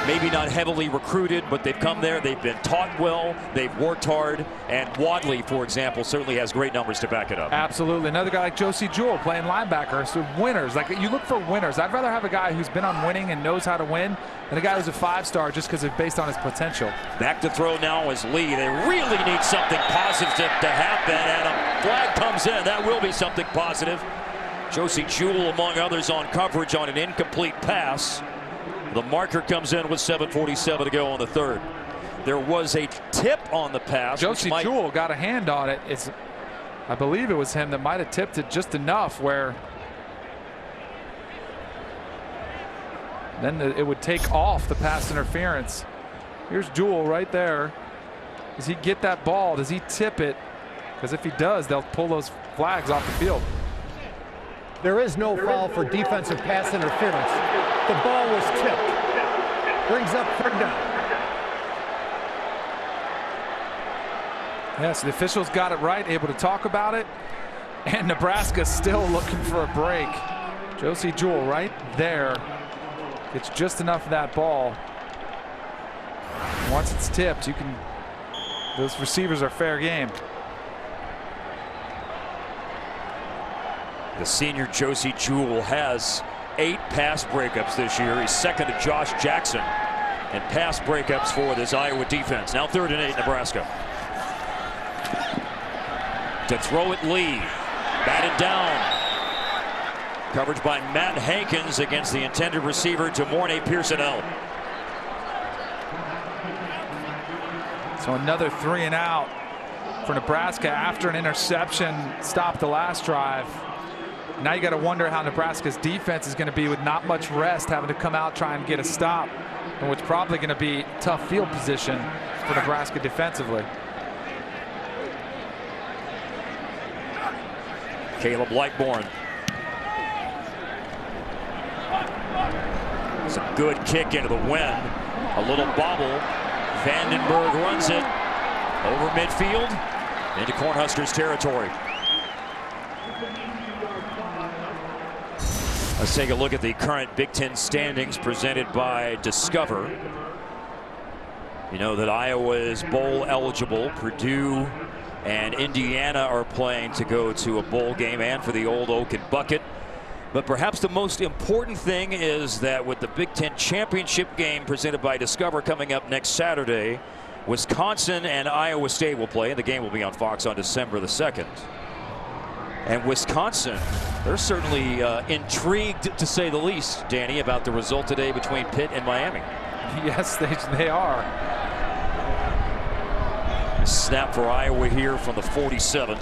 maybe not heavily recruited, but they've come there, they've been taught well, they've worked hard, and Wadley, for example, certainly has great numbers to back it up.
Absolutely. Another guy like Josie Jewell playing linebacker, so winners. Like, you look for winners. I'd rather have a guy who's been on winning and knows how to win than a guy who's a 5-star just because it's based on his potential.
Back to throw now is Lee. They really need something positive to happen, and a flag comes in. That will be something positive. Josie Jewell, among others, on coverage on an incomplete pass. The marker comes in with 7:47 to go on the 3rd. There was a tip on the pass.
Josie Jewell got a hand on it. I believe it was him that might have tipped it just enough where then it would take off the pass interference. Here's Jewell right there. Does he get that ball? Does he tip it? Because if he does, they'll pull those flags off the field.
There is no foul for defensive pass interference. The ball was tipped. Brings up 3rd down.
Yes, the officials got it right, able to talk about it. And Nebraska still looking for a break. Josie Jewell right there. It's just enough of that ball. Once it's tipped, those receivers are fair game.
The senior Josie Jewell has 8 pass breakups this year. He's second to Josh Jackson in pass breakups for this Iowa defense. Now 3rd and 8, Nebraska. To throw it, Lee. Batted down. Coverage by Matt Hankins against the intended receiver, Jamorne Pierson-El.
So another 3 and out for Nebraska after an interception stopped the last drive. Now you got to wonder how Nebraska's defense is going to be with not much rest, having to come out try and get a stop, and what's probably going to be tough field position for Nebraska defensively.
Caleb Lightbourne. It's a good kick into the wind. A little bobble. Vandenberg runs it over midfield into Cornhuskers territory. Let's take a look at the current Big Ten standings presented by Discover. You know that Iowa is bowl eligible. Purdue and Indiana are playing to go to a bowl game and for the Old Oak and Bucket. But perhaps the most important thing is that with the Big Ten championship game presented by Discover coming up next Saturday, Wisconsin and Iowa State will play, and the game will be on Fox on December the 2nd. And Wisconsin, they're certainly intrigued, to say the least, Danny, about the result today between Pitt and Miami.
Yes, they are.
Snap for Iowa here from the 47.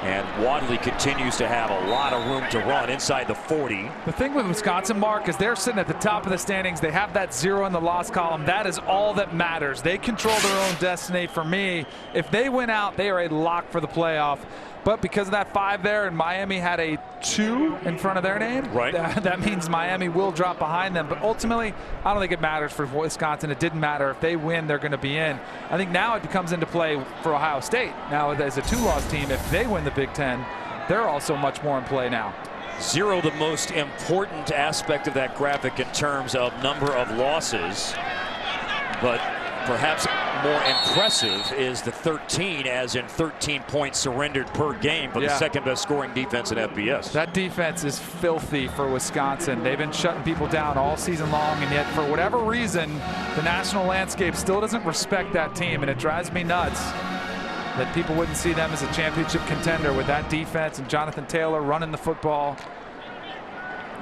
And Wadley continues to have a lot of room to run inside the 40.
The thing with Wisconsin, Mark, is they're sitting at the top of the standings. They have that 0 in the loss column. That is all that matters. They control their own destiny. For me, if they win out, they are a lock for the playoff. But because of that 5 there, and Miami had a 2 in front of their name,
right,
that means Miami will drop behind them. But ultimately, I don't think it matters for Wisconsin. It didn't matter. If they win, they're going to be in. I think now it comes into play for Ohio State. Now, as a 2-loss team, if they win the Big Ten, they're also much more in play now.
0, the most important aspect of that graphic in terms of number of losses. But perhaps more impressive is the 13, as in 13 points surrendered per game for the second best scoring defense in FBS.
That defense is filthy for Wisconsin. They've been shutting people down all season long, and yet for whatever reason, the national landscape still doesn't respect that team, and it drives me nuts that people wouldn't see them as a championship contender with that defense and Jonathan Taylor running the football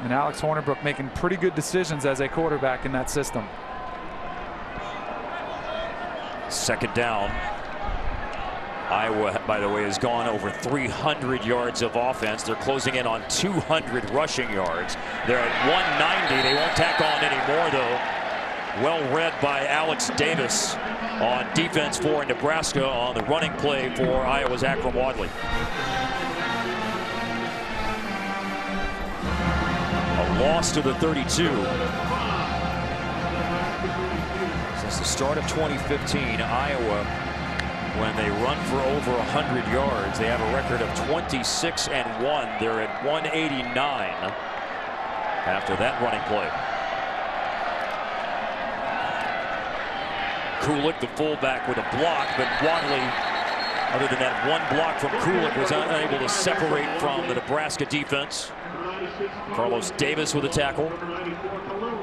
and Alex Hornibrook making pretty good decisions as a quarterback in that system.
Second down. Iowa, by the way, has gone over 300 yards of offense. They're closing in on 200 rushing yards. They're at 190. They won't tack on anymore, though. Well read by Alex Davis on defense for Nebraska on the running play for Iowa's Akram Wadley. A loss to the 32. Since the start of 2015, Iowa, when they run for over 100 yards, they have a record of 26-1. They're at 189 after that running play. Kulik, the fullback, with a block, but Wadley, other than that one block from Kulik, was unable to separate from the Nebraska defense. Carlos Davis with a tackle.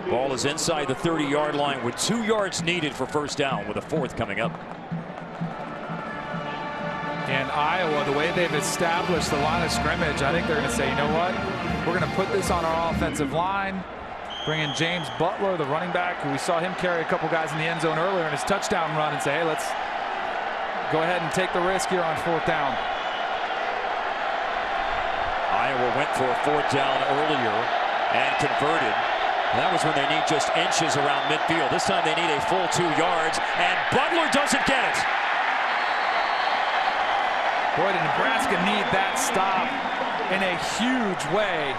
Ball is inside the 30-yard line with 2 yards needed for first down, with a 4th coming up.
And Iowa, the way they've established the line of scrimmage, I think they're going to say, you know what, we're going to put this on our offensive line. Bring in James Butler, the running back, who we saw him carry a couple guys in the end zone earlier in his touchdown run, and say, hey, let's go ahead and take the risk here on 4th down.
Iowa went for a 4th down earlier and converted. That was when they need just inches around midfield. This time they need a full 2 yards, and Butler doesn't get it.
Boy, did Nebraska need that stop in a huge way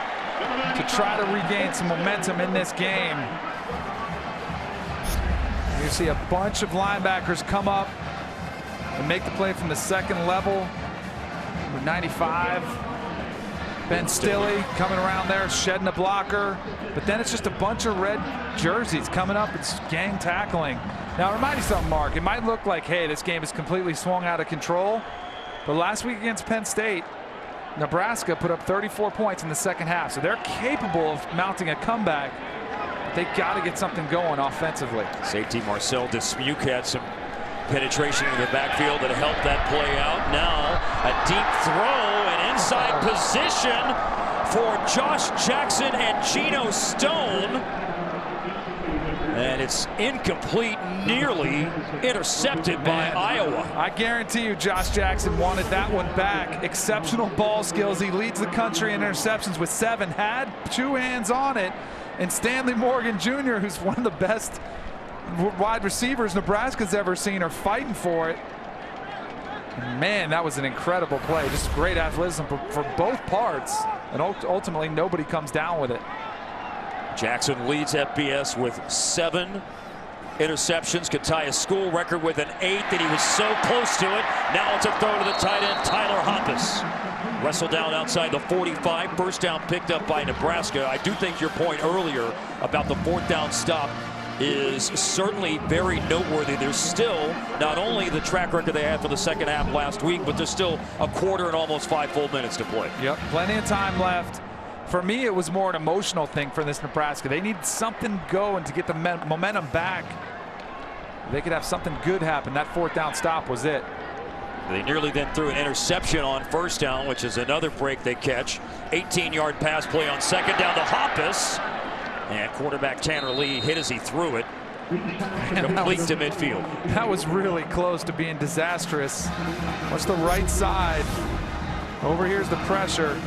to try to regain some momentum in this game. You see a bunch of linebackers come up and make the play from the 2nd level. Number 95, Ben Stilley coming around there, shedding a blocker. But then it's just a bunch of red jerseys coming up. It's gang tackling. Now, remind you something, Mark. It might look like, hey, this game is completely swung out of control. But last week against Penn State, Nebraska put up 34 points in the 2nd half. So they're capable of mounting a comeback. But they got to get something going offensively.
Safety Marcel Dismuke had some penetration in the backfield that helped that play out. Now a deep throw and inside position for Josh Jackson and Geno Stone. And it's incomplete, nearly intercepted by Iowa.
I guarantee you Josh Jackson wanted that one back. Exceptional ball skills. He leads the country in interceptions with 7. Had 2 hands on it. And Stanley Morgan Jr., who's one of the best wide receivers Nebraska's ever seen, are fighting for it. And man, that was an incredible play. Just great athleticism for both parts. And ultimately, nobody comes down with it.
Jackson leads FBS with 7 interceptions, could tie a school record with an 8th, and he was so close to it. Now it's a throw to the tight end, Tyler Hawkeyes. Wrestled down outside the 45. First down picked up by Nebraska. I do think your point earlier about the 4th down stop is certainly very noteworthy. There's still not only the track record they had for the second half last week, but there's still a quarter and almost 5 full minutes to play.
Yep, plenty of time left. For me, it was more an emotional thing for this Nebraska. They need something going to get the momentum back. They could have something good happen. That 4th down stop was it.
They nearly then threw an interception on first down, which is another break they catch. 18-yard pass play on second down to Hawkeyes. And quarterback Tanner Lee hit as he threw it. Complete to midfield.
That was really close to being disastrous. Watch the right side. Over here's the pressure.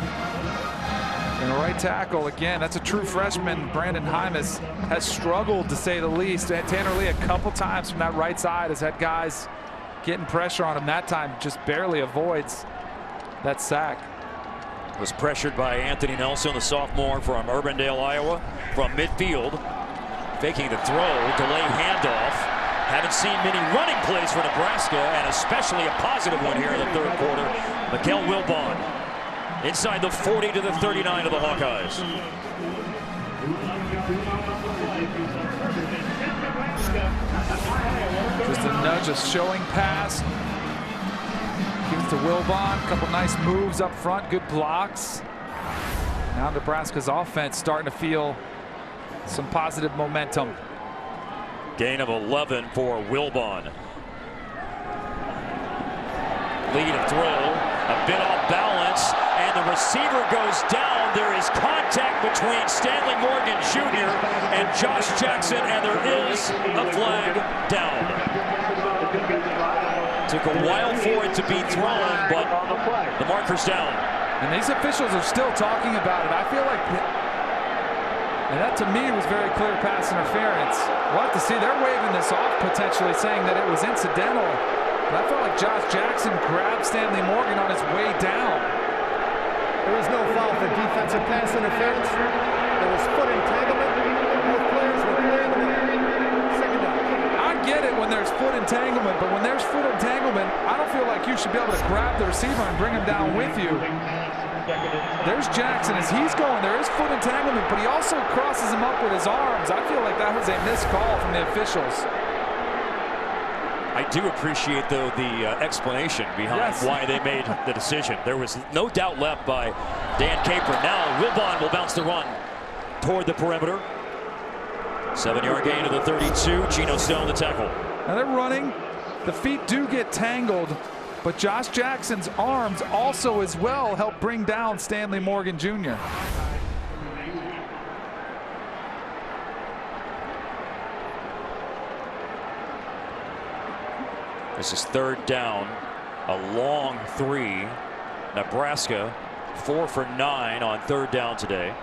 And right tackle, again, that's a true freshman. Brandon Hymas has struggled, to say the least. Tanner Lee a couple times from that right side has had guys getting pressure on him. That time just barely avoids that sack.
Was pressured by Anthony Nelson, the sophomore from Urbandale, Iowa, from midfield. Faking the throw, delay handoff. Haven't seen many running plays for Nebraska, and especially a positive one here in the 3rd quarter. Mikael Wilbon inside the 40 to the 39 of the Hawkeyes.
Just a nudge, a showing pass. Gives to Wilbon, a couple nice moves up front, good blocks. Now Nebraska's offense starting to feel some positive momentum.
Gain of 11 for Wilbon. Lead of throw, a bit off balance, and the receiver goes down. There is contact between Stanley Morgan Jr. and Josh Jackson, and there is a flag down. Took a while for it to be thrown, but the marker's down.
And these officials are still talking about it. I feel like, and that to me was very clear pass interference. We'll have to see. They're waving this off, potentially saying that it was incidental. But I felt like Josh Jackson grabbed Stanley Morgan on his way down.
There was no foul for defensive pass interference. There was foot entanglement. Both players were clear in the second down.
I get it when there's foot entanglement, but when there's foot entanglement, I don't feel like you should be able to grab the receiver and bring him down with you. There's Jackson as he's going. There is foot entanglement, but he also crosses him up with his arms. I feel like that was a missed call from the officials.
I do appreciate, though, the explanation behind why they made the decision. There was no doubt left by Dan Capron. Now Wilbon will bounce the run toward the perimeter. 7-yard gain to the 32. Geno Stone the tackle.
Now they're running. The feet do get tangled, but Josh Jackson's arms also as well help bring down Stanley Morgan Jr.
This is 3rd down, a long 3. Nebraska 4 for 9 on 3rd down today.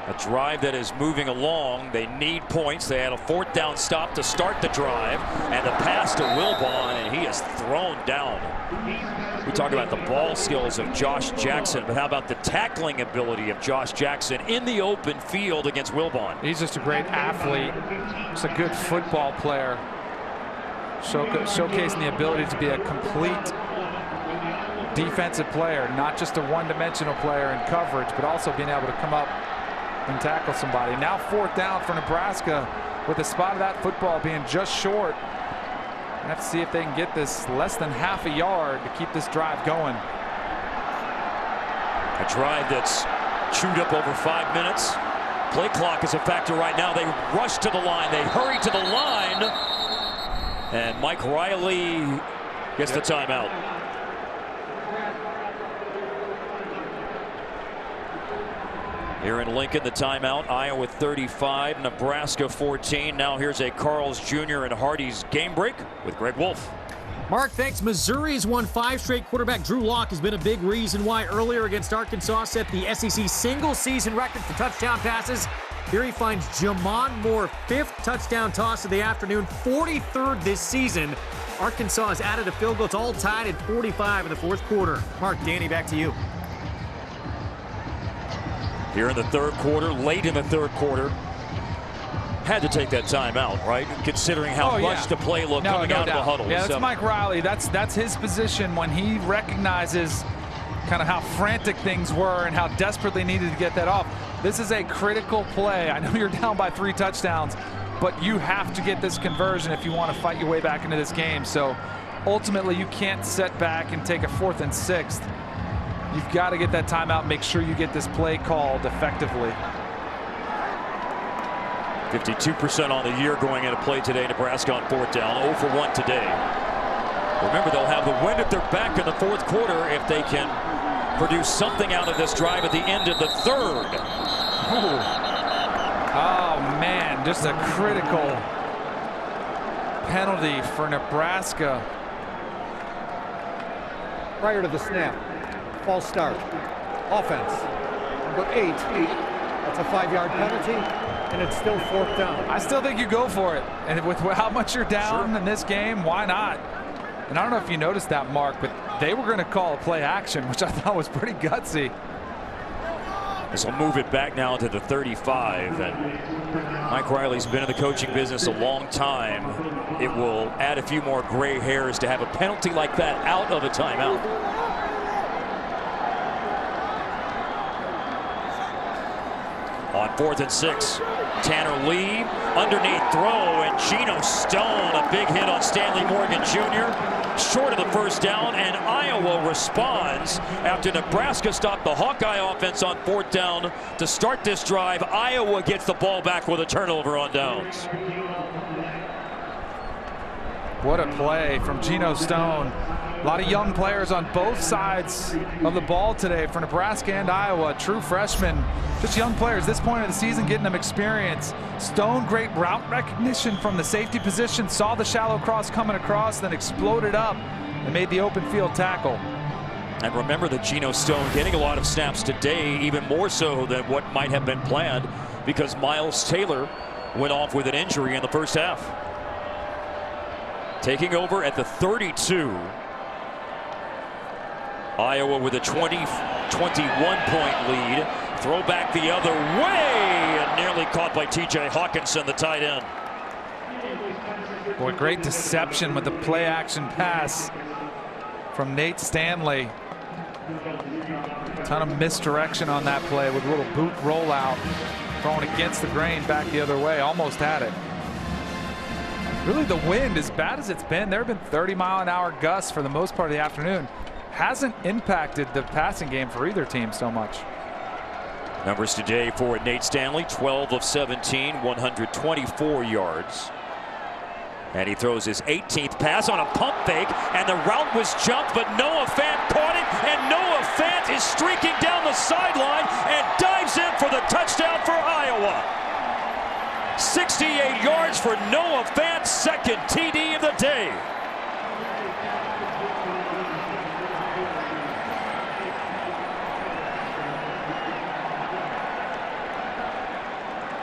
A drive that is moving along. They need points. They had a 4th down stop to start the drive, and the pass to Wilbon, and he is thrown down. We talk about the ball skills of Josh Jackson, but how about the tackling ability of Josh Jackson in the open field against Wilbon?
He's just a great athlete. He's a good football player. Showcasing the ability to be a complete defensive player, not just a one-dimensional player in coverage, but also being able to come up and tackle somebody. Now 4th down for Nebraska, with the spot of that football being just short. We'll have to see if they can get this less than half a yard to keep this drive going.
A drive that's chewed up over 5 minutes. Play clock is a factor right now. They rush to the line. They hurry to the line. And Mike Riley gets the timeout. Here in Lincoln, the timeout. Iowa 35, Nebraska 14. Now here's a Carl's Jr. and Hardy's game break with Greg Wolf.
Mark, thanks. Missouri's won 5 straight. Quarterback Drew Lock has been a big reason why earlier against Arkansas set the SEC single-season record for touchdown passes. Here he finds Jamon Moore, 5th touchdown toss of the afternoon, 43rd this season. Arkansas has added a field goal. It's all tied at 45 in the 4th quarter. Mark, Danny, back to you.
Here in the 3rd quarter, late in the 3rd quarter, Had to take that timeout, right? Considering how much the play looked coming out of the huddle.
Yeah, that's Mike Riley. That's his position when he recognizes kind of how frantic things were and how desperately needed to get that off. This is a critical play. I know you're down by 3 touchdowns, but you have to get this conversion if you want to fight your way back into this game. So ultimately, you can't set back and take a 4th and 6th. You've got to get that timeout, make sure you get this play called effectively.
52% on the year going into play today. Nebraska on 4th down, 0 for 1 today. Remember, they'll have the wind at their back in the 4th quarter if they can produce something out of this drive at the end of the 3rd.
Ooh. Oh, man, just a critical penalty for Nebraska.
Prior to the snap, false start, offense, number 8. That's a 5-yard penalty, and it's still 4th down.
I still think you go for it. And with how much you're down in this game, why not? And I don't know if you noticed that, Mark, but they were going to call a play action, which I thought was pretty gutsy.
This will move it back now to the 35. And Mike Riley's been in the coaching business a long time. It will add a few more gray hairs to have a penalty like that out of a timeout. On 4th and 6, Tanner Lee, underneath throw, and Geno Stone, a big hit on Stanley Morgan Jr., short of the 1st down, and Iowa responds after Nebraska stopped the Hawkeye offense on 4th down to start this drive. Iowa gets the ball back with a turnover on downs.
What a play from Geno Stone. A lot of young players on both sides of the ball today for Nebraska and Iowa. True freshmen, just young players. This point of the season, getting them experience. Stone, great route recognition from the safety position. Saw the shallow cross coming across, then exploded up and made the open field tackle.
And remember that Geno Stone getting a lot of snaps today, even more so than what might have been planned, because Miles Taylor went off with an injury in the 1st half. Taking over at the 32. Iowa with a 20-21-point lead. Throw back the other way, and nearly caught by TJ Hawkinson, the tight end.
Boy, great deception with the play action pass from Nate Stanley. Ton of misdirection on that play with a little boot rollout, throwing against the grain back the other way. Almost had it. Really, the wind, as bad as it's been, there have been 30-mile-an-hour gusts for the most part of the afternoon. Hasn't impacted the passing game for either team so much.
Numbers today for Nate Stanley: 12 of 17, 124 yards. And he throws his 18th pass on a pump fake, and the route was jumped, but Noah Fant caught it, and Noah Fant is streaking down the sideline and dives in for the touchdown for Iowa. 68 yards for Noah Fant, 2nd TD of the day.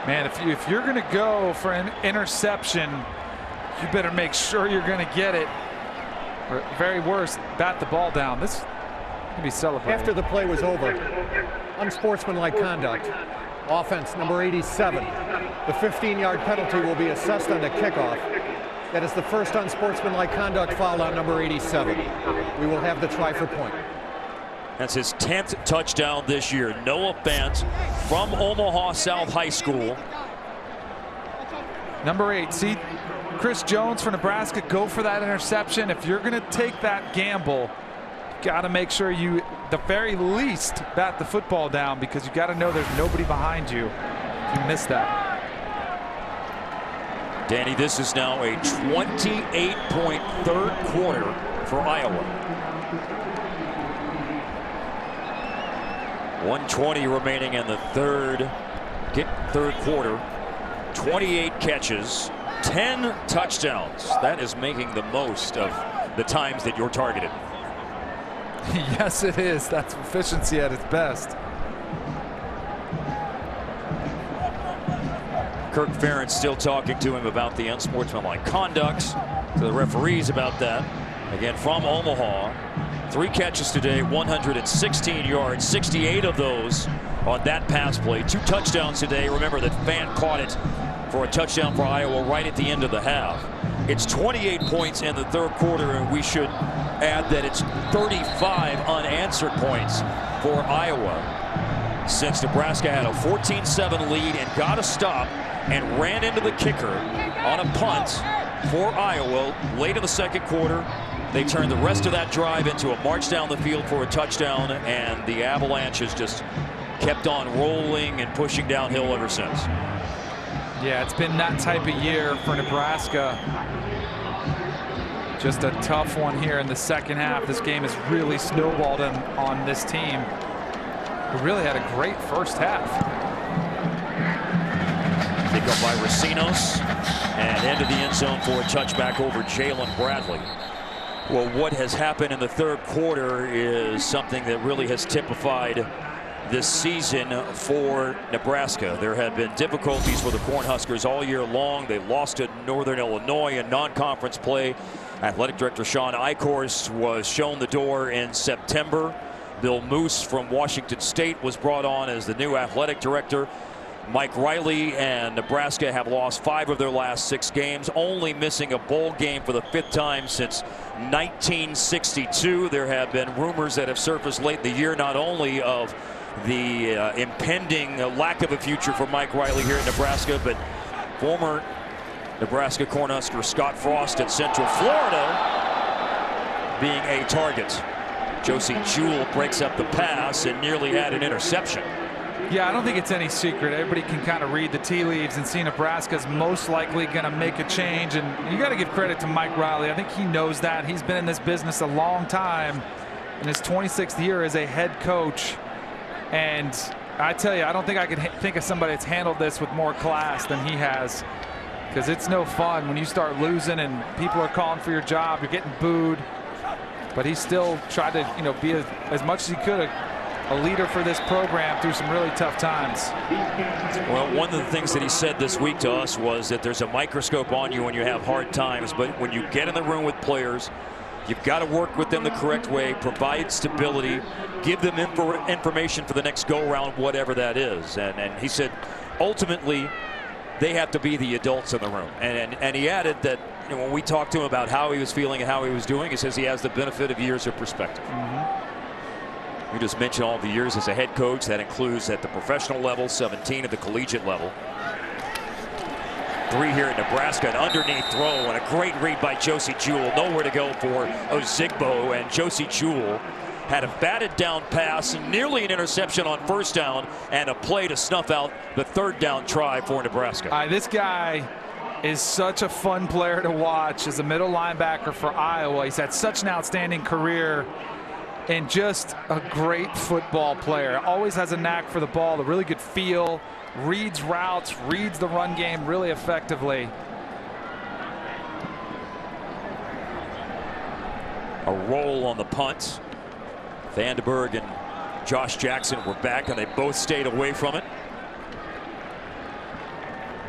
Man, if you're going to go for an interception, you better make sure you're going to get it. Or at very worst, bat the ball down. This can be celebrated.
After the play was over, unsportsmanlike conduct. Offense number 87. The 15-yard penalty will be assessed on the kickoff. That is the first unsportsmanlike conduct foul on number 87. We will have the try for point.
That's his 10th touchdown this year. Noah Fant from Omaha South High School.
Number 8, see Chris Jones for Nebraska go for that interception. If you're going to take that gamble, you got to make sure you, at the very least, bat the football down, because you got to know there's nobody behind you if you miss that.
Danny, this is now a 28-point 3rd quarter for Iowa. 1:20 remaining in the third quarter. 28 catches, 10 touchdowns. That is making the most of the times that you're targeted.
Yes, it is. That's efficiency at its best.
Kirk Ferentz still talking to him about the unsportsmanlike conduct, to the referees about that. Again, from Omaha, 3 catches today, 116 yards, 68 of those on that pass play. 2 touchdowns today. Remember that Fant caught it for a touchdown for Iowa right at the end of the half. It's 28 points in the third quarter, and we should add that it's 35 unanswered points for Iowa since Nebraska had a 14-7 lead and got a stop and ran into the kicker on a punt for Iowa late in the second quarter. They turned the rest of that drive into a march down the field for a touchdown, and the Avalanche has just kept on rolling and pushing downhill ever since.
Yeah, it's been that type of year for Nebraska. Just a tough one here in the second half. This game has really snowballed on this team, who really had a great first half.
Pick up by Racinos and into the end zone for a touchback over Jalen Bradley. Well, what has happened in the third quarter is something that really has typified this season for Nebraska. There have been difficulties for the Cornhuskers all year long. They lost to Northern Illinois in non-conference play. Athletic Director Sean Eichhorst was shown the door in September. Bill Moose from Washington State was brought on as the new athletic director. Mike Riley and Nebraska have lost 5 of their last 6 games, only missing a bowl game for the 5th time since 1962. There have been rumors that have surfaced late in the year, not only of the impending lack of a future for Mike Riley here in Nebraska, but former Nebraska Cornhusker Scott Frost at Central Florida being a target. Josie Jewell breaks up the pass and nearly had an interception.
Yeah, I don't think it's any secret. Everybody can kind of read the tea leaves and see Nebraska's most likely going to make a change. And you got to give credit to Mike Riley. I think he knows that. He's been in this business a long time, in his 26th year as a head coach. And I tell you, I don't think I could think of somebody that's handled this with more class than he has. Because it's no fun when you start losing and people are calling for your job. You're getting booed. But he still tried to, be as much as he could a leader for this program through some really tough times.
Well, one of the things that he said this week to us was that there's a microscope on you when you have hard times, but when you get in the room with players, you've got to work with them the correct way, provide stability, give them information for the next go-around, whatever that is. And he said, ultimately, they have to be the adults in the room. And he added that when we talked to him about how he was feeling and how he was doing, he says he has the benefit of years of perspective. You just mentioned all the years as a head coach. That includes at the professional level, 17 at the collegiate level. 3 here in Nebraska, an underneath throw and a great read by Josie Jewell. Nowhere to go for Ozigbo, and Josie Jewell had a batted down pass, nearly an interception on first down, and a play to snuff out the 3rd down try for Nebraska.
This guy is such a fun player to watch as a middle linebacker for Iowa. He's had such an outstanding career and just a great football player. Always has a knack for the ball, a really good feel, reads routes, reads the run game really effectively.
A roll on the punt. Vandenberg and Josh Jackson were back, and they both stayed away from it.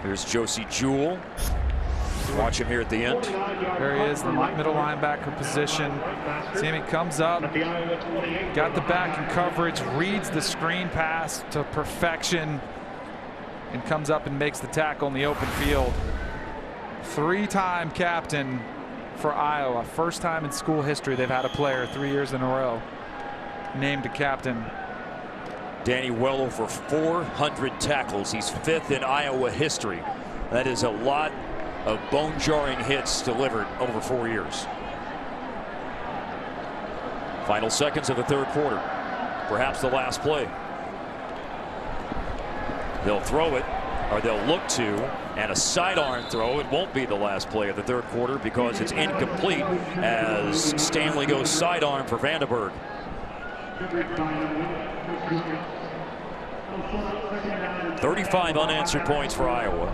Here's Josie Jewell. Watch him here at the end.
There he is, the middle linebacker position. See him, he comes up, got the back in coverage, reads the screen pass to perfection, and comes up and makes the tackle in the open field. 3-time captain for Iowa. First time in school history they've had a player 3 years in a row named a captain.
Danny well over 400 tackles. He's 5th in Iowa history. That is a lot of bone-jarring hits delivered over 4 years. Final seconds of the third quarter. Perhaps the last play. They'll throw it, or they'll look to, and a sidearm throw. It won't be the last play of the third quarter because it's incomplete as Stanley goes sidearm for Vandenberg. 35 unanswered points for Iowa.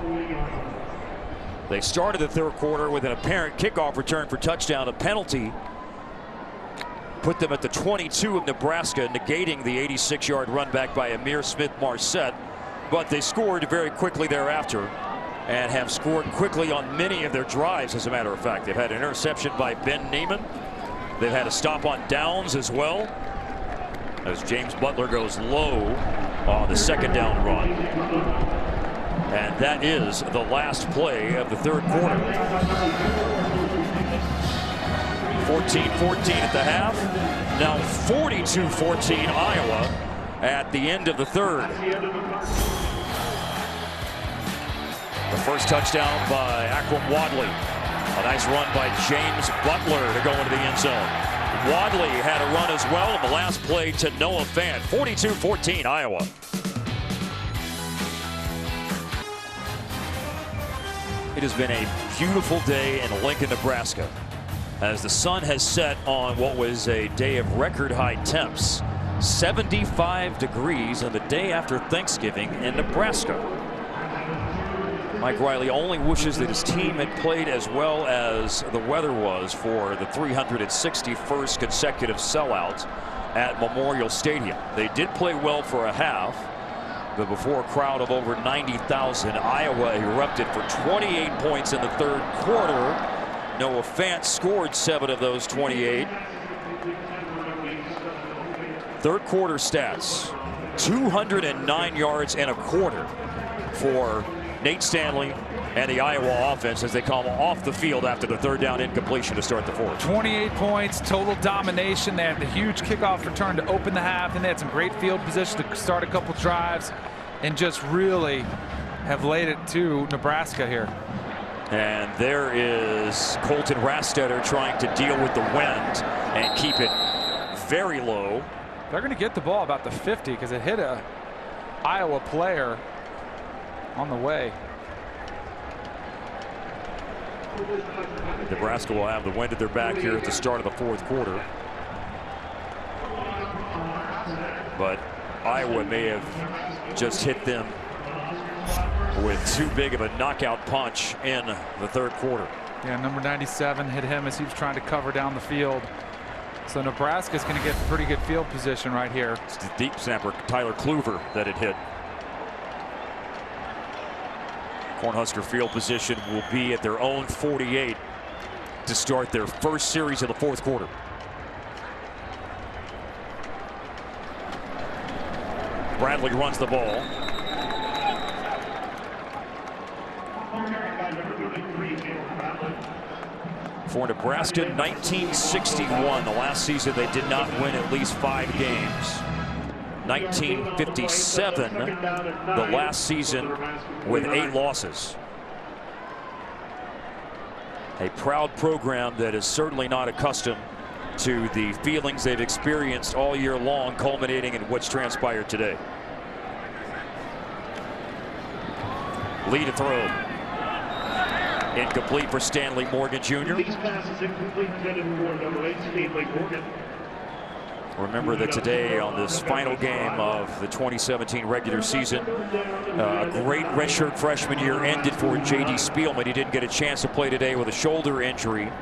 They started the third quarter with an apparent kickoff return for touchdown. A penalty put them at the 22 of Nebraska, negating the 86-yard run back by Amir Smith-Marset. But they scored very quickly thereafter and have scored quickly on many of their drives, as a matter of fact. They've had an interception by Ben Neiman. They've had a stop on downs as well, as James Butler goes low on the second down run. And that is the last play of the third quarter. 14-14 at the half. Now 42-14 Iowa at the end of the third. The first touchdown by Akram Wadley. A nice run by James Butler to go into the end zone. Wadley had a run as well in the last play to Noah Fant. 42-14 Iowa. It has been a beautiful day in Lincoln, Nebraska, as the sun has set on what was a day of record high temps. 75 degrees on the day after Thanksgiving in Nebraska. Mike Riley only wishes that his team had played as well as the weather was for the 361st consecutive sellout at Memorial Stadium. They did play well for a half, but before a crowd of over 90,000, Iowa erupted for 28 points in the third quarter. Noah Fant scored 7 of those 28. Third quarter stats: 209 yards and a quarter for Nate Stanley and the Iowa offense as they come off the field after the third down incompletion to start the fourth.
28 points, total domination. They had the huge kickoff return to open the half, and they had some great field position to start a couple drives and just really have laid it to Nebraska here.
And there is Colton Rastetter trying to deal with the wind and keep it very low.
They're going to get the ball about the 50 because it hit a Iowa player on the way.
Nebraska will have the wind at their back here at the start of the fourth quarter. But Iowa may have just hit them with too big of a knockout punch in the third quarter.
Yeah, number 97 hit him as he was trying to cover down the field. So Nebraska's going to get pretty good field position right here.
It's the deep snapper Tyler Kluver that it hit. Cornhusker field position will be at their own 48 to start their first series of the fourth quarter. Bradley runs the ball. For Nebraska, 1961, the last season they did not win at least 5 games. 1957, the last season with 8 losses. A proud program that is certainly not accustomed to the feelings they've experienced all year long, culminating in what's transpired today. Lead to throw. Incomplete for Stanley Morgan Jr.
These passes incomplete, intended for number 8, Stanley Morgan.
Remember that today, on this final game of the 2017 regular season, a great redshirt freshman year ended for J.D. Spielman. He didn't get a chance to play today with a shoulder injury.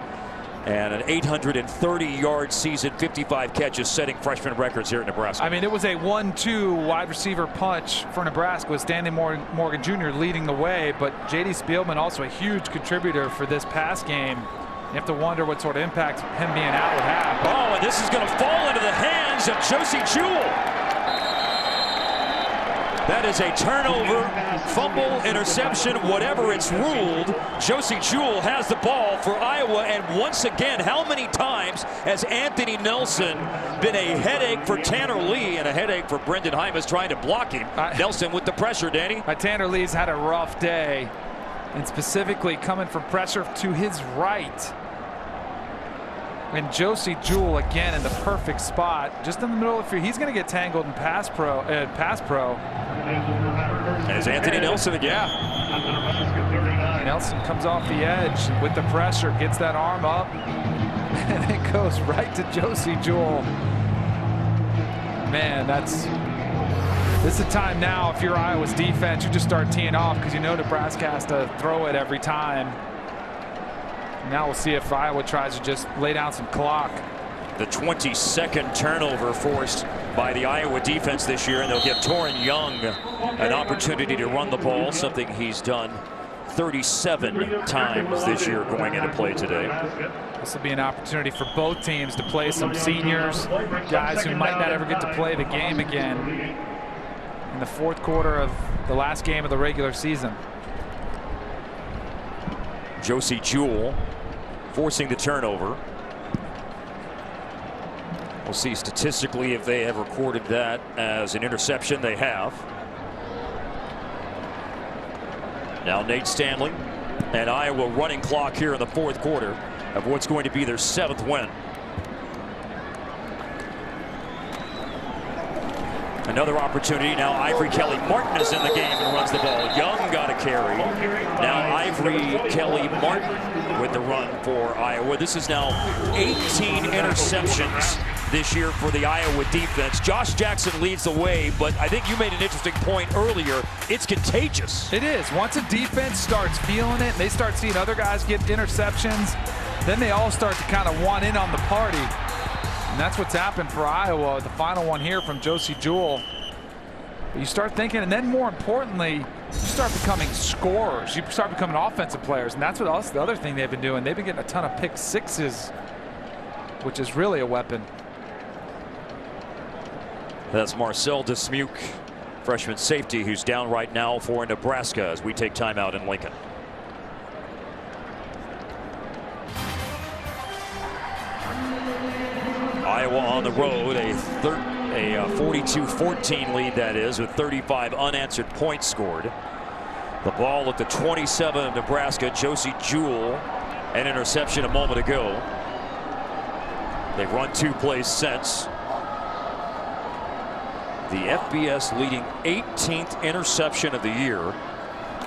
And an 830-yard season, 55 catches, setting freshman records here at Nebraska.
I mean, it was a 1-2 wide receiver punch for Nebraska with Stanley Morgan Jr. leading the way, but J.D. Spielman also a huge contributor for this pass game. You have to wonder what sort of impact him being out would have.
Oh, and this is going to fall into the hands of Josie Jewell. That is a turnover, fumble, interception, whatever it's ruled. Josie Jewell has the ball for Iowa, and once again, how many times has Anthony Nelson been a headache for Tanner Lee and a headache for Brendan Hymas trying to block him? Nelson with the pressure, Danny.
Tanner Lee's had a rough day, and specifically coming from pressure to his right. And Josie Jewell again in the perfect spot, just in the middle of the field. He's going to get tangled in pass pro.
As Anthony Nelson again.
Nelson comes off the edge with the pressure, gets that arm up, and it goes right to Josie Jewell. Man, this is the time now. If you're Iowa's defense, you just start teeing off because you know Nebraska has to throw it every time. Now we'll see if Iowa tries to just lay down some clock.
The 22nd turnover forced by the Iowa defense this year, and they'll give Torin Young an opportunity to run the ball, something he's done 37 times this year going into play today.
This will be an opportunity for both teams to play some seniors, guys who might not ever get to play the game again. in the fourth quarter of the last game of the regular season.
Josie Jewell forcing the turnover. We'll see statistically if they have recorded that as an interception. They have. Now Nate Stanley and Iowa running clock here in the fourth quarter of what's going to be their 7th win. Another opportunity. Now Ivory Kelly Martin is in the game and runs the ball. Young got a carry. Now Ivory Kelly Martin with the run for Iowa. This is now 18 interceptions this year for the Iowa defense. Josh Jackson leads the way, but I think you made an interesting point earlier. It's contagious.
It is. Once a defense starts feeling it, they start seeing other guys get interceptions, then they all start to kind of want in on the party. And that's what's happened for Iowa. The final one here from Josie Jewell. But you start thinking, and then more importantly, you start becoming scorers. You start becoming offensive players, and that's what else. The other thing they've been doing. They've been getting a ton of pick sixes, which is really a weapon.
That's Marcel Dismuke, freshman safety, who's down right now for Nebraska as we take time out in Lincoln. Iowa on the road, a 42-14 lead, that is, with 35 unanswered points scored. The ball at the 27 of Nebraska. Josie Jewell, an interception a moment ago. They've run 2 plays since. The FBS leading 18th interception of the year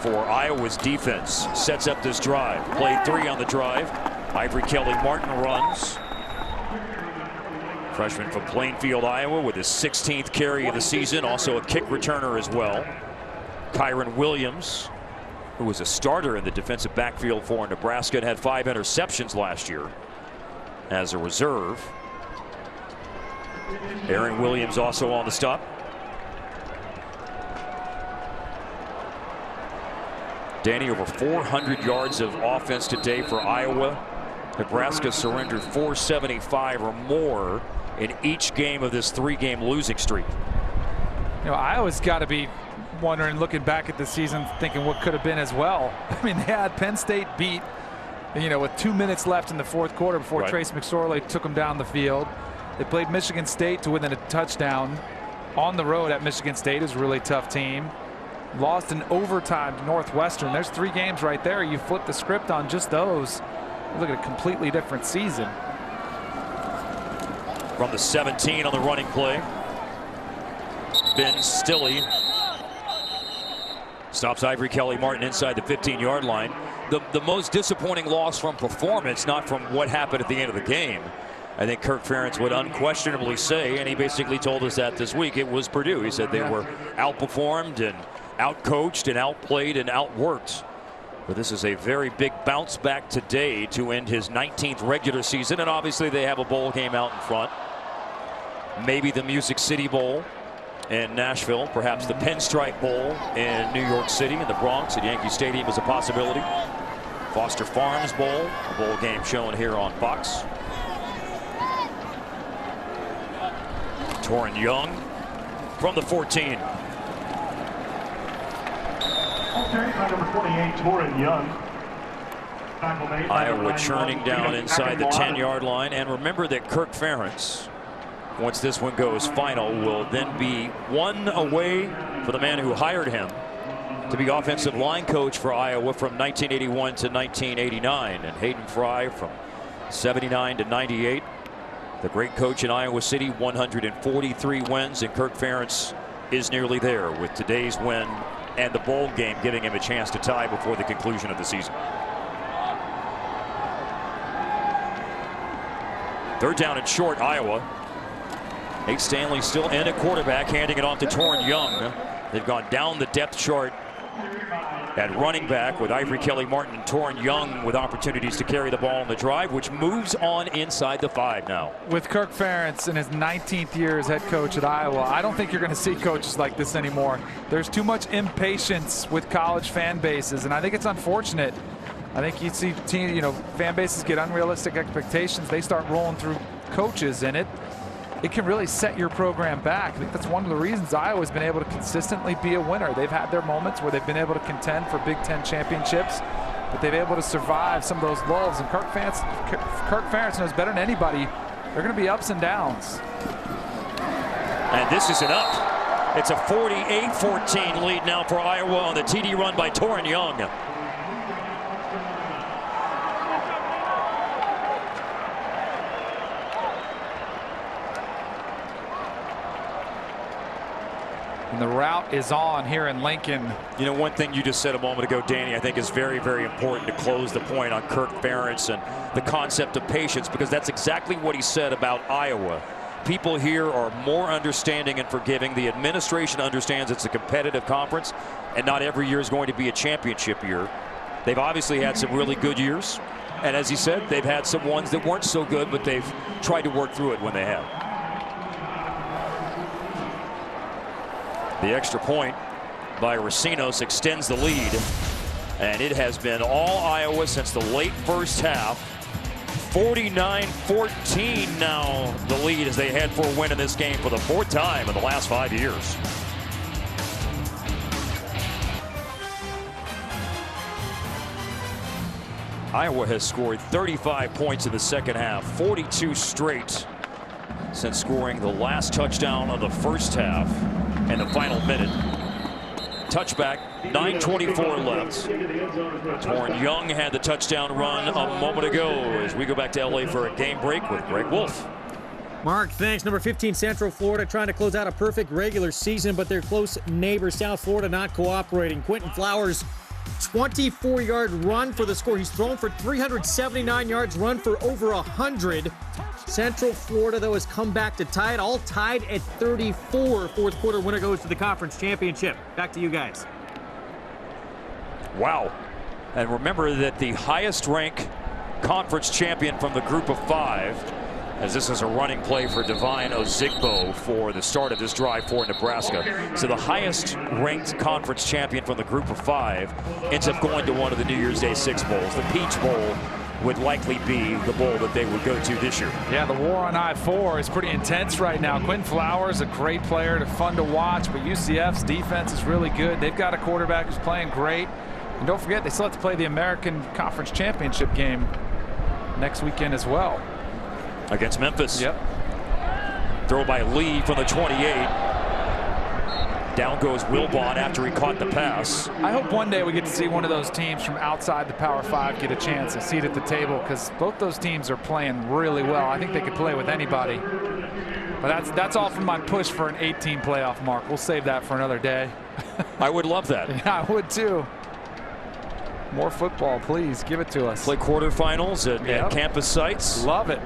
for Iowa's defense sets up this drive. Play 3 on the drive. Ivory Kelly Martin runs. Freshman from Plainfield, Iowa, with his 16th carry of the season. Also a kick returner as well. Kyron Williams, who was a starter in the defensive backfield for Nebraska and had 5 interceptions last year as a reserve. Aaron Williams also on the stop. Danny, over 400 yards of offense today for Iowa. Nebraska surrendered 475 or more in each game of this 3-game losing streak.
You know, Iowa's got to be wondering, looking back at the season, thinking what could have been as well. I mean, they had Penn State beat, you know, with 2 minutes left in the fourth quarter before Trace McSorley took them down the field. They played Michigan State to within a touchdown on the road at Michigan State. Is a really tough team. Lost in overtime to Northwestern. There's 3 games right there. You flip the script on just those. Look at a completely different season.
From the 17 on the running play, Ben Stilley stops Ivory Kelly Martin inside the 15-yard line. The most disappointing loss from performance, not from what happened at the end of the game. I think Kirk Ferentz would unquestionably say, and he basically told us that this week, it was Purdue. He said they were outperformed and outcoached and outplayed and outworked. But this is a very big bounce back today to end his 19th regular season, and obviously they have a bowl game out in front. Maybe the Music City Bowl in Nashville, perhaps the Pinstripe Bowl in New York City, in the Bronx at Yankee Stadium is a possibility. Foster Farms Bowl, a bowl game shown here on Fox. Torin Young from the 14.
Number 28, Torin Young.
Iowa churning down inside the 10-yard line. And remember that Kirk Ferentz, once this one goes final, will then be 1 away for the man who hired him to be offensive line coach for Iowa from 1981 to 1989. And Hayden Fry from 79 to 98. The great coach in Iowa City, 143 wins, and Kirk Ferentz is nearly there with today's win and the bowl game giving him a chance to tie before the conclusion of the season. 3rd down and short, Iowa. Nate Stanley still in at quarterback, handing it off to Torin Young. They've gone down the depth chart at running back with Ivory Kelly Martin and Torin Young with opportunities to carry the ball on the drive, which moves on inside the 5 now.
With Kirk Ferentz in his 19th year as head coach at Iowa, I don't think you're going to see coaches like this anymore. There's too much impatience with college fan bases, and I think it's unfortunate. I think you see fan bases get unrealistic expectations. They start rolling through coaches in it. it can really set your program back. I think that's one of the reasons Iowa's been able to consistently be a winner. They've had their moments where they've been able to contend for Big Ten championships, but they've been able to survive some of those lulls. And Kirk Ferentz knows better than anybody, they're going to be ups and downs.
And this is an up. It's a 48-14 lead now for Iowa on the TD run by Torin Young.
And the route is on here in Lincoln.
You know, one thing you just said a moment ago, Danny, I think is very, very important to close the point on Kirk Ferentz and the concept of patience, because that's exactly what he said about Iowa. People here are more understanding and forgiving. The administration understands it's a competitive conference, and not every year is going to be a championship year. They've obviously had some really good years, and as he said, they've had some ones that weren't so good, but they've tried to work through it when they have. The extra point by Racinos extends the lead, and it has been all Iowa since the late first half. 49-14 now the lead as they head for a win in this game for the fourth time in the last 5 years. Iowa has scored 35 points in the second half, 42 straight since scoring the last touchdown of the first half in the final minute. Touchback, 9:24 left. Torin Young had the touchdown run a moment ago as we go back to LA for a game break with Greg Wolf.
Mark, thanks. Number 15, Central Florida, trying to close out a perfect regular season, but their close neighbor, South Florida, not cooperating. Quentin Flowers, 24-yard run for the score. He's thrown for 379 yards, run for over 100. Central Florida, though, has come back to tie it, all tied at 34. Fourth quarter winner goes to the conference championship. Back to you guys.
Wow. And remember that the highest ranked conference champion from the group of five, as this is a running play for Divine Ozigbo for the start of this drive for Nebraska. So the highest ranked conference champion from the group of five ends up going to one of the New Year's Day 6 bowls. The Peach Bowl would likely be the bowl that they would go to this year.
Yeah, the war on I-4 is pretty intense right now. Quentin Flowers, a great player, fun to watch, but UCF's defense is really good. They've got a quarterback who's playing great. And don't forget, they still have to play the American Conference Championship game next weekend as well.
Against Memphis.
Yep.
Throw by Lee from the 28. Down goes Wilbon after he caught the pass.
I hope one day we get to see one of those teams from outside the Power 5 get a chance, a seat at the table, because both those teams are playing really well. I think they could play with anybody. But that's all from my push for an 18 playoff, Mark. We'll save that for another day.
I would love that.
Yeah, I would too. More football, please. Give it to us.
Play quarterfinals at campus sites.
Love it.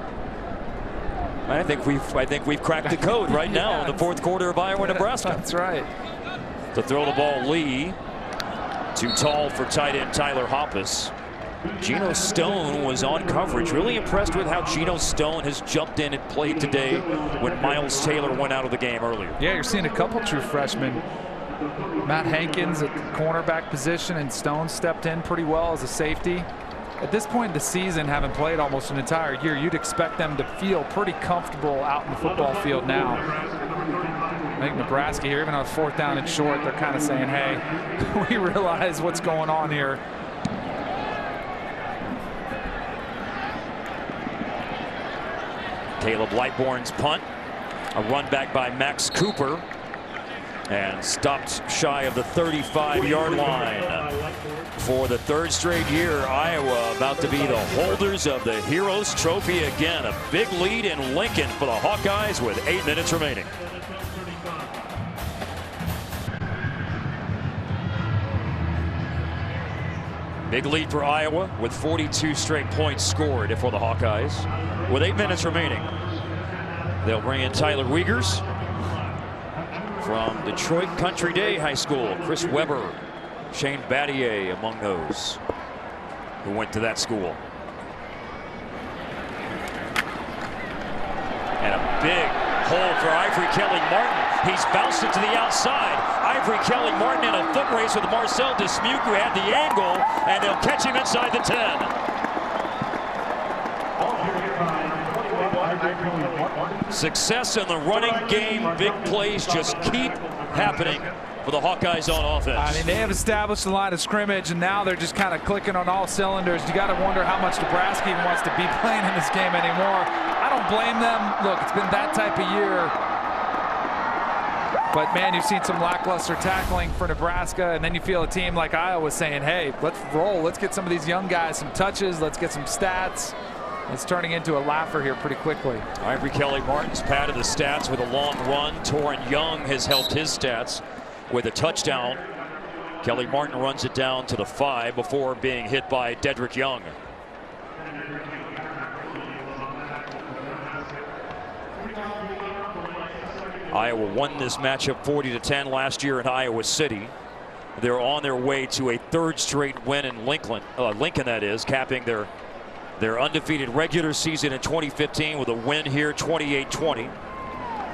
I think we've cracked the code right now in the fourth quarter of Iowa, Nebraska.
That's right.
To throw the ball, Lee. Too tall for tight end Tyler Hoppus. Geno Stone was on coverage. Really impressed with how Geno Stone has jumped in and played today when Miles Taylor went out of the game earlier.
Yeah, you're seeing a couple true freshmen. Matt Hankins at the cornerback position, and Stone stepped in pretty well as a safety. At this point in the season, having played almost an entire year, you'd expect them to feel pretty comfortable out in the football field now. I think Nebraska here, even on 4th down and short, they're kind of saying, hey, we realize what's going on here.
Caleb Lightbourne's punt. A run back by Max Cooper. And stopped shy of the 35-yard line. For the third straight year, Iowa about to be the holders of the Heroes Trophy again. A big lead in Lincoln for the Hawkeyes with 8 minutes remaining. Big lead for Iowa with 42 straight points scored for the Hawkeyes. With 8 minutes remaining, they'll bring in Tyler Wiegers from Detroit Country Day High School. Chris Webber, Shane Battier among those who went to that school. And a big hole for Ivory Kelly Martin. He's bounced it to the outside. Ivory Kelly Martin in a foot race with Marcel Dismuke, who had the angle, and they'll catch him inside the 10. Success in the running game. Big plays just keep happening for the Hawkeyes on offense.
I mean, they have established the line of scrimmage, and now they're just kind of clicking on all cylinders. You got to wonder how much Nebraska even wants to be playing in this game anymore. I don't blame them. Look, it's been that type of year. But, man, you've seen some lackluster tackling for Nebraska, and then you feel a team like Iowa saying, hey, let's roll. Let's get some of these young guys some touches. Let's get some stats. It's turning into a laugher here pretty quickly.
Ivory Kelly-Martin's padded the stats with a long run. Torrin Young has helped his stats with a touchdown. Kelly-Martin runs it down to the 5 before being hit by Dedrick Young. Iowa won this matchup 40-10 last year in Iowa City. They're on their way to a 3rd straight win in Lincoln, that is, capping their undefeated regular season in 2015 with a win here 28-20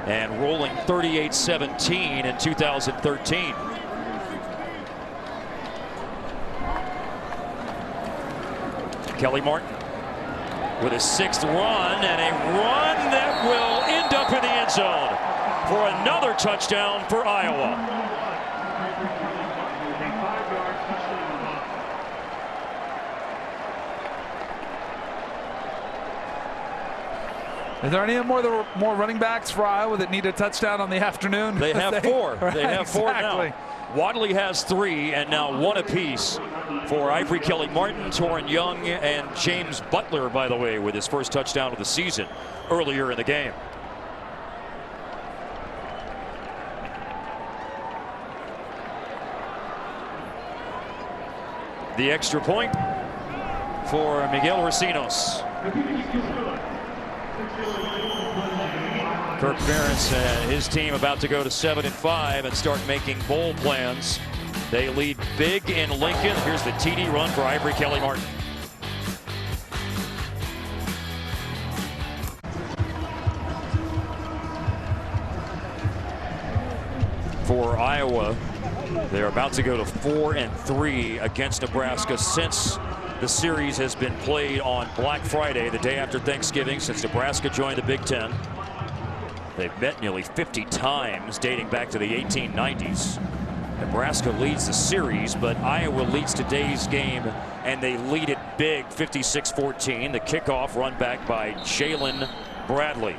and rolling 38-17 in 2013. Kelly-Martin with a 6th run, and a run that will end up in the end zone for another touchdown for Iowa.
Is there any more running backs for Iowa that need a touchdown on the afternoon?
They have 4.
Right,
they have 4
exactly.
now. Wadley has 3, and now 1 apiece for Ivory Kelly-Martin, Torrin Young, and James Butler, by the way, with his first touchdown of the season earlier in the game. The extra point for Miguel Racinos. Kirk Ferentz and his team about to go to 7-5 and start making bowl plans. They lead big in Lincoln. Here's the TD run for Ivory Kelly-Martin. For Iowa, they're about to go to 4-3 against Nebraska since the series has been played on Black Friday, the day after Thanksgiving, since Nebraska joined the Big Ten. They've met nearly 50 times dating back to the 1890s. Nebraska leads the series, but Iowa leads today's game, and they lead it big, 56-14. The kickoff run back by Jalen Bradley.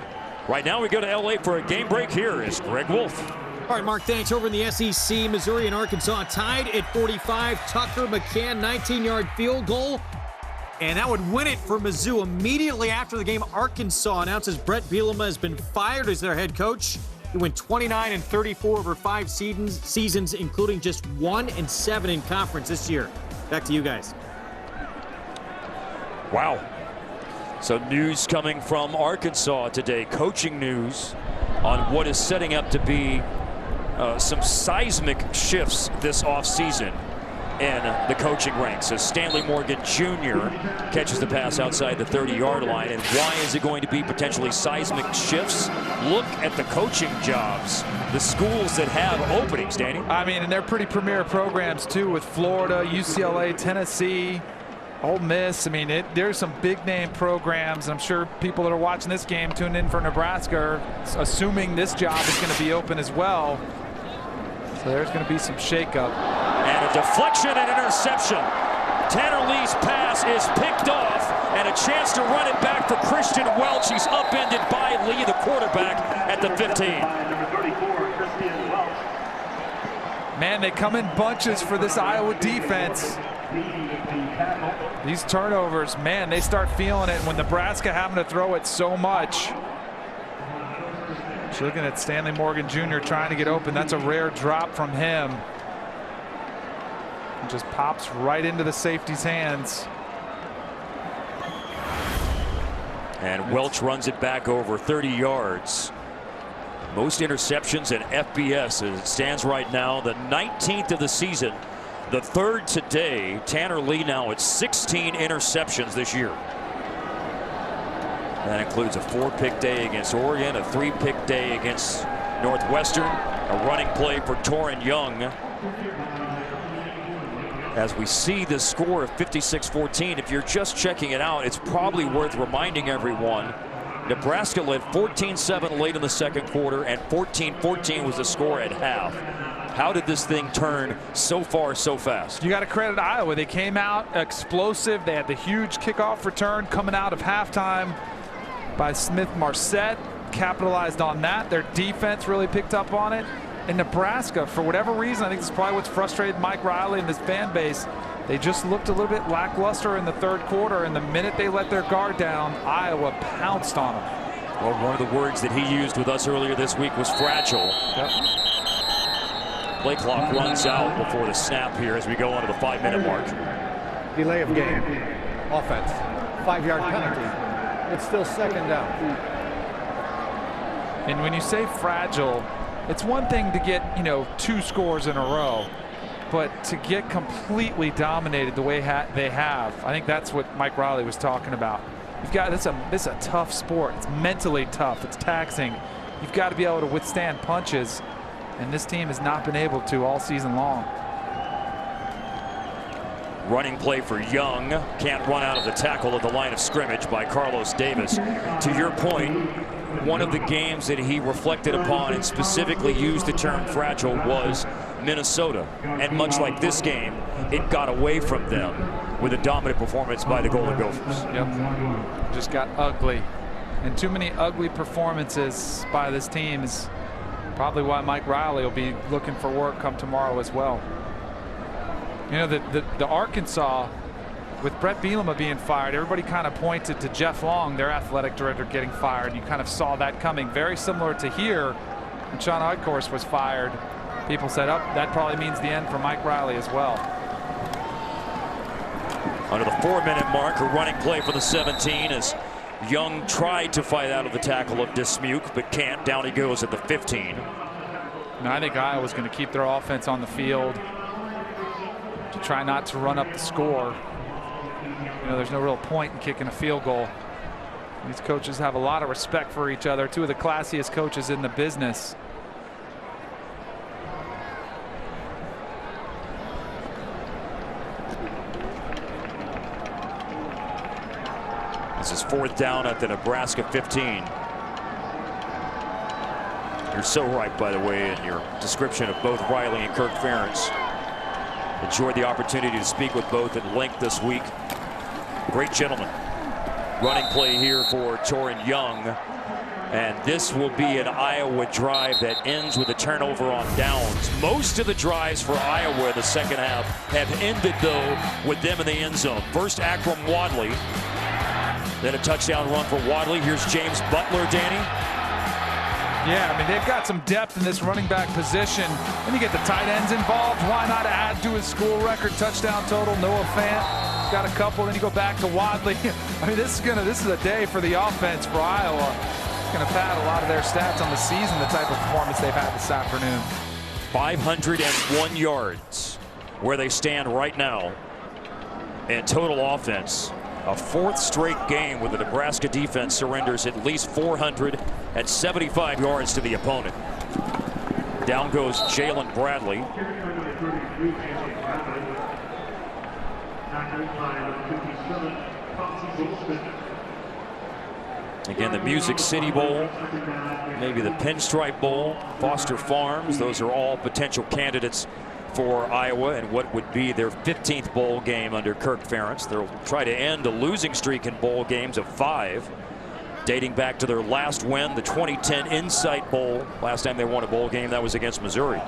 Right now we go to LA for a game break. Here is Greg Wolf.
All right, Mark, thanks. Over in the SEC, Missouri and Arkansas tied at 45. Tucker McCann, 19-yard field goal. And that would win it for Mizzou. Immediately after the game, Arkansas announces Brett Bielema has been fired as their head coach. He went 29-34 over 5 seasons, including just 1-7 in conference this year. Back to you guys.
Wow. So news coming from Arkansas today, coaching news on what is setting up to be some seismic shifts this offseason in the coaching ranks as Stanley Morgan Jr. catches the pass outside the 30-yard line. And why is it going to be potentially seismic shifts? Look at the coaching jobs, the schools that have openings, Danny.
I mean, and they're pretty premier programs too, with Florida, UCLA, Tennessee, Ole Miss. I mean, there's some big-name programs. I'm sure people that are watching this game tuned in for Nebraska are assuming this job is going to be open as well. So there's going to be some shakeup.
And a deflection and interception. Tanner Lee's pass is picked off, and a chance to run it back for Christian Welch. He's upended by Lee, the quarterback, at the 15.
Man, they come in bunches for this Iowa defense. These turnovers, man, they start feeling it when Nebraska having to throw it so much. Just looking at Stanley Morgan Jr. trying to get open. That's a rare drop from him. It just pops right into the safety's hands.
And Welch runs it back over 30 yards. Most interceptions in FBS as it stands right now, the 19th of the season. The 3rd today. Tanner Lee now at 16 interceptions this year. That includes a 4-pick day against Oregon, a 3-pick day against Northwestern, a running play for Torrin Young. As we see the score of 56-14, if you're just checking it out, it's probably worth reminding everyone Nebraska led 14-7 late in the second quarter, and 14-14 was the score at half. How did this thing turn so far so fast?
You got to credit Iowa. They came out explosive. They had the huge kickoff return coming out of halftime by Smith-Marset. Capitalized on that. Their defense really picked up on it. In Nebraska, for whatever reason, I think this is probably what's frustrated Mike Riley and this fan base. They just looked a little bit lackluster in the third quarter, and the minute they let their guard down, Iowa pounced on them.
Well, one of the words that he used with us earlier this week was fragile.
Yep.
Play clock runs out before the snap here as we go on to the 5-minute mark.
Delay of game. Offense. 5-yard penalty. It's still second down.
And when you say fragile, it's one thing to get, 2 scores in a row, but to get completely dominated the way they have, I think that's what Mike Riley was talking about. You've got this is a tough sport. It's mentally tough. It's taxing. You've got to be able to withstand punches, and this team has not been able to all season long.
Running play for Young. Can't run out of the tackle at the line of scrimmage by Carlos Davis. To your point, one of the games that he reflected upon and specifically used the term fragile was Minnesota. And much like this game, it got away from them with a dominant performance by the Golden Gophers.
Yep. Just got ugly. And too many ugly performances by this team is probably why Mike Riley will be looking for work come tomorrow as well. The Arkansas, with Brett Bielema being fired, everybody kind of pointed to Jeff Long, their athletic director, getting fired. You kind of saw that coming. Very similar to here, when Sean Hawkeyes was fired. People said, oh, that probably means the end for Mike Riley as well.
Under the 4-minute mark, a running play for the 17 as Young tried to fight out of the tackle of Dismuke, but can't. Down he goes at the 15.
Now, I think Iowa's going to keep their offense on the field to try not to run up the score. There's no real point in kicking a field goal. These coaches have a lot of respect for each other. Two of the classiest coaches in the business.
This is 4th down at the Nebraska 15. You're so right, by the way, in your description of both Riley and Kirk Ferentz. Enjoyed the opportunity to speak with both at length this week. Great gentlemen. Running play here for Torin Young. And this will be an Iowa drive that ends with a turnover on downs. Most of the drives for Iowa in the second half have ended, though, with them in the end zone. First, Akram Wadley. Then a touchdown run for Wadley. Here's James Butler, Danny.
Yeah, I mean, they've got some depth in this running back position. Then you get the tight ends involved. Why not add to his school record touchdown total? Noah Fant got a couple. Then you go back to Wadley. I mean, this is a day for the offense for Iowa. It's going to pad a lot of their stats on the season, the type of performance they've had this afternoon.
501 yards where they stand right now in total offense. A 4th straight game where the Nebraska defense surrenders at least 475 yards to the opponent. Down goes Jalen Bradley. Again, the Music City Bowl, maybe the Pinstripe Bowl, Foster Farms, those are all potential candidates for Iowa and what would be their 15th bowl game under Kirk Ferentz. They'll try to end a losing streak in bowl games of 5, dating back to their last win, the 2010 Insight Bowl. Last time they won a bowl game, that was against Missouri.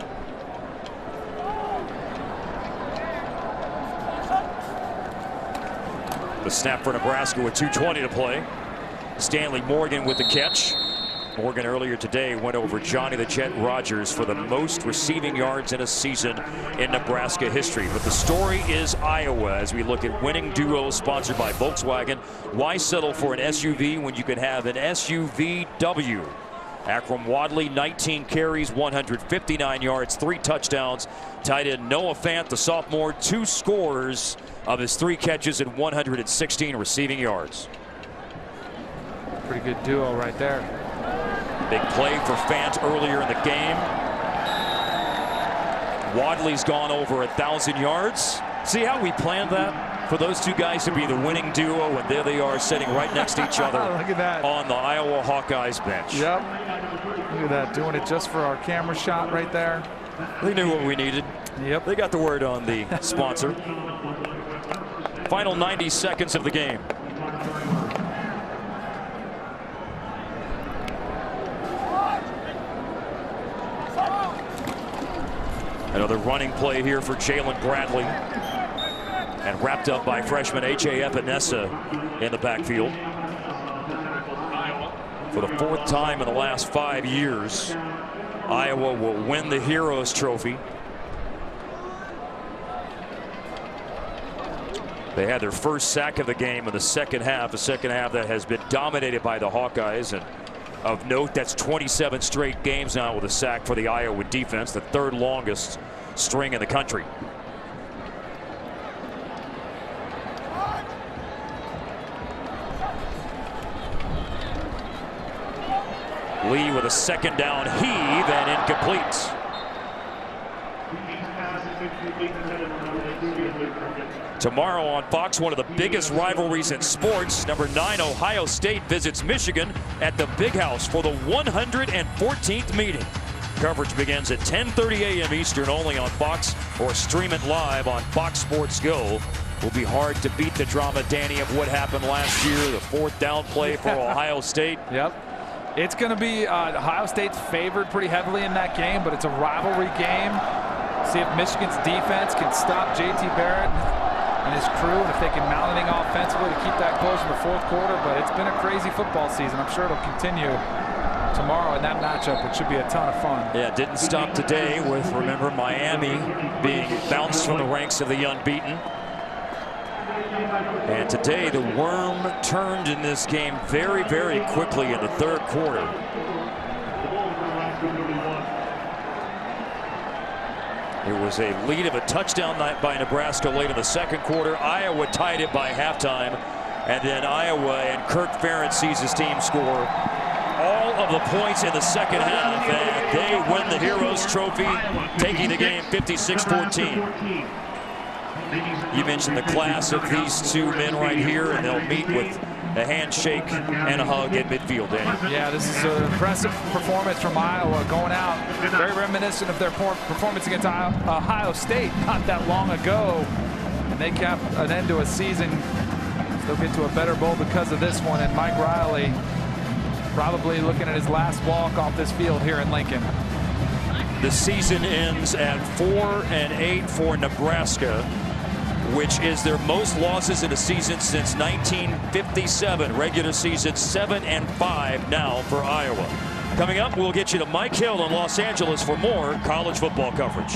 The snap for Nebraska with 2:20 to play. Stanley Morgan with the catch. Morgan earlier today went over Johnny the Jet Rogers for the most receiving yards in a season in Nebraska history. But the story is Iowa as we look at winning duos sponsored by Volkswagen. Why settle for an SUV when you can have an SUVW? Akram Wadley, 19 carries, 159 yards, 3 touchdowns. Tight end Noah Fant, the sophomore, 2 scores of his 3 catches and 116 receiving yards.
Pretty good duo right there.
Big play for Fant earlier in the game. Wadley's gone over 1,000 yards. See how we planned that? for those two guys to be the winning duo, and there they are sitting right next to each other
Look at that.
on the Iowa Hawkeyes bench.
Yep. Look at that, doing it just for our camera shot right there.
They knew what we needed.
Yep.
They got the word on the sponsor. Final 90 seconds of the game. Another running play here for Jalen Bradley. And wrapped up by freshman H.A. Epinesa in the backfield. For the 4th time in the last 5 years, Iowa will win the Heroes Trophy. They had their first sack of the game in the second half, a second half that has been dominated by the Hawkeyes. And of note, that's 27 straight games now with a sack for the Iowa defense, the 3rd longest string in the country. Lee with a 2nd down heave and incomplete. Tomorrow on Fox, one of the biggest rivalries in sports. Number 9 Ohio State visits Michigan at the Big House for the 114th meeting. Coverage begins at 10:30 a.m. Eastern only on Fox, or stream it live on Fox Sports Go. Will be hard to beat the drama, Danny, of what happened last year, the 4th down play for Ohio State.
Yep. It's going to be Ohio State's favored pretty heavily in that game, but it's a rivalry game. See if Michigan's defense can stop J.T. Barrett and his crew, and if they can mount anything offensively to keep that close in the 4th quarter. But it's been a crazy football season. I'm sure it'll continue tomorrow in that matchup. It should be a ton of fun.
Yeah, it didn't stop today with, remember, Miami being bounced from the ranks of the unbeaten. And today the worm turned in this game very, very quickly in the 3rd quarter. It was a lead of a touchdown by Nebraska late in the 2nd quarter. Iowa tied it by halftime, and then Iowa and Kirk Ferentz sees his team score all of the points in the 2nd half, and they win the Heroes Trophy, taking the game 56-14. You mentioned the class of these two men right here, and they'll meet with a handshake and a hug at midfield, Danny.
Yeah, this is an impressive performance from Iowa going out. Very reminiscent of their performance against Ohio State not that long ago. And they capped an end to a season. They'll get to a better bowl because of this one. And Mike Riley probably looking at his last walk off this field here in Lincoln.
The season ends at 4-8 for Nebraska, which is their most losses in a season since 1957. Regular season 7-5 now for Iowa. Coming up, we'll get you to Mike Hill in Los Angeles for more college football coverage.